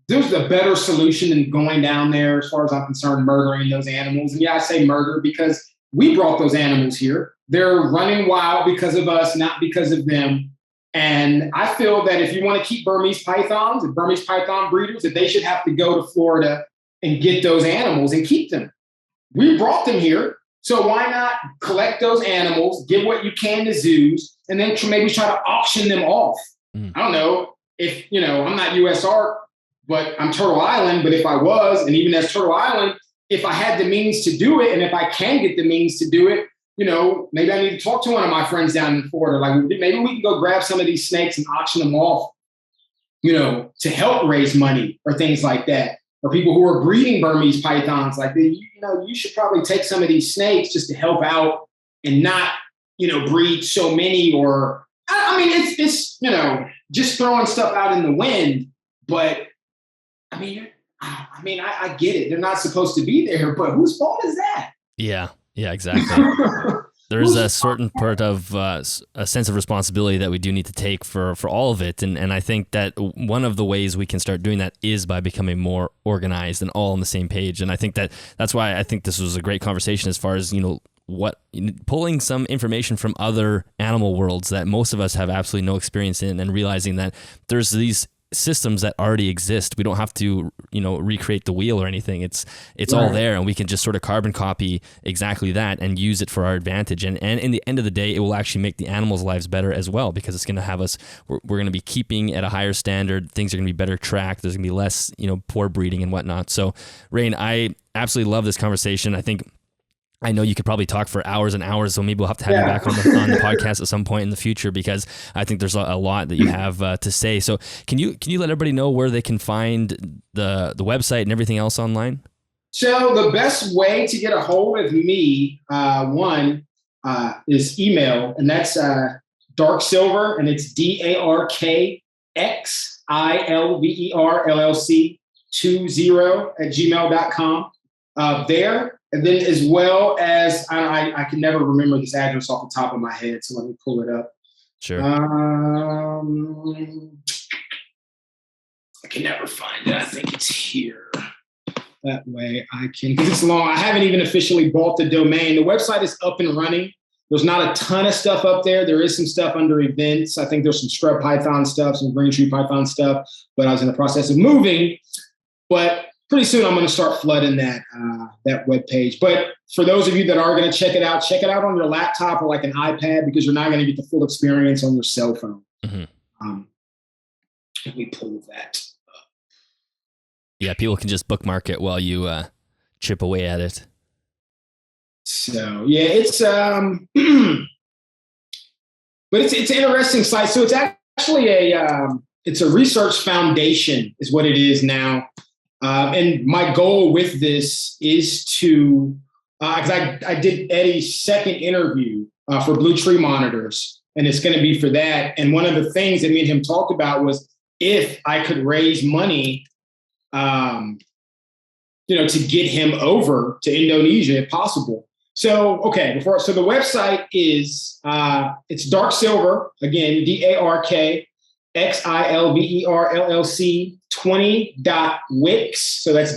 there's a better solution than going down there, as far as I'm concerned, murdering those animals. And yeah, I say murder because we brought those animals here. They're running wild because of us, not because of them. And I feel that if you want to keep Burmese pythons and Burmese python breeders, that they should have to go to Florida and get those animals and keep them. We brought them here. So why not collect those animals, give what you can to zoos, and then maybe try to auction them off? I don't know if, I'm not USARK, but I'm Turtle Island. But if I was, and even as Turtle Island, if I had the means to do it, and if I can get the means to do it, maybe I need to talk to one of my friends down in Florida. Like, maybe we can go grab some of these snakes and auction them off, to help raise money or things like that. Or people who are breeding Burmese pythons, like, you should probably take some of these snakes just to help out and not, breed so many. Or, I mean, it's just throwing stuff out in the wind. But I get it. They're not supposed to be there, but whose fault is that? Yeah, exactly. There's a certain part of a sense of responsibility that we do need to take for all of it. And I think that one of the ways we can start doing that is by becoming more organized and all on the same page. And I think that's why I think this was a great conversation as far as, pulling some information from other animal worlds that most of us have absolutely no experience in, and realizing that there's these systems that already exist. We don't have to, recreate the wheel or anything. It's right. All there, and we can just sort of carbon copy exactly that and use it for our advantage. And in the end of the day, it will actually make the animals' lives better as well, because it's going to have us, we're going to be keeping at a higher standard. Things are going to be better tracked. There's going to be less, poor breeding and whatnot. So, Rain, I absolutely love this conversation. I know you could probably talk for hours and hours, so maybe we'll have to have you back on the podcast at some point in the future, because I think there's a lot that you have to say. So can you let everybody know where they can find the website and everything else online? So the best way to get a hold of me, is email, and that's Dark Silver, and it's DARKXILVER LLC 20@gmail.com. There. And then, as well as, I can never remember this address off the top of my head, so let me pull it up. Sure. I can never find it. I think it's here. That way I can, because it's long. I haven't even officially bought the domain. The website is up and running. There's not a ton of stuff up there. There is some stuff under events. I think there's some scrub python stuff, some green tree python stuff, but I was in the process of moving. But pretty soon I'm going to start flooding that web page. But for those of you that are going to check it out on your laptop or like an iPad, because you're not going to get the full experience on your cell phone. Mm-hmm. Let me pull that up. Yeah, people can just bookmark it while you chip away at it. So yeah, it's but it's an interesting site. So it's actually it's a research foundation is what it is now. And my goal with this is to, because I did Eddie's second interview for Blue Tree Monitors, and it's going to be for that. And one of the things that me and him talked about was if I could raise money, to get him over to Indonesia if possible. So, okay, so the website is, it's Dark Silver, again, DARKXILVER LLC 20.wix. So that's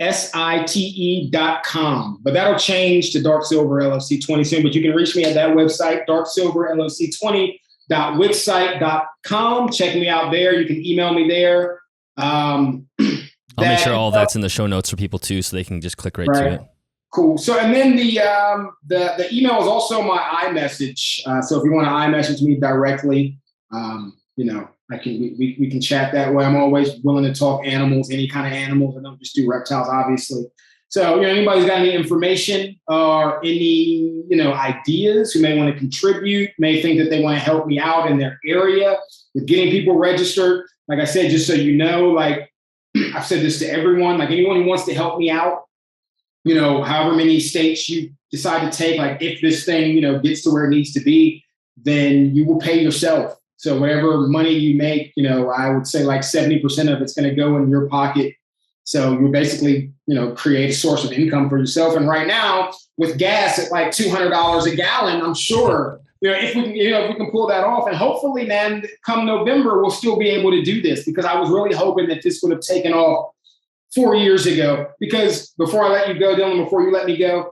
WIXSITE.com. But that'll change to Dark Silver LLC 20 soon. But you can reach me at that website, darksilverllc20.wixsite.com. Check me out there. You can email me there. I'll make sure all that's in the show notes for people too, so they can just click right to it. Cool. So, and then the email is also my iMessage. So if you want to iMessage me directly, we can chat that way. I'm always willing to talk animals, any kind of animals. I don't just do reptiles, obviously. So, anybody's got any information or any, ideas who may want to contribute, may think that they want to help me out in their area with getting people registered. Like I said, just so you know, like I've said this to everyone, like anyone who wants to help me out, however many states you decide to take, like if this thing, gets to where it needs to be, then you will pay yourself. So whatever money you make, I would say like 70% of it's going to go in your pocket. So you basically, create a source of income for yourself. And right now with gas at like $200 a gallon, I'm sure, if we can pull that off, and hopefully, man, come November, we'll still be able to do this, because I was really hoping that this would have taken off 4 years ago. Because before I let you go, Dylan, before you let me go,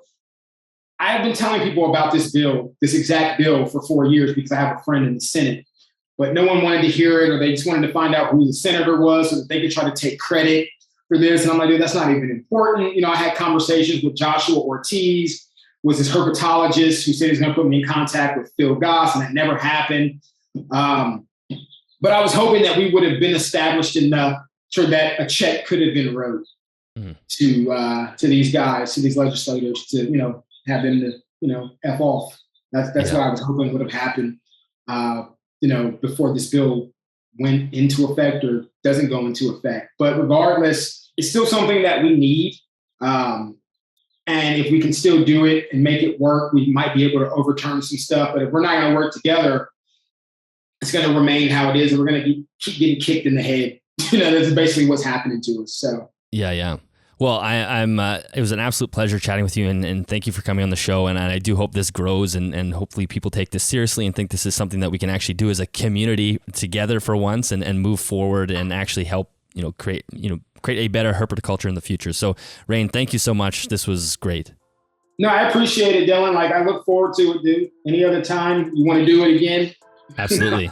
I have been telling people about this exact bill for 4 years, because I have a friend in the Senate, but no one wanted to hear it, or they just wanted to find out who the senator was so that they could try to take credit for this. And I'm like, dude, that's not even important. I had conversations with Joshua Ortiz, was this herpetologist who said he's going to put me in contact with Phil Goss, and that never happened. But I was hoping that we would have been established enough so that a check could have been wrote to these guys, to these legislators, to have them to F off. That's what I was hoping would have happened. Before this bill went into effect or doesn't go into effect. But regardless, it's still something that we need. And if we can still do it and make it work, we might be able to overturn some stuff. But if we're not going to work together, it's going to remain how it is. And we're going to keep getting kicked in the head. That's basically what's happening to us. So yeah. Well, I'm. It was an absolute pleasure chatting with you, and thank you for coming on the show. And I do hope this grows, and hopefully people take this seriously and think this is something that we can actually do as a community together for once, and move forward and actually help create a better herpetoculture in the future. So, Rain, thank you so much. This was great. No, I appreciate it, Dylan. Like, I look forward to it, dude. Any other time you want to do it again? Absolutely.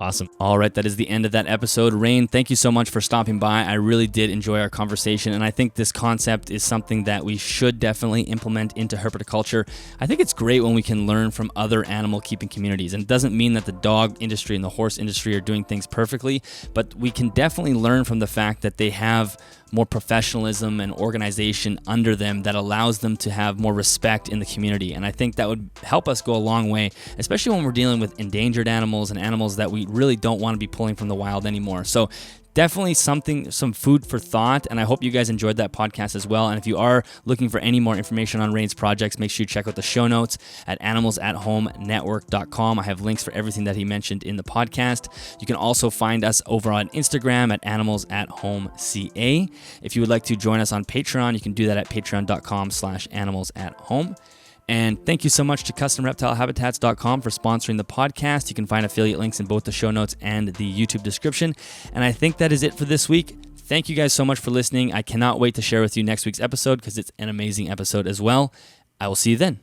Awesome. All right, that is the end of that episode. Rain, thank you so much for stopping by. I really did enjoy our conversation, and I think this concept is something that we should definitely implement into herpetoculture. I think it's great when we can learn from other animal keeping communities, and it doesn't mean that the dog industry and the horse industry are doing things perfectly, but we can definitely learn from the fact that they have more professionalism and organization under them that allows them to have more respect in the community. And I think that would help us go a long way, especially when we're dealing with endangered animals and animals that we really don't want to be pulling from the wild anymore. So definitely some food for thought, and I hope you guys enjoyed that podcast as well. And if you are looking for any more information on Rain's projects, make sure you check out the show notes at animalsathomenetwork.com. I have links for everything that he mentioned in the podcast. You can also find us over on Instagram at animalsathomeca. If you would like to join us on Patreon, you can do that at patreon.com/animalsathome. And thank you so much to CustomReptileHabitats.com for sponsoring the podcast. You can find affiliate links in both the show notes and the YouTube description. And I think that is it for this week. Thank you guys so much for listening. I cannot wait to share with you next week's episode, because it's an amazing episode as well. I will see you then.